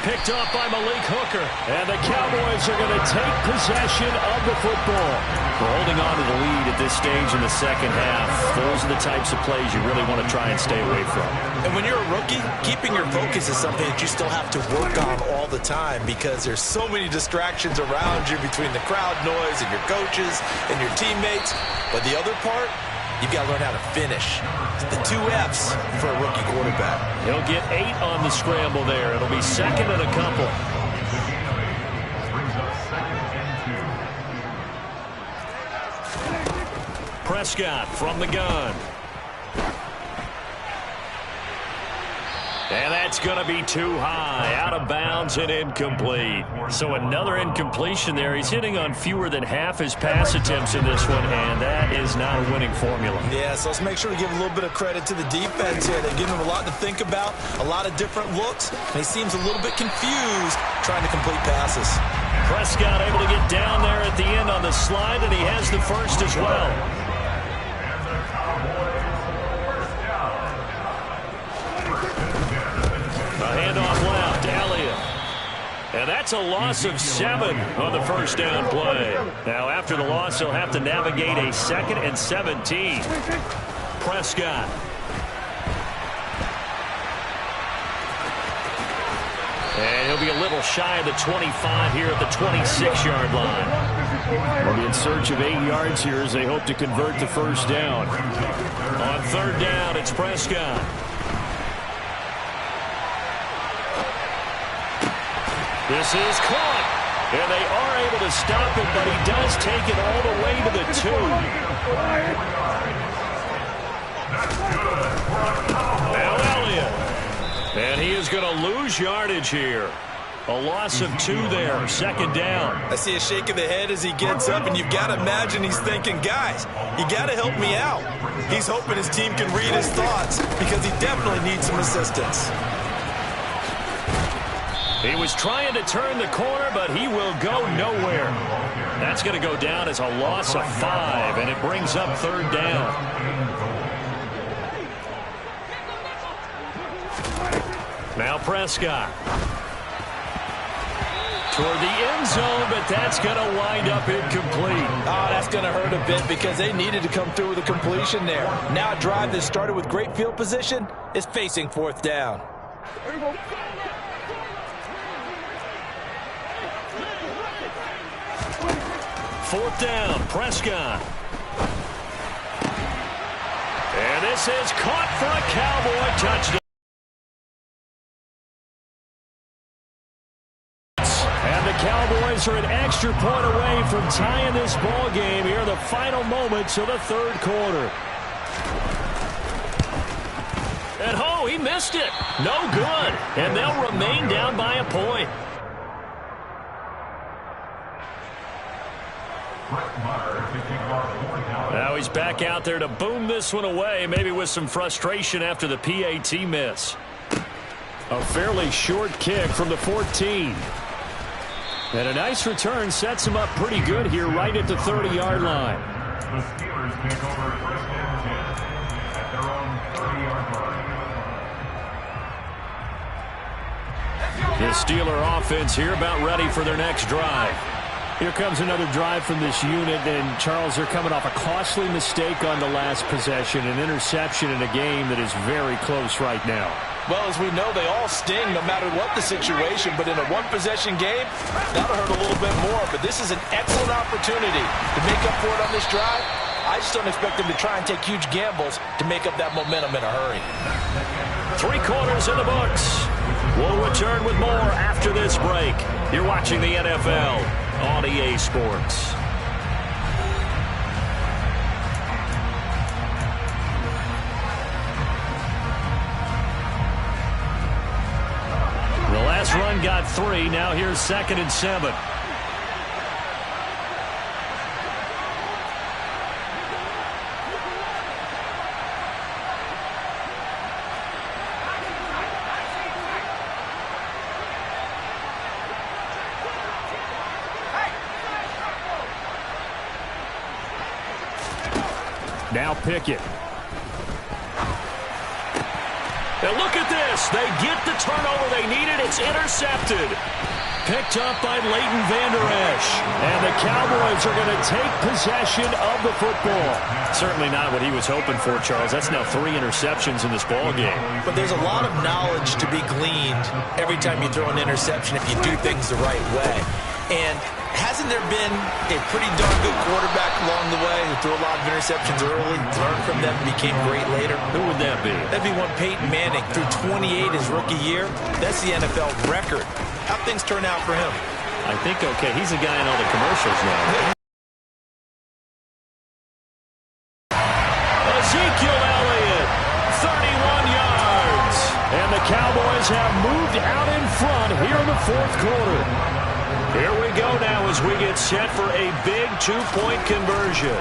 Picked up by Malik Hooker. And the Cowboys are going to take possession of the football. We're holding on to the lead at this stage in the second half. Those are the types of plays you really want to try and stay away from. And when you're a rookie, keeping your focus is something that you still have to work on all the time because there's so many distractions around you between the crowd noise and your coaches and your teammates. But the other part, you've got to learn how to finish. The 2 F's for a rookie quarterback. He'll get 8 on the scramble there. It'll be 2nd and a couple. Prescott from the gun. And that's going to be too high. Out of bounds and incomplete. So another incompletion there. He's hitting on fewer than half his pass attempts in this one, and that is not a winning formula. Yeah, so let's make sure we give a little bit of credit to the defense here. They've given him a lot to think about, a lot of different looks, and he seems a little bit confused trying to complete passes. Prescott able to get down there at the end on the slide, and he has the first as well. Handoff left, Elliott. And that's a loss of 7 on the first down play. Now, after the loss, he'll have to navigate a 2nd and 17. Prescott. And he'll be a little shy of the 25 here at the 26-yard line. We'll be in search of 8 yards here as they hope to convert the first down. On 3rd down, it's Prescott. This is caught. And they are able to stop it, but he does take it all the way to the 2. Now Elliott. And he is going to lose yardage here. A loss of 2 there, second down. I see a shake of the head as he gets up, and you've got to imagine he's thinking, guys, you got to help me out. He's hoping his team can read his thoughts because he definitely needs some assistance. He was trying to turn the corner, but he will go nowhere. That's going to go down as a loss of 5, and it brings up third down. Now Prescott. Toward the end zone, but that's going to wind up incomplete. Oh, that's going to hurt a bit because they needed to come through with a completion there. Now a drive that started with great field position is facing fourth down. Fourth down, Prescott. And this is caught for a Cowboy touchdown. And the Cowboys are an extra point away from tying this ball game here in the final moments of the third quarter. And oh, he missed it. No good. And they'll remain down by a point. Now he's back out there to boom this one away, maybe with some frustration after the PAT miss. A fairly short kick from the 14. And a nice return sets him up pretty good here right at the 30-yard line. The Steelers take over first and 10 at their own 30-yard line. The Steeler offense here about ready for their next drive. Here comes another drive from this unit, and Charles, they're coming off a costly mistake on the last possession, an interception in a game that is very close right now. Well, as we know, they all sting no matter what the situation, but in a one-possession game, that'll hurt a little bit more. But this is an excellent opportunity to make up for it on this drive. I just don't expect them to try and take huge gambles to make up that momentum in a hurry. 3 quarters in the books. We'll return with more after this break. You're watching the NFL on EA Sports. The last run got 3. Now here's 2nd and 7. Now Pickett. Now look at this. They get the turnover they needed. It's intercepted. Picked up by Leighton Vander Esch. And the Cowboys are going to take possession of the football. Certainly not what he was hoping for, Charles. That's now 3 interceptions in this ball game. But there's a lot of knowledge to be gleaned every time you throw an interception if you do things the right way. And hasn't there been a pretty darn good quarterback along the way who threw a lot of interceptions early, learned from them, and became great later? Who would that be? That'd be one Peyton Manning. Threw 28 his rookie year. That's the NFL record. How'd things turn out for him? I think, okay, he's a guy in all the commercials now. Ezekiel Elliott, 31 yards. And the Cowboys have moved out in front here in the fourth quarter. Here we go now as we get set for a big 2-point conversion.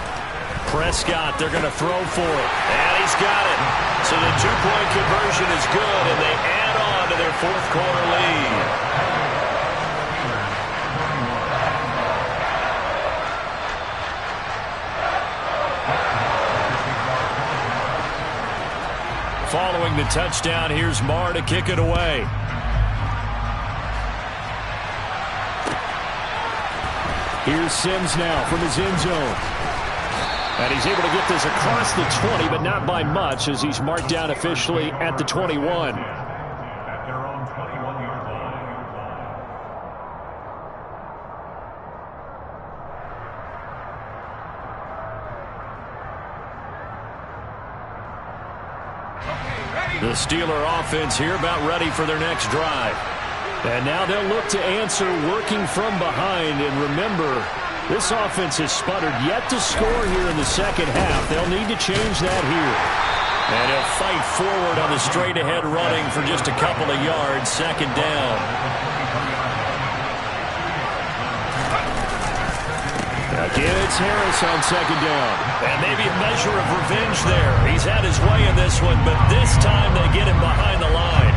Prescott, they're going to throw for it. And he's got it. So the 2-point conversion is good, and they add on to their fourth quarter lead. Following the touchdown, here's Marr to kick it away. Here's Sims now from his end zone. And he's able to get this across the 20, but not by much as he's marked down officially at the 21. At their own 21-yard line. The Steeler offense here about ready for their next drive. And now they'll look to answer working from behind. And remember, this offense has sputtered yet to score here in the second half. They'll need to change that here. And he'll fight forward on the straight-ahead running for just a couple of yards. Second down. Again, it's Harris on second down. And maybe a measure of revenge there. He's had his way in this one, but this time they get him behind the line.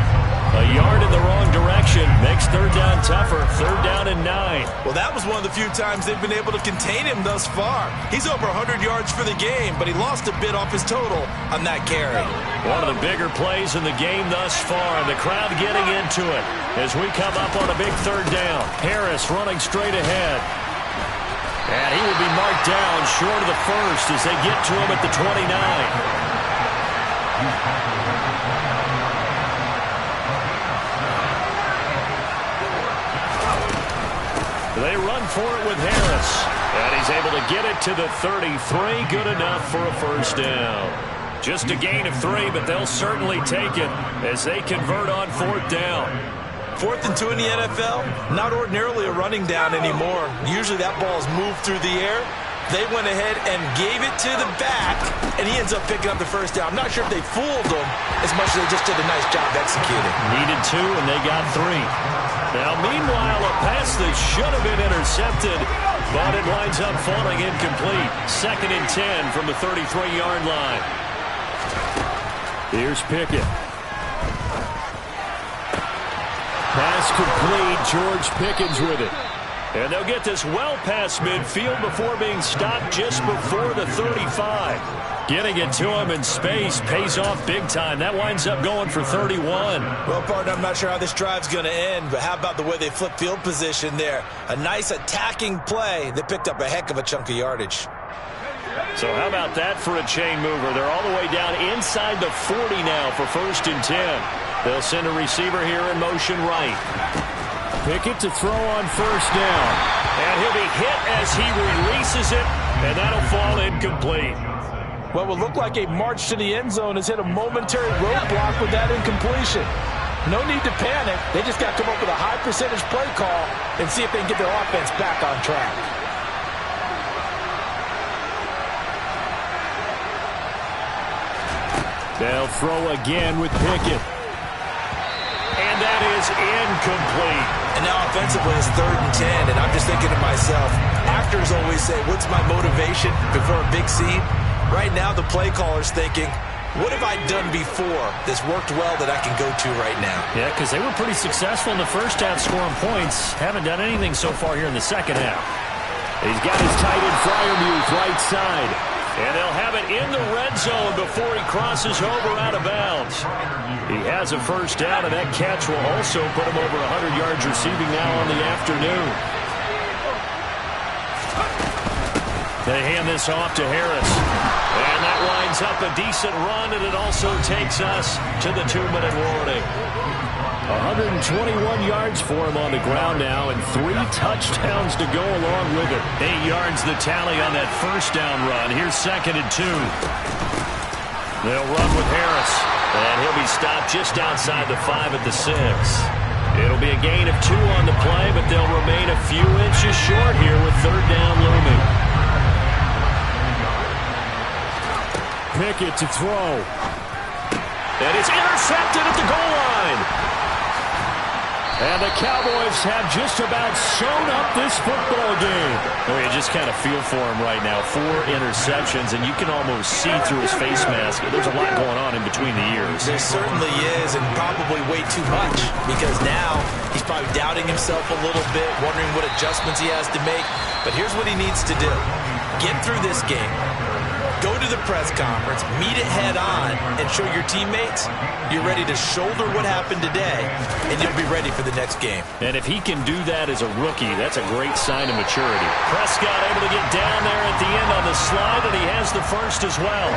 A yard in the wrong direction makes third down tougher. Third down and 9. Well, that was one of the few times they've been able to contain him thus far. He's over 100 yards for the game, but he lost a bit off his total on that carry. One of the bigger plays in the game thus far, and the crowd getting into it as we come up on a big third down. Harris running straight ahead. And he will be marked down short of the first as they get to him at the 29. They run for it with Harris. And he's able to get it to the 33. Good enough for a first down. Just a gain of 3, but they'll certainly take it as they convert on fourth down. 4th and 2 in the NFL, not ordinarily a running down anymore. Usually that ball is moved through the air. They went ahead and gave it to the back, and he ends up picking up the first down. I'm not sure if they fooled him as much as they just did a nice job executing. Needed 2, and they got 3. Now, meanwhile, a pass that should have been intercepted, but it winds up falling incomplete. 2nd and 10 from the 33-yard line. Here's Pickett. Pass complete. George Pickens with it. And they'll get this well past midfield before being stopped just before the 35. Getting it to him in space pays off big time. That winds up going for 31. Well, partner, I'm not sure how this drive's going to end, but how about the way they flip field position there? A nice attacking play that picked up a heck of a chunk of yardage. So how about that for a chain mover? They're all the way down inside the 40 now for 1st and 10. They'll send a receiver here in motion right. Pickett to throw on first down. And he'll be hit as he releases it, and that'll fall incomplete. What will look like a march to the end zone has hit a momentary roadblock with that incompletion. No need to panic. They just got to come up with a high percentage play call and see if they can get their offense back on track. They'll throw again with Pickett. And that is incomplete. And now offensively it's 3rd and 10, and I'm just thinking to myself, actors always say, what's my motivation before a big scene? Right now the play caller's thinking, what have I done before that's worked well that I can go to right now? Yeah, because they were pretty successful in the first half scoring points. Haven't done anything so far here in the second half. He's got his tight end Freiermuth right side. And they'll have it in the red zone before he crosses over out of bounds. He has a first down, and that catch will also put him over 100 yards receiving now on the afternoon. They hand this off to Harris. And that winds up a decent run, and it also takes us to the 2-minute warning. 121 yards for him on the ground now, and 3 touchdowns to go along with it. 8 yards the tally on that first down run. Here's 2nd and 2. They'll run with Harris, and he'll be stopped just outside the 5 at the 6. It'll be a gain of 2 on the play, but they'll remain a few inches short here with 3rd down looming. Pickett to throw. And it's intercepted at the goal line. And the Cowboys have just about sewn up this football game. Oh, you just kind of feel for him right now. 4 interceptions, and you can almost see through his face mask. There's a lot going on in between the ears. There certainly is, and probably way too much, because now he's probably doubting himself a little bit, wondering what adjustments he has to make. But here's what he needs to do. Get through this game. Go to the press conference, meet it head on, and show your teammates you're ready to shoulder what happened today, and you'll be ready for the next game. And if he can do that as a rookie, that's a great sign of maturity. Prescott able to get down there at the end on the slide, and he has the first as well.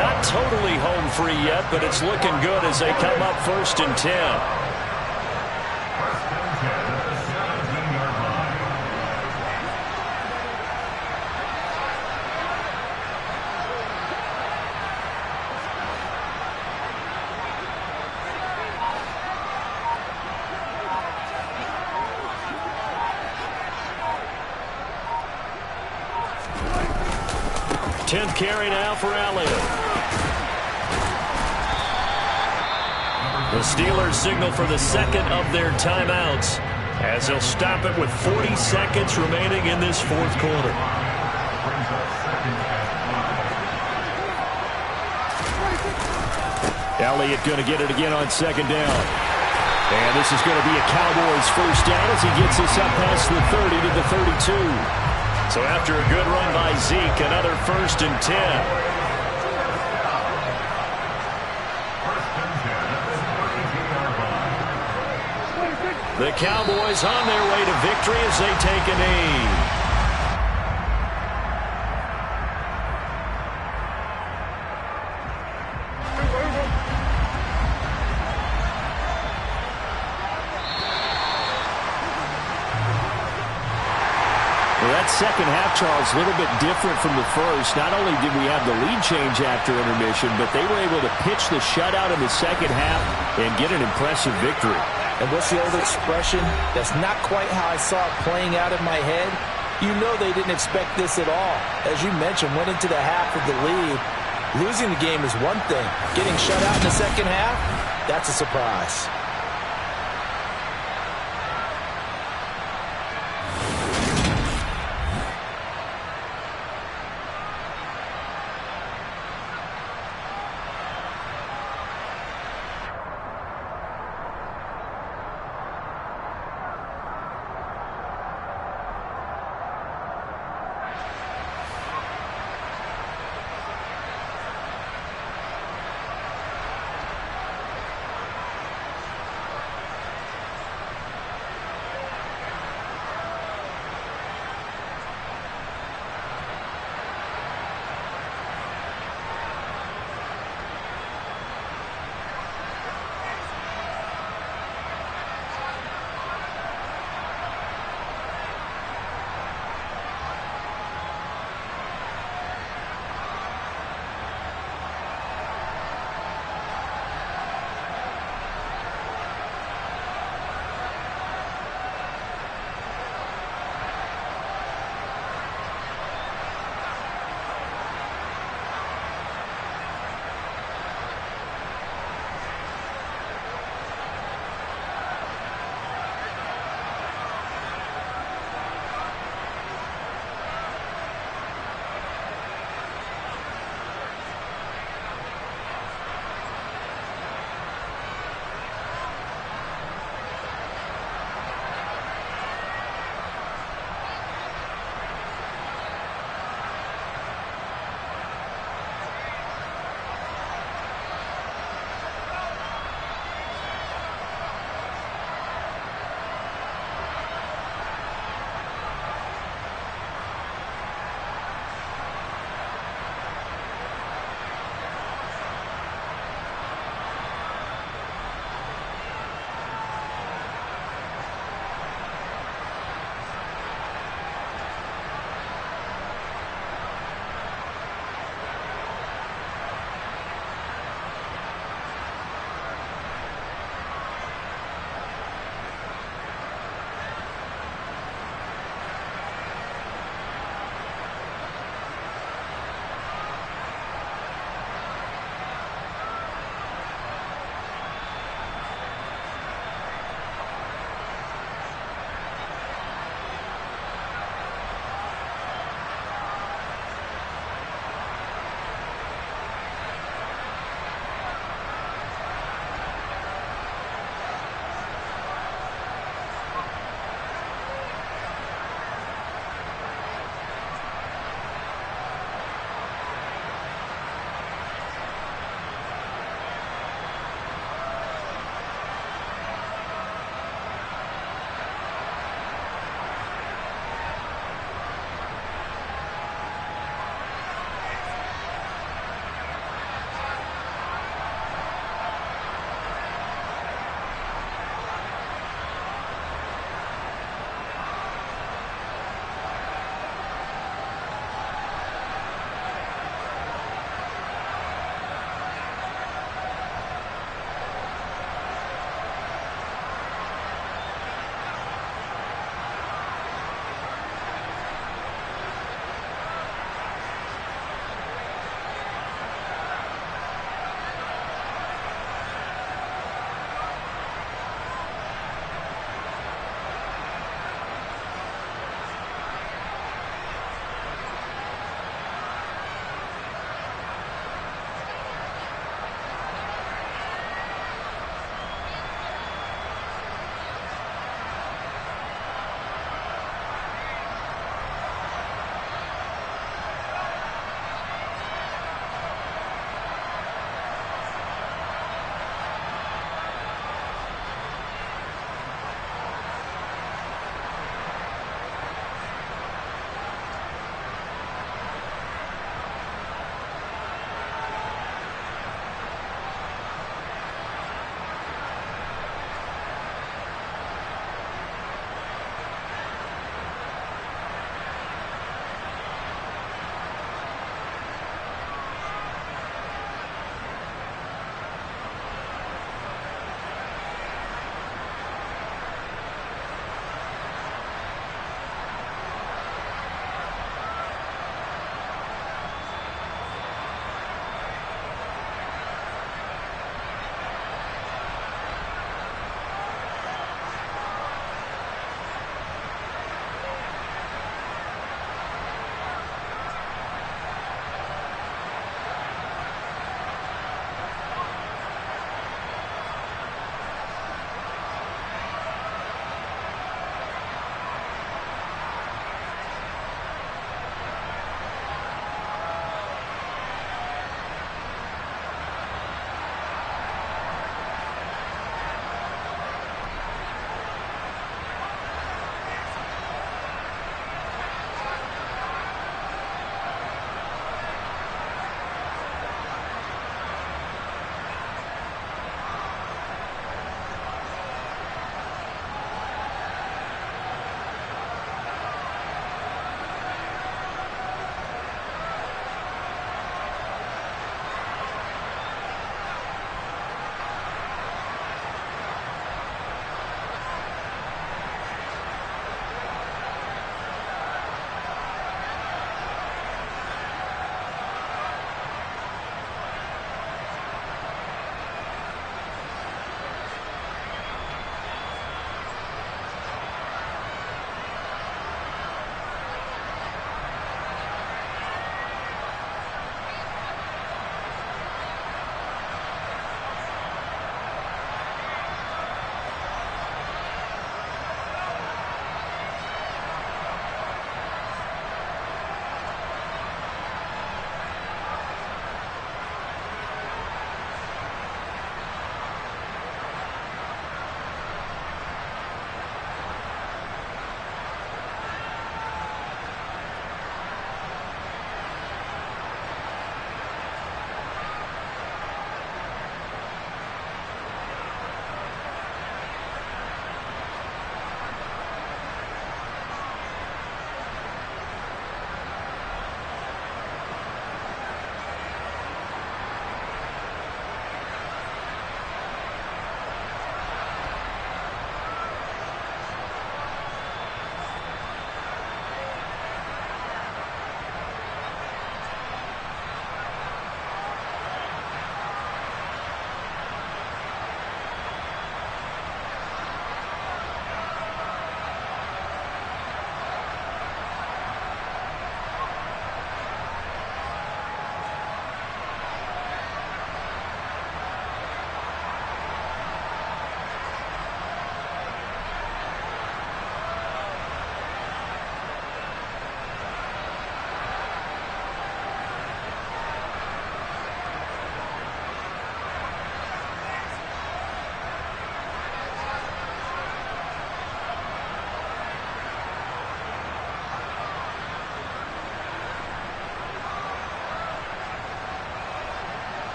Not totally home free yet, but it's looking good as they come up 1st and 10. 10th carry now for Elliott. The Steelers signal for the second of their timeouts as they'll stop it with 40 seconds remaining in this fourth quarter. Elliott going to get it again on second down. And this is going to be a Cowboys first down as he gets this up past the 30 to the 32. So after a good run by Zeke, another 1st and 10. The Cowboys on their way to victory as they take a knee. That second half, Charles, a little bit different from the first. Not only did we have the lead change after intermission, but they were able to pitch the shutout in the second half and get an impressive victory. And what's the old expression? That's not quite how I saw it playing out in my head. You know they didn't expect this at all. As you mentioned, went into the half with the lead. Losing the game is one thing. Getting shut out in the second half, that's a surprise.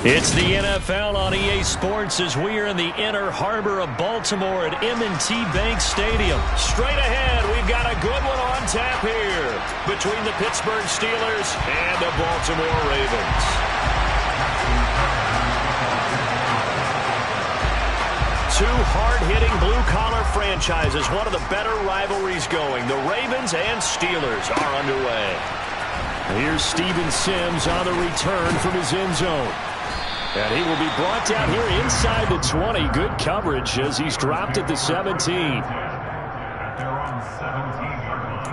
It's the NFL on EA Sports as we are in the inner harbor of Baltimore at M&T Bank Stadium. Straight ahead, we've got a good one on tap here between the Pittsburgh Steelers and the Baltimore Ravens. Two hard-hitting blue-collar franchises, one of the better rivalries going. The Ravens and Steelers are underway. Here's Steven Sims on the return from his end zone. And he will be brought down here inside the 20. Good coverage as he's dropped at the 17. At their own 17-yard line.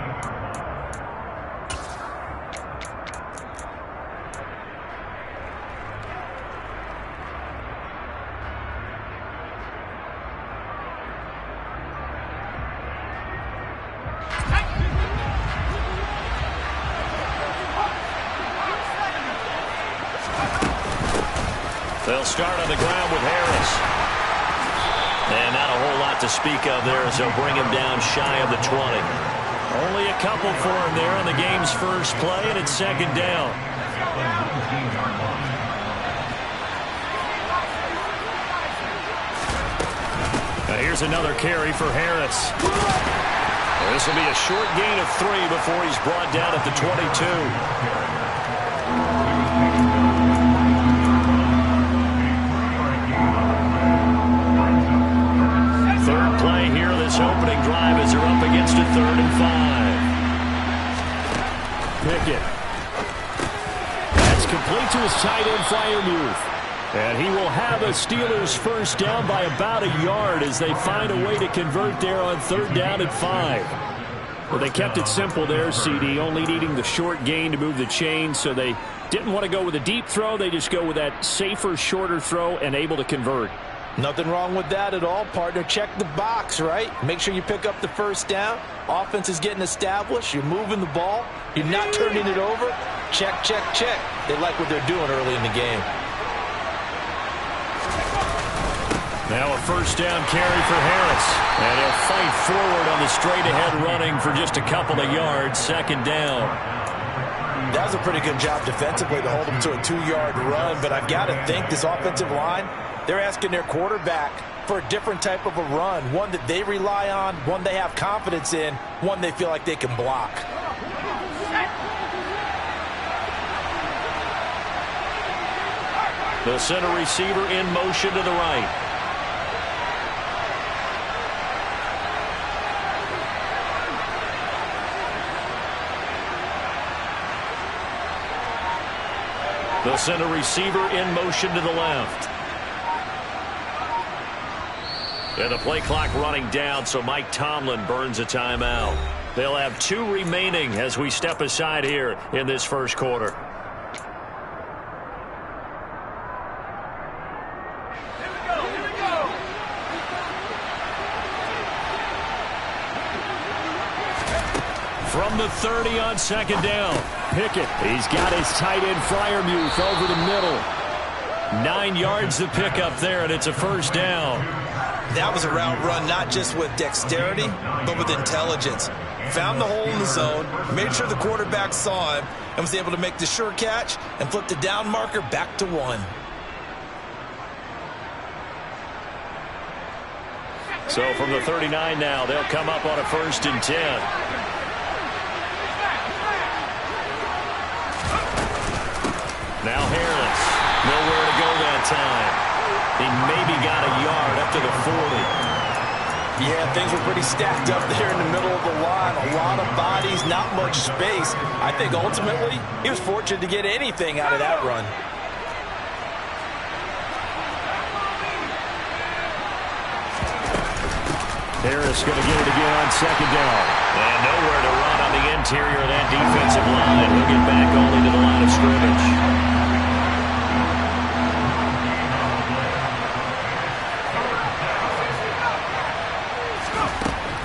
They'll start on the ground with Harris. And not a whole lot to speak of there as they'll bring him down shy of the 20. Only a couple for him there on the game's first play, and it's second down. Now here's another carry for Harris. This will be a short gain of 3 before he's brought down at the 22. Third play here, this opening drive as they're up against a 3rd and 5. Pickett. That's complete to his tight end, Freiermuth. And he will have a Steelers first down by about a yard as they find a way to convert there on 3rd down and 5. Well, they kept it simple there, CD, only needing the short gain to move the chains, so they didn't want to go with a deep throw. They just go with that safer, shorter throw and able to convert. Nothing wrong with that at all, partner. Check the box, right? Make sure you pick up the first down. Offense is getting established. You're moving the ball. You're not turning it over. Check, check, check. They like what they're doing early in the game. Now a first down carry for Harris. And he'll fight forward on the straight-ahead running for just a couple of yards. Second down. That was a pretty good job defensively to hold him to a 2-yard run. But I've got to think this offensive line, they're asking their quarterback for a different type of a run. One that they rely on, one they have confidence in, one they feel like they can block. They'll send a receiver in motion to the right. They'll send a receiver in motion to the left. And the play clock running down, so Mike Tomlin burns a timeout. They'll have 2 remaining as we step aside here in this first quarter. From the 30 on second down. Pickett. He's got his tight end Freiermuth over the middle. 9 yards to pick up there, and it's a first down. That was a route run not just with dexterity, but with intelligence. Found the hole in the zone, made sure the quarterback saw him, and was able to make the sure catch and flip the down marker back to 1. So from the 39 now, they'll come up on a 1st and 10. Now Harris, nowhere to go that time. He maybe got a yard up to the 40. Yeah, things were pretty stacked up there in the middle of the line. A lot of bodies, not much space. I think ultimately he was fortunate to get anything out of that run. Harris going to get it again on second down. And nowhere to run on the interior of that defensive line. He'll get back only to the line of scrimmage.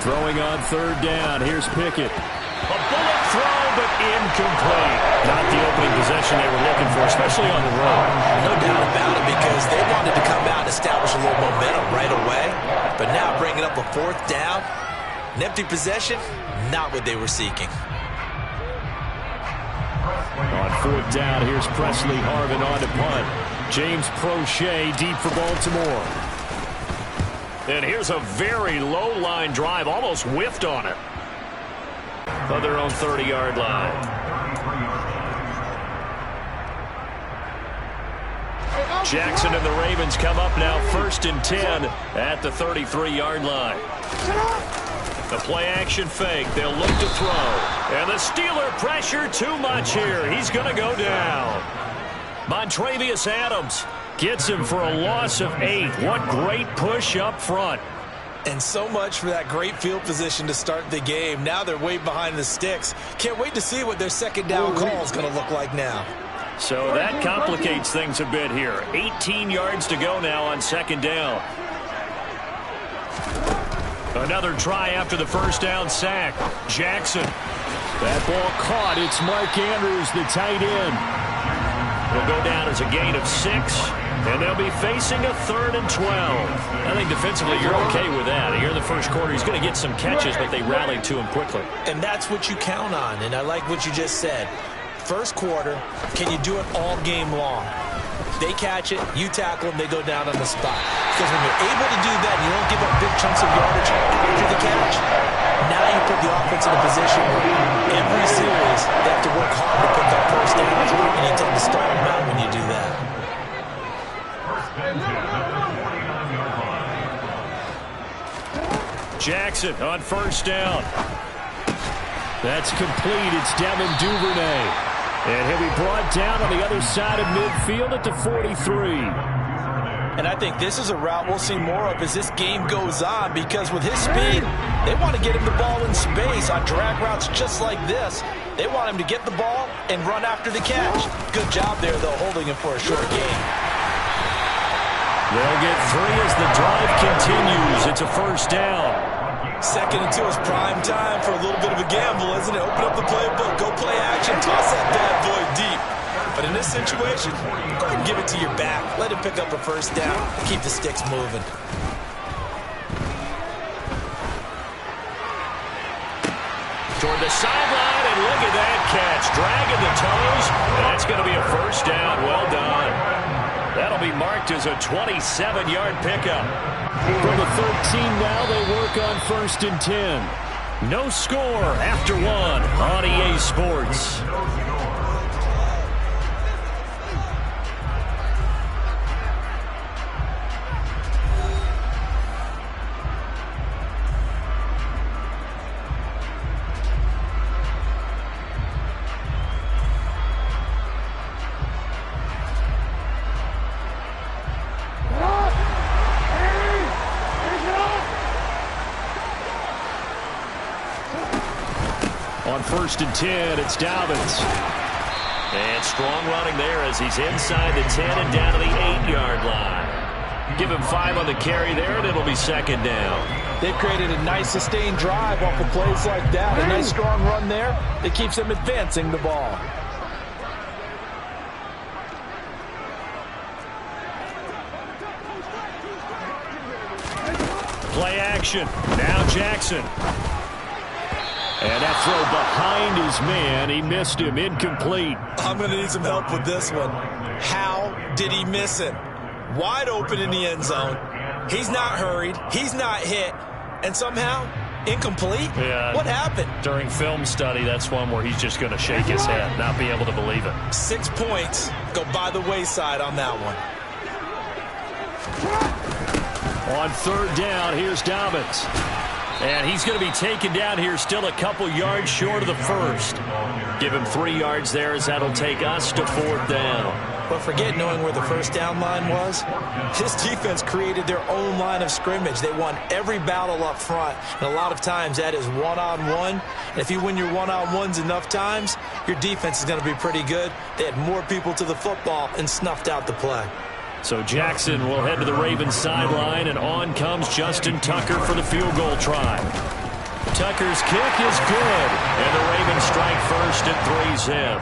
Throwing on 3rd down. Here's Pickett. A bullet throw, but incomplete. Not the opening possession they were looking for, especially on the road. No doubt about it, because they wanted to come out and establish a little momentum right away. But now bringing up a 4th down, an empty possession, not what they were seeking. On 4th down, here's Presley Harvin on to punt. James Prochet deep for Baltimore. And here's a very low line drive, almost whiffed on it. On their own 30-yard line. Jackson and the Ravens come up now 1st and 10 at the 33-yard line. The play-action fake. They'll look to throw. And the Steeler pressure too much here. He's going to go down. Montravius Adams gets him for a loss of 8. What great push up front. And so much for that great field position to start the game. Now they're way behind the sticks. Can't wait to see what their second down call is going to look like now. So that complicates things a bit here. 18 yards to go now on second down. Another try after the first down sack. Jackson. That ball caught. It's Mark Andrews, the tight end. Will go down as a gain of 6. And they'll be facing a 3rd and 12. I think defensively you're okay with that. Here in the first quarter, he's going to get some catches, but they rallied to him quickly. And that's what you count on. And I like what you just said. First quarter, can you do it all game long? They catch it, you tackle them, they go down on the spot. Because when you're able to do that and you don't give up big chunks of yardage after the catch, now you put the offense in a position where every series they have to work hard to pick up first downs, and you tend to stall them out when you do that. Jackson on first down. That's complete. It's Devin Duvernay. And he'll be brought down on the other side of midfield at the 43. And I think this is a route we'll see more of as this game goes on, because with his speed, they want to get him the ball in space on drag routes just like this. They want him to get the ball and run after the catch. Good job there, though, holding him for a short gain. They'll get 3 as the drive continues. It's a first down. Second and 2 is prime time for a little bit of a gamble, isn't it? Open up the playbook, go play action, toss that bad boy deep. But in this situation, go ahead and give it to your back. Let him pick up a first down. Keep the sticks moving. Toward the sideline, and look at that catch. Dragging the toes, and that's going to be a first down. Well done. That'll be marked as a 27-yard pickup. From the 13 now, they work on 1st and 10. No score after 1 on EA Sports. On 1st and 10, it's Dobbins. And strong running there as he's inside the 10 and down to the 8-yard line. Give him 5 on the carry there, and it'll be second down. They've created a nice sustained drive off of plays like that. A nice strong run there that keeps them advancing the ball. Play action. Now Jackson. And that throw behind his man. He missed him. Incomplete. I'm going to need some help with this one. How did he miss him? Wide open in the end zone. He's not hurried. He's not hit. And somehow, incomplete? Yeah. What happened? During film study, that's one where he's just going to shake his head, not be able to believe it. 6 points go by the wayside on that one. On 3rd down, here's Dobbins. And he's going to be taken down here still a couple yards short of the first. Give him 3 yards there as that'll take us to 4th down. But forget knowing where the first down line was. This defense created their own line of scrimmage. They won every battle up front. And a lot of times that is one-on-one. And if you win your one-on-ones enough times, your defense is going to be pretty good. They had more people to the football and snuffed out the play. So Jackson will head to the Ravens sideline, and on comes Justin Tucker for the field goal try. Tucker's kick is good, and the Ravens strike first at 3-zip.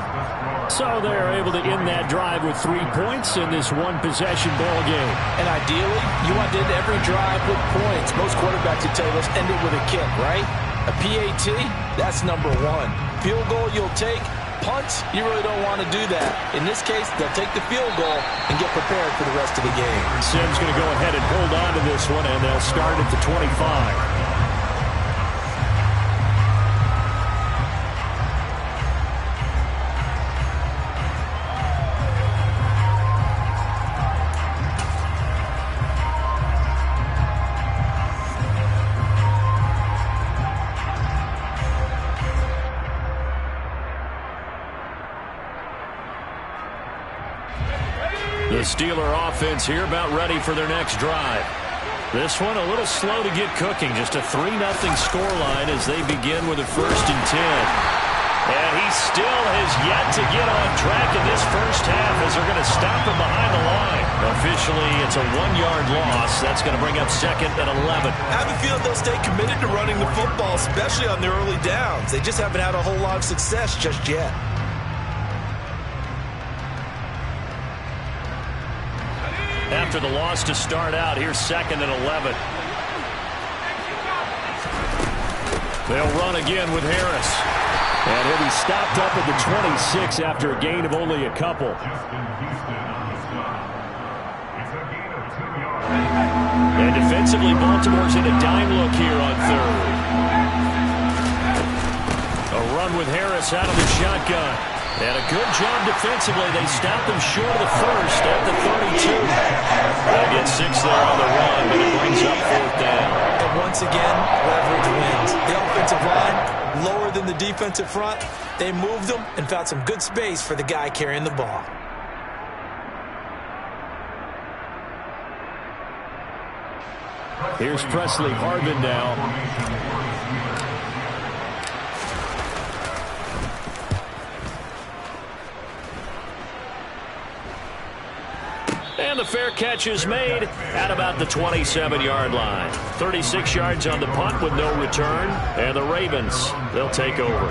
So they're able to end that drive with 3 points in this one-possession ball game. And ideally, you want to end every drive with points. Most quarterbacks would tell you, let's end it with a kick, right? A PAT, that's number 1. Field goal you'll take, punts, you really don't want to do that. In this case, they'll take the field goal and get prepared for the rest of the game. Simms going to go ahead and hold on to this one, and they'll start at the 25. The Steeler offense here about ready for their next drive. This one a little slow to get cooking. Just a 3-0 scoreline as they begin with a 1st and 10. And he still has yet to get on track in this first half as they're going to stop him behind the line. Officially, it's a 1-yard loss. That's going to bring up 2nd and 11. I have a feeling they'll stay committed to running the football, especially on their early downs. They just haven't had a whole lot of success just yet. After the loss to start out, here's 2nd and 11. They'll run again with Harris. And he'll be stopped up at the 26 after a gain of only a couple. And defensively, Baltimore's in a dime look here on 3rd. A run with Harris out of the shotgun. And a good job defensively. They stopped him short of the 1st at the 32. They'll get 6 there on the run, but it brings up 4th down. And once again, leverage wins. The offensive line, lower than the defensive front. They moved them and found some good space for the guy carrying the ball. Here's Presley Harvin now. And the fair catch is made at about the 27-yard line. 36 yards on the punt with no return. And the Ravens, they'll take over.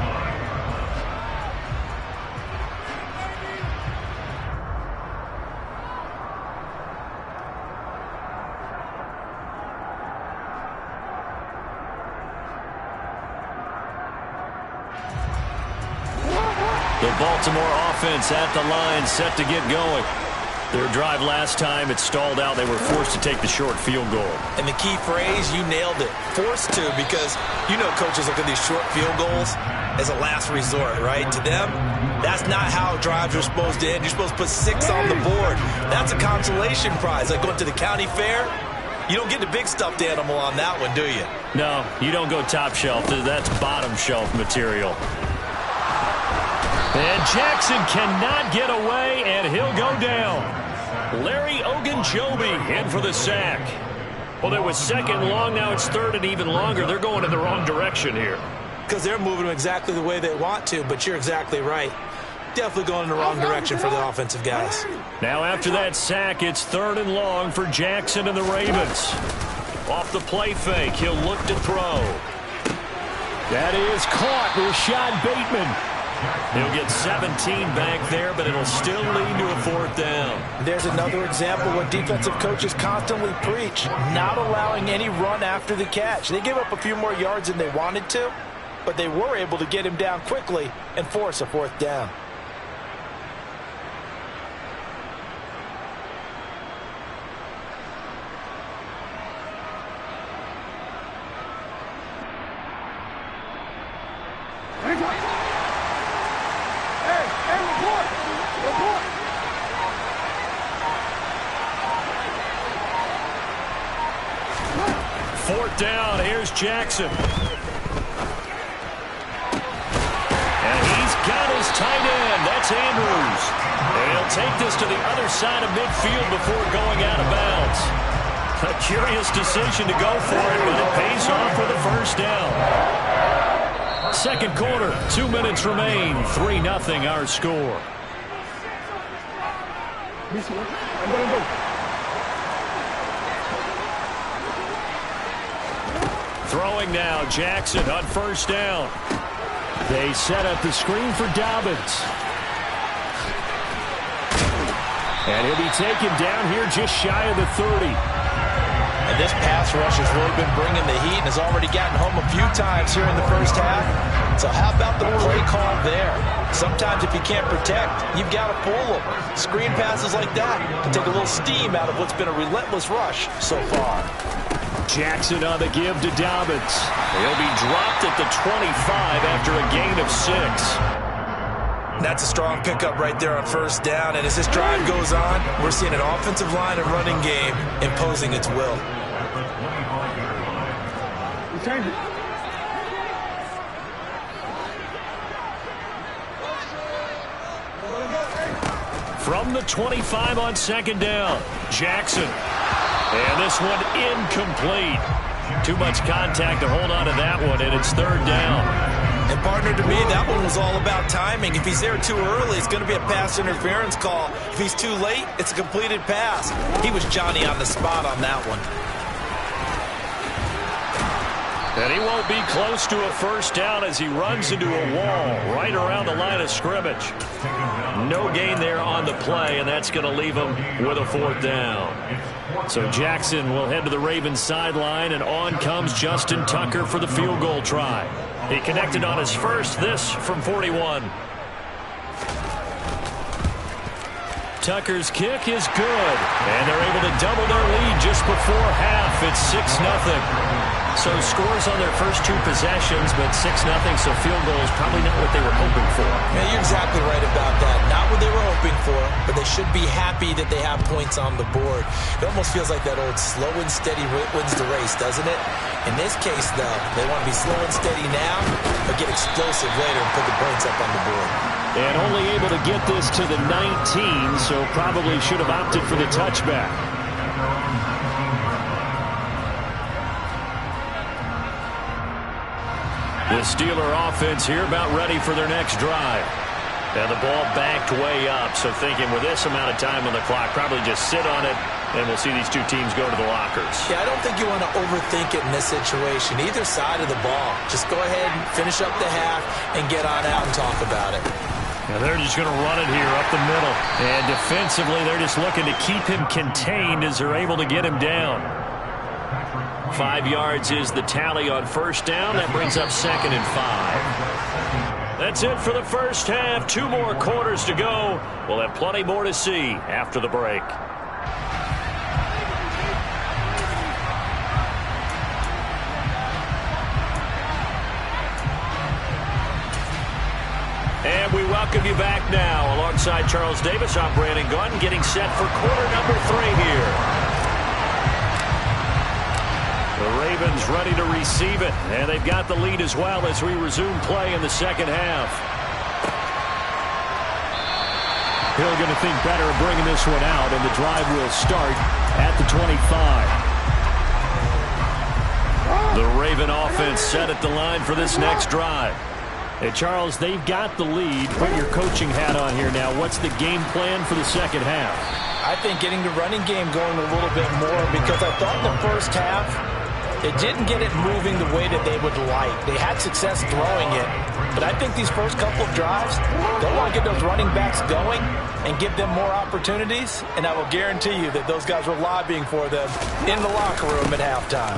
The Baltimore offense at the line, set to get going. Their drive last time, it stalled out. They were forced to take the short field goal. And the key phrase, you nailed it. Forced to, because you know coaches look at these short field goals as a last resort, right? To them, that's not how drives are supposed to end. You're supposed to put 6 on the board. That's a consolation prize. Like going to the county fair, you don't get the big stuffed animal on that one, do you? No, you don't go top shelf. That's bottom shelf material. And Jackson cannot get away, and he'll go down. Larry Ogunjobi in for the sack. Well, it was 2nd long. Now it's 3rd and even longer. They're going in the wrong direction here. Because they're moving them exactly the way they want to, but you're exactly right. Definitely going in the wrong direction for the offensive guys. Now after that sack, it's 3rd and long for Jackson and the Ravens. Off the play fake, he'll look to throw. That is caught. Rashad Bateman. He'll get 17 back there, but it'll still lead to a 4th down. There's another example what defensive coaches constantly preach, not allowing any run after the catch. They gave up a few more yards than they wanted to, but they were able to get him down quickly and force a 4th down. Down, here's Jackson. And he's got his tight end. That's Andrews. And he'll take this to the other side of midfield before going out of bounds. A curious decision to go for it, but it pays off for the 1st down. 2nd quarter, 2 minutes remain. 3-0 our score. Throwing now, Jackson on 1st down. They set up the screen for Dobbins. And he'll be taken down here just shy of the 30. And this pass rush has really been bringing the heat and has already gotten home a few times here in the first half. So how about the play call there? Sometimes if you can't protect, you've got to fool them. Screen passes like that can take a little steam out of what's been a relentless rush so far. Jackson on the give to Dobbins. He'll be dropped at the 25 after a gain of 6. That's a strong pickup right there on first down. And as this drive goes on, we're seeing an offensive line and running game imposing its will. From the 25 on second down, Jackson. And this one incomplete. Too much contact to hold on to that one, and it's third down. And partner, to me, that one was all about timing. If he's there too early, it's going to be a pass interference call. If he's too late, it's a completed pass. He was Johnny on the spot on that one. And he won't be close to a first down as he runs into a wall right around the line of scrimmage. No gain there on the play, and that's going to leave him with a fourth down. So Jackson will head to the Ravens sideline, and on comes Justin Tucker for the field goal try. He connected on his first, this from 41. Tucker's kick is good, and they're able to double their lead just before half. It's 6-0. So scores on their first two possessions, but 6-0, so field goal is probably not what they were hoping for. Yeah, you're exactly right about that. Not what they were hoping for, but they should be happy that they have points on the board. It almost feels like that old slow and steady wins the race, doesn't it? In this case, though, they want to be slow and steady now, but get explosive later and put the points up on the board. And only able to get this to the 19, so probably should have opted for the touchback. The Steeler offense here about ready for their next drive. And the ball backed way up, so thinking with this amount of time on the clock, probably just sit on it, and we'll see these two teams go to the lockers. Yeah, I don't think you want to overthink it in this situation. Either side of the ball. Just go ahead and finish up the half and get on out and talk about it. Now they're just going to run it here up the middle. And defensively, they're just looking to keep him contained as they're able to get him down. 5 yards is the tally on first down. That brings up 2nd and 5. That's it for the first half. 2 more quarters to go. We'll have plenty more to see after the break. And we welcome you back now. Alongside Charles Davis, I'm Brandon Gunn, getting set for quarter number 3 here. The Ravens ready to receive it, and they've got the lead as well as we resume play in the second half. Hill going to think better of bringing this one out, and the drive will start at the 25. The Raven offense set at the line for this next drive. Hey, Charles, they've got the lead. Put your coaching hat on here now. What's the game plan for the second half? I think getting the running game going a little bit more, because I thought the first half, they didn't get it moving the way that they would like. They had success throwing it, but I think these first couple of drives, they want to get those running backs going and give them more opportunities, and I will guarantee you that those guys were lobbying for them in the locker room at halftime.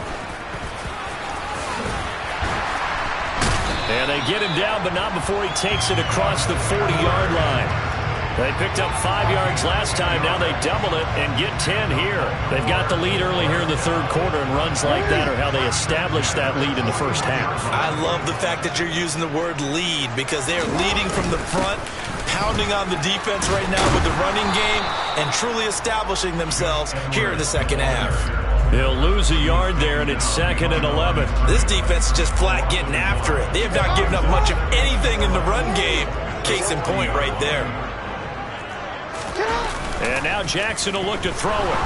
And they get him down, but not before he takes it across the 40-yard line. They picked up 5 yards last time. Now they double it and get 10 here. They've got the lead early here in the third quarter, and runs like that are how they established that lead in the first half. I love the fact that you're using the word lead, because they are leading from the front, pounding on the defense right now with the running game, and truly establishing themselves here in the second half. They'll lose a yard there, and it's 2nd and 11. This defense is just flat getting after it. They have not given up much of anything in the run game. Case in point right there. And now Jackson will look to throw it.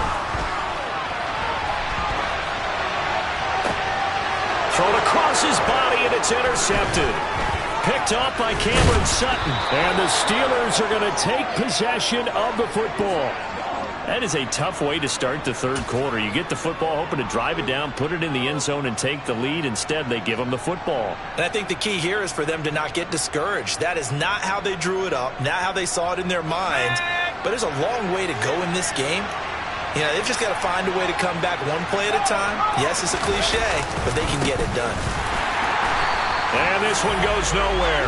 Thrown across his body, and it's intercepted. Picked off by Cameron Sutton. And the Steelers are going to take possession of the football. That is a tough way to start the third quarter. You get the football, hoping to drive it down, put it in the end zone, and take the lead. Instead, they give them the football. And I think the key here is for them to not get discouraged. That is not how they drew it up, not how they saw it in their minds. But there's a long way to go in this game. You know, they've just got to find a way to come back one play at a time. Yes, it's a cliche, but they can get it done. And this one goes nowhere.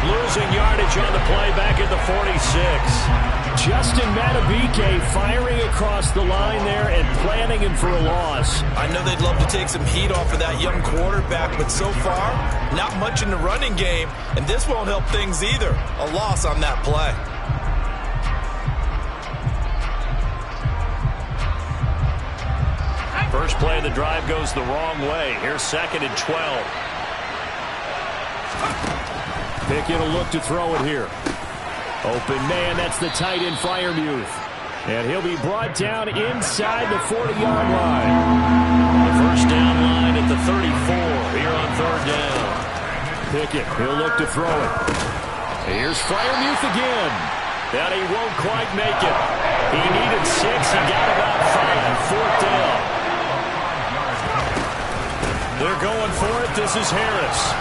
Losing yardage on the play back at the 46. Justin Matabike firing across the line there and planting him for a loss. I know they'd love to take some heat off of that young quarterback, but so far, not much in the running game, and this won't help things either. A loss on that play. First play of the drive goes the wrong way. Here's 2nd and 12. Pickett will look to throw it here. Open man, that's the tight end Freiermuth. And he'll be brought down inside the 40-yard line. The first down line at the 34 here on 3rd down. Pickett, he'll look to throw it. Here's Freiermuth again. And he won't quite make it. He needed 6, he got about 5. 4th down. They're going for it. This is Harris.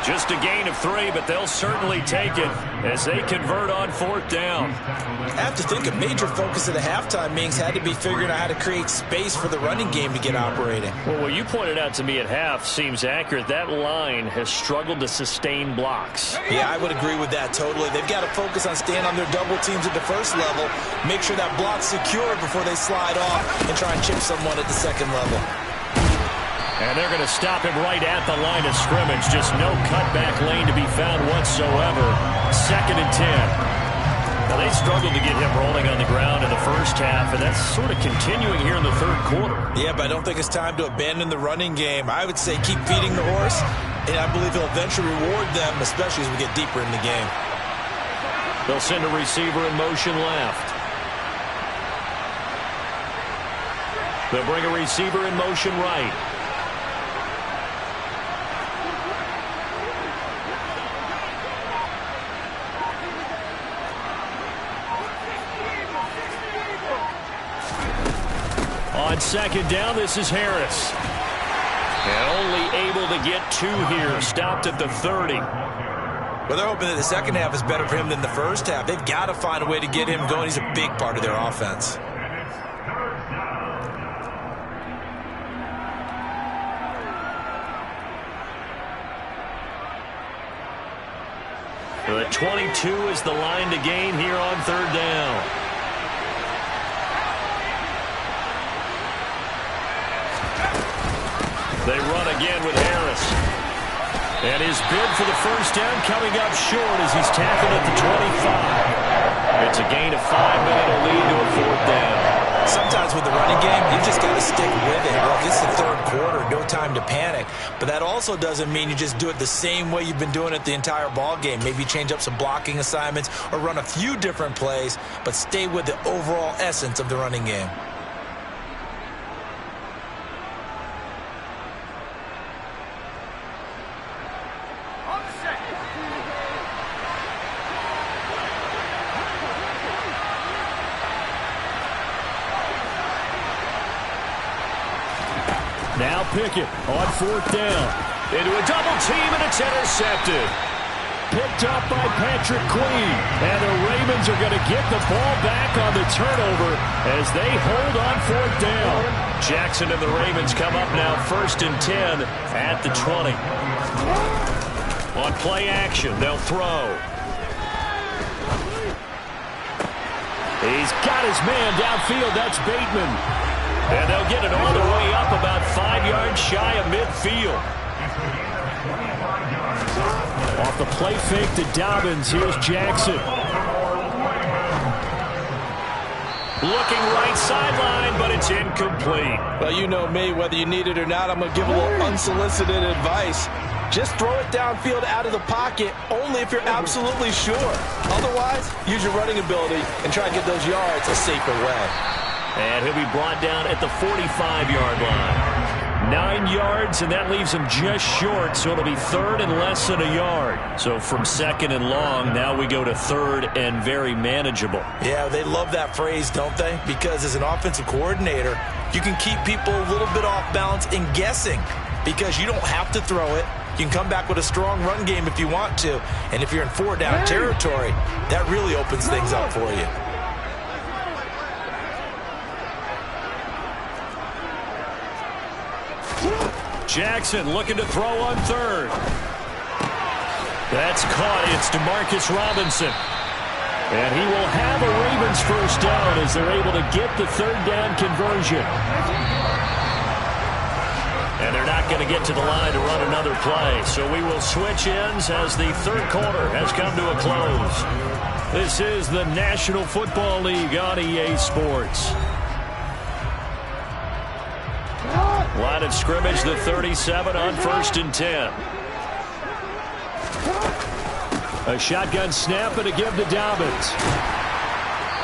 Just a gain of 3, but they'll certainly take it as they convert on 4th down. I have to think a major focus of the halftime meetings had to be figuring out how to create space for the running game to get operating. Well, what you pointed out to me at half seems accurate. That line has struggled to sustain blocks. Yeah, I would agree with that totally. They've got to focus on staying on their double teams at the first level, make sure that block's secure before they slide off and try and chip someone at the second level. And they're going to stop him right at the line of scrimmage. Just no cutback lane to be found whatsoever. 2nd and 10. Now, they struggled to get him rolling on the ground in the first half, and that's sort of continuing here in the 3rd quarter. Yeah, but I don't think it's time to abandon the running game. I would say keep feeding the horse, and I believe he'll eventually reward them, especially as we get deeper in the game. They'll send a receiver in motion left. They'll bring a receiver in motion right. On 2nd down, this is Harris. And only able to get 2 here. Stopped at the 30. Well, they're hoping that the second half is better for him than the first half. They've got to find a way to get him going. He's a big part of their offense. The 22 is the line to gain here on 3rd down. They run again with Harris. And his bid for the first down coming up short as he's tackled at the 25. It's a gain of 5, but it'll lead to a 4th down. Sometimes with the running game, you just got to stick with it. Look, it's the 3rd quarter, no time to panic. But that also doesn't mean you just do it the same way you've been doing it the entire ball game. Maybe change up some blocking assignments or run a few different plays, but stay with the overall essence of the running game. Now Pickett on 4th down. Into a double team, and it's intercepted. Picked up by Patrick Queen. And the Ravens are going to get the ball back on the turnover as they hold on 4th down. Jackson and the Ravens come up now 1st and 10 at the 20. On play action, they'll throw. He's got his man downfield. That's Bateman. And they'll get it all the way up about 5 yards shy of midfield. Off the play fake to Dobbins. Here's Jackson. Looking right sideline, but it's incomplete. Well, you know me, whether you need it or not, I'm going to give a little unsolicited advice. Just throw it downfield out of the pocket only if you're absolutely sure. Otherwise, use your running ability and try to get those yards a safer way. And he'll be brought down at the 45-yard line. 9 yards, and that leaves him just short, so it'll be 3rd and less than a yard. So from 2nd and long, now we go to 3rd and very manageable. Yeah, they love that phrase, don't they? Because as an offensive coordinator, you can keep people a little bit off balance and guessing because you don't have to throw it. You can come back with a strong run game if you want to. And if you're in 4-down territory, that really opens things up for you. Jackson looking to throw on third. That's caught. It's DeMarcus Robinson. And he will have a Ravens first down as they're able to get the third down conversion. And they're not going to get to the line to run another play. So we will switch ends as the third quarter has come to a close. This is the National Football League on EA Sports. Line of scrimmage, the 37 on 1st and 10. A shotgun snap and a give to Dobbins.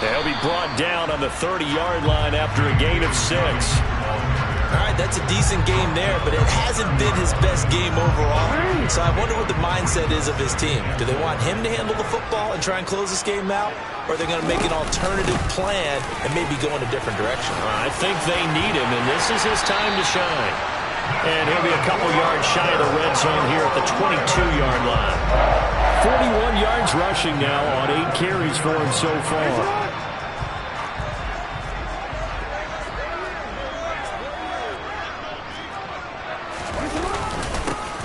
They'll be brought down on the 30-yard line after a gain of 6. All right, that's a decent game there, but it hasn't been his best game overall. So I wonder what the mindset is of his team. Do they want him to handle the football and try and close this game out? Or are they going to make an alternative plan and maybe go in a different direction? I think they need him, and this is his time to shine. And he'll be a couple yards shy of the red zone here at the 22-yard line. 41 yards rushing now on 8 carries for him so far.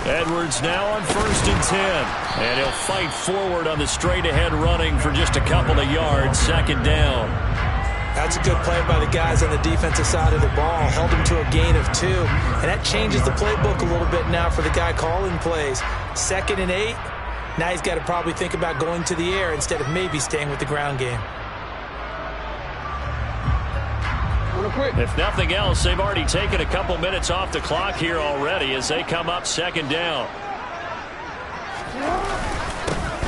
Edwards now on 1st and 10. And he'll fight forward on the straight-ahead running for just a couple of yards. 2nd down. That's a good play by the guys on the defensive side of the ball. Held him to a gain of 2. And that changes the playbook a little bit now for the guy calling plays. 2nd and 8. Now he's got to probably think about going to the air instead of maybe staying with the ground game. If nothing else, they've already taken a couple minutes off the clock here already as they come up 2nd down.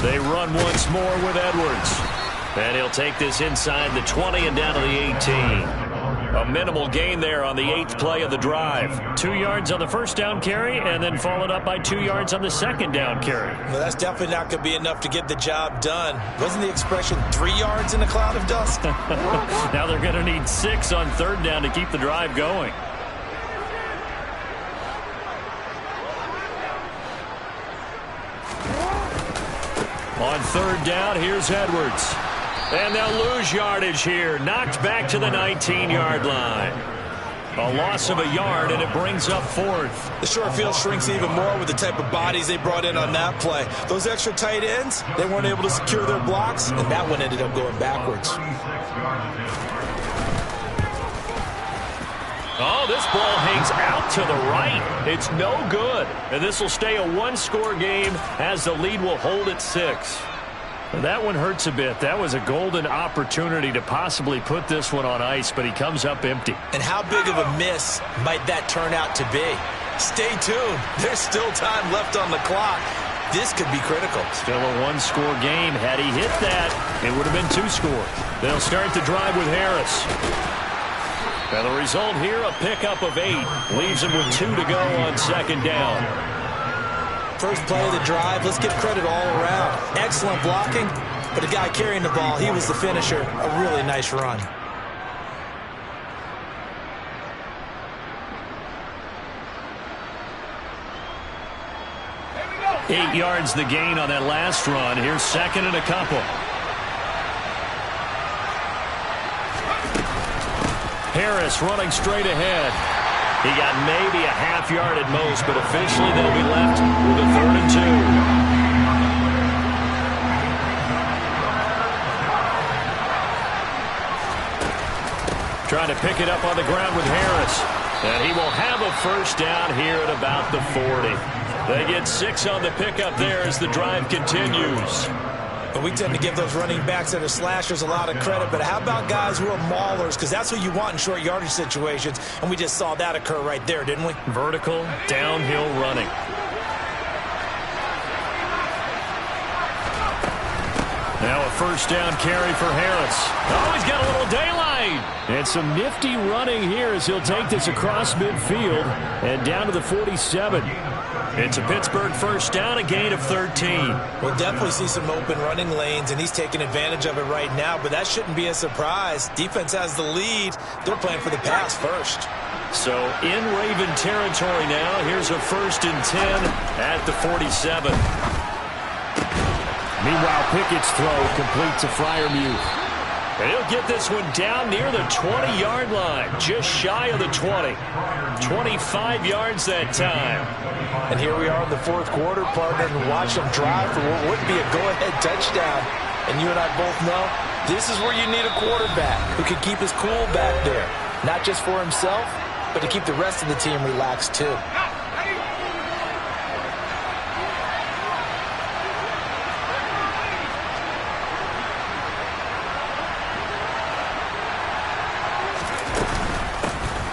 They run once more with Edwards. And he'll take this inside the 20 and down to the 18. A minimal gain there on the 8th play of the drive. 2 yards on the 1st down carry and then followed up by 2 yards on the 2nd down carry. Well, that's definitely not going to be enough to get the job done. Wasn't the expression 3 yards in a cloud of dust? Now they're going to need 6 on 3rd down to keep the drive going. On 3rd down, here's Edwards. And they'll lose yardage here. Knocked back to the 19-yard line. A loss of a yard, and it brings up 4th. The short field shrinks even more with the type of bodies they brought in on that play. Those extra tight ends, they weren't able to secure their blocks, and that one ended up going backwards. Oh, this ball hangs out to the right. It's no good. And this will stay a 1-score game as the lead will hold at 6. That one hurts a bit. That was a golden opportunity to possibly put this one on ice, but he comes up empty. And how big of a miss might that turn out to be? Stay tuned. There's still time left on the clock. This could be critical. Still a 1-score game. Had he hit that, it would have been 2 scores. They'll start the drive with Harris. And the result here, a pickup of 8. Leaves him with 2 to go on 2nd down. First play of the drive, let's give credit all around. Excellent blocking, but the guy carrying the ball, he was the finisher. A really nice run. Go. 8 yards the gain on that last run. Here's 2nd and a couple. Harris running straight ahead. He got maybe a half yard at most, but officially they'll be left with a 3rd and 2. Trying to pick it up on the ground with Harris. And he will have a first down here at about the 40. They get 6 on the pickup there as the drive continues. But we tend to give those running backs that are slashers a lot of credit. But how about guys who are maulers? Because that's what you want in short yardage situations. And we just saw that occur right there, didn't we? Vertical, downhill running. Now a first down carry for Harris. Oh, he's got a little daylight. And some nifty running here as he'll take this across midfield and down to the 47. It's a Pittsburgh first down, a gain of 13. We'll definitely see some open running lanes, and he's taking advantage of it right now, but that shouldn't be a surprise. Defense has the lead. They're playing for the pass first. So in Raven territory now, here's a 1st and 10 at the 47. Meanwhile, Pickett's throw complete to Freiermuth. And he'll get this one down near the 20-yard line, just shy of the 20. 25 yards that time. And here we are in the fourth quarter, partner, and watch them drive for what would be a go-ahead touchdown. And you and I both know this is where you need a quarterback who can keep his cool back there, not just for himself, but to keep the rest of the team relaxed too.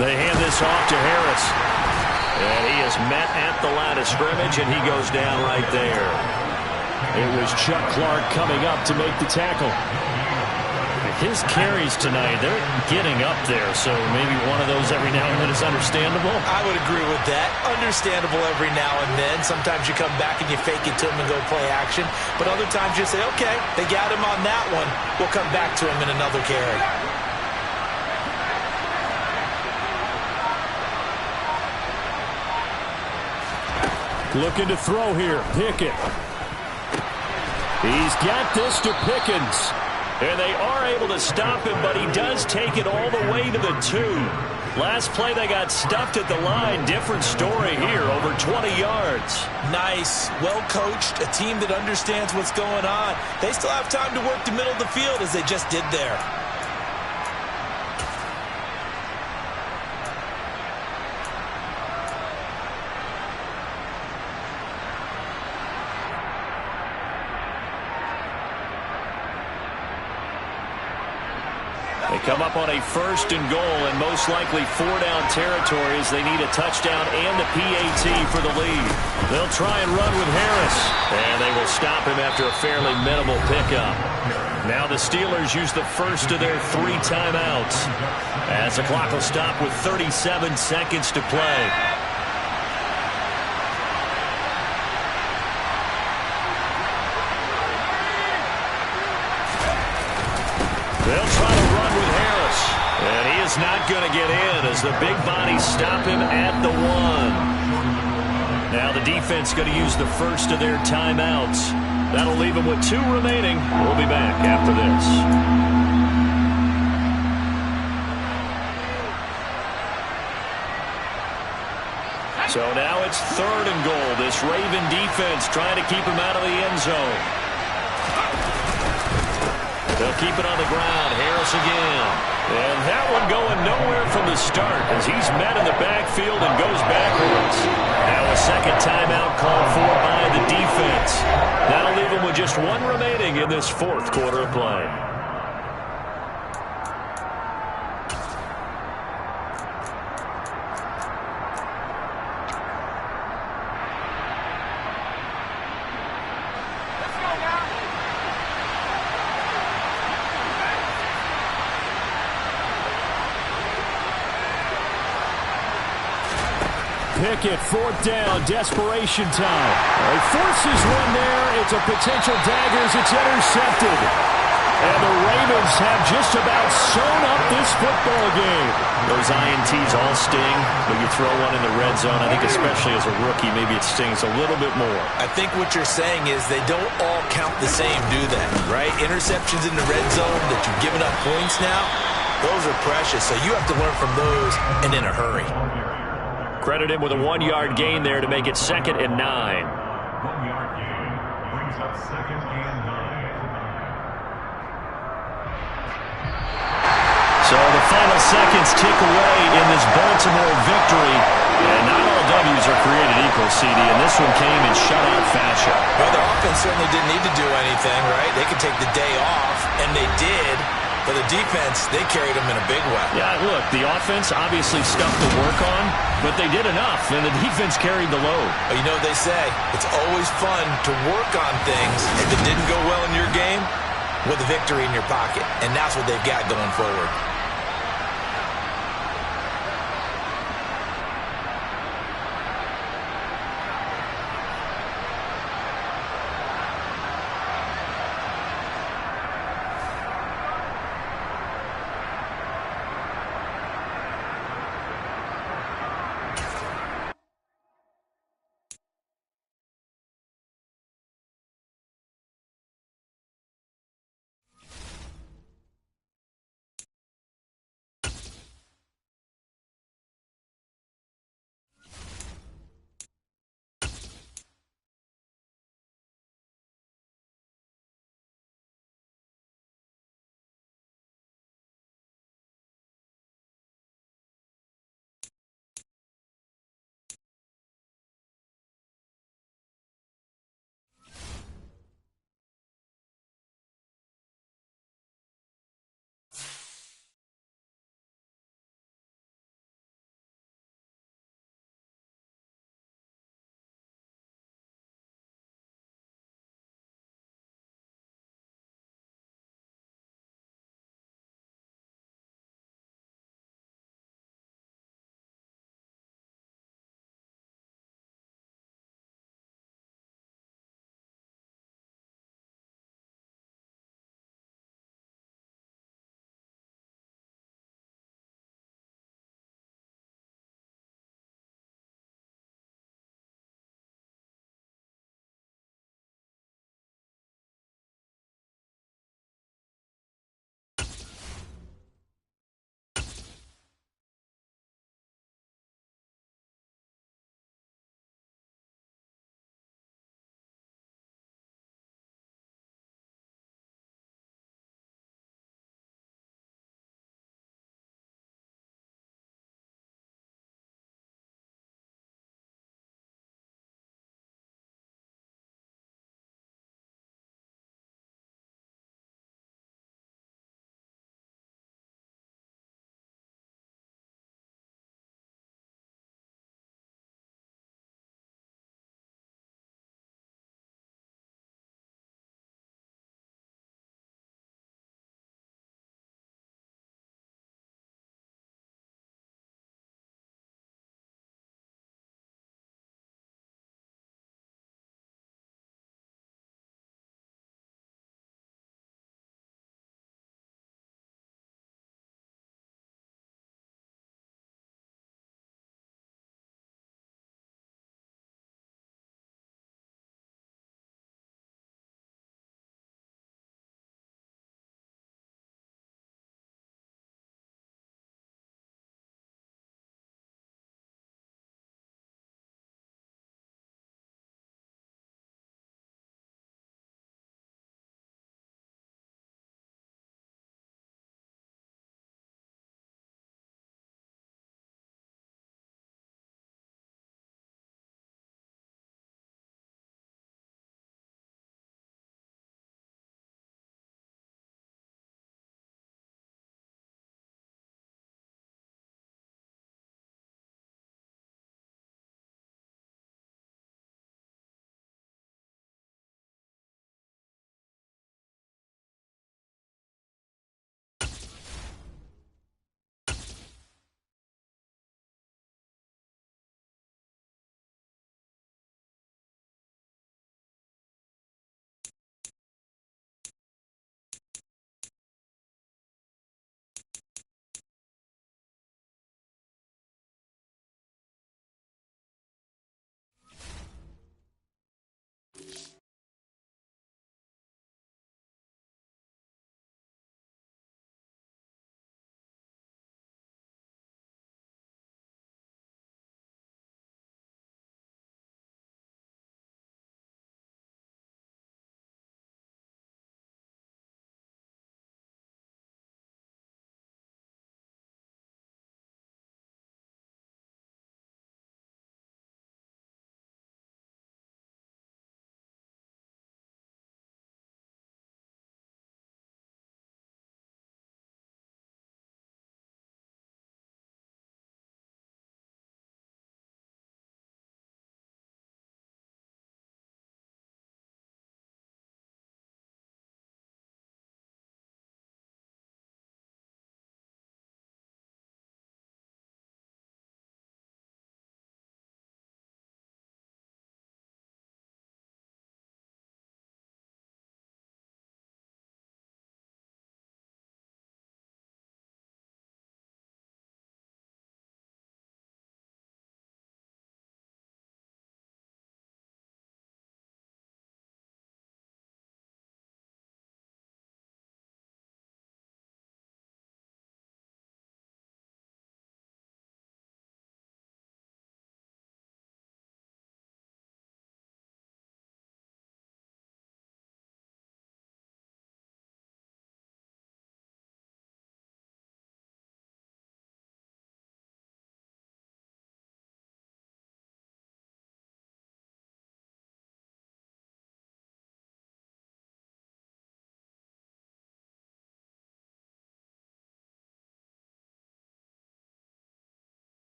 They hand this off to Harris. And he is met at the line of scrimmage, and he goes down right there. It was Chuck Clark coming up to make the tackle. His carries tonight, they're getting up there, so maybe one of those every now and then is understandable. I would agree with that. Understandable every now and then. Sometimes you come back and you fake it to him and go play action. But other times you say, okay, they got him on that one. We'll come back to him in another carry. Looking to throw here. Pickett. He's got this to Pickens. And they are able to stop him, but he does take it all the way to the 2. Last play, they got stuffed at the line. Different story here, over 20 yards. Nice, well coached, a team that understands what's going on. They still have time to work the middle of the field as they just did there. They come up on a 1st and goal, and most likely 4-down territory as they need a touchdown and the PAT for the lead. They'll try and run with Harris, and they will stop him after a fairly minimal pickup. Now the Steelers use the first of their 3 timeouts as the clock will stop with 37 seconds to play. They'll try to run with Harris. And he is not going to get in as the big bodies stop him at the 1. Now the defense going to use the first of their timeouts. That'll leave them with 2 remaining. We'll be back after this. So now it's 3rd and goal. This Raven defense trying to keep him out of the end zone. They'll keep it on the ground. Harris again. And that one going nowhere from the start as he's met in the backfield and goes backwards. Now a second timeout called for by the defense. That'll leave them with just 1 remaining in this 4th quarter of play. Pickett, 4th down, desperation time. He forces one there. It's a potential dagger as it's intercepted. And the Ravens have just about sewn up this football game. Those INTs all sting, but you throw one in the red zone, I think especially as a rookie, maybe it stings a little bit more. I think what you're saying is they don't all count the same, do they? Right? Interceptions in the red zone that you've given up points now, those are precious. So you have to learn from those and in a hurry. Credit him with a 1-yard gain there to make it 2nd and 9. 1-yard gain brings up 2nd and 9. So the final seconds tick away in this Baltimore victory. And not all W's are created equal, CD, and this one came in shutout fashion. Well, their offense certainly didn't need to do anything, right? They could take the day off, and they did. For the defense, they carried them in a big way. Yeah, look, the offense obviously stuff to work on, but they did enough, and the defense carried the load. Well, you know what they say, it's always fun to work on things if it didn't go well in your game with a victory in your pocket, and that's what they've got going forward.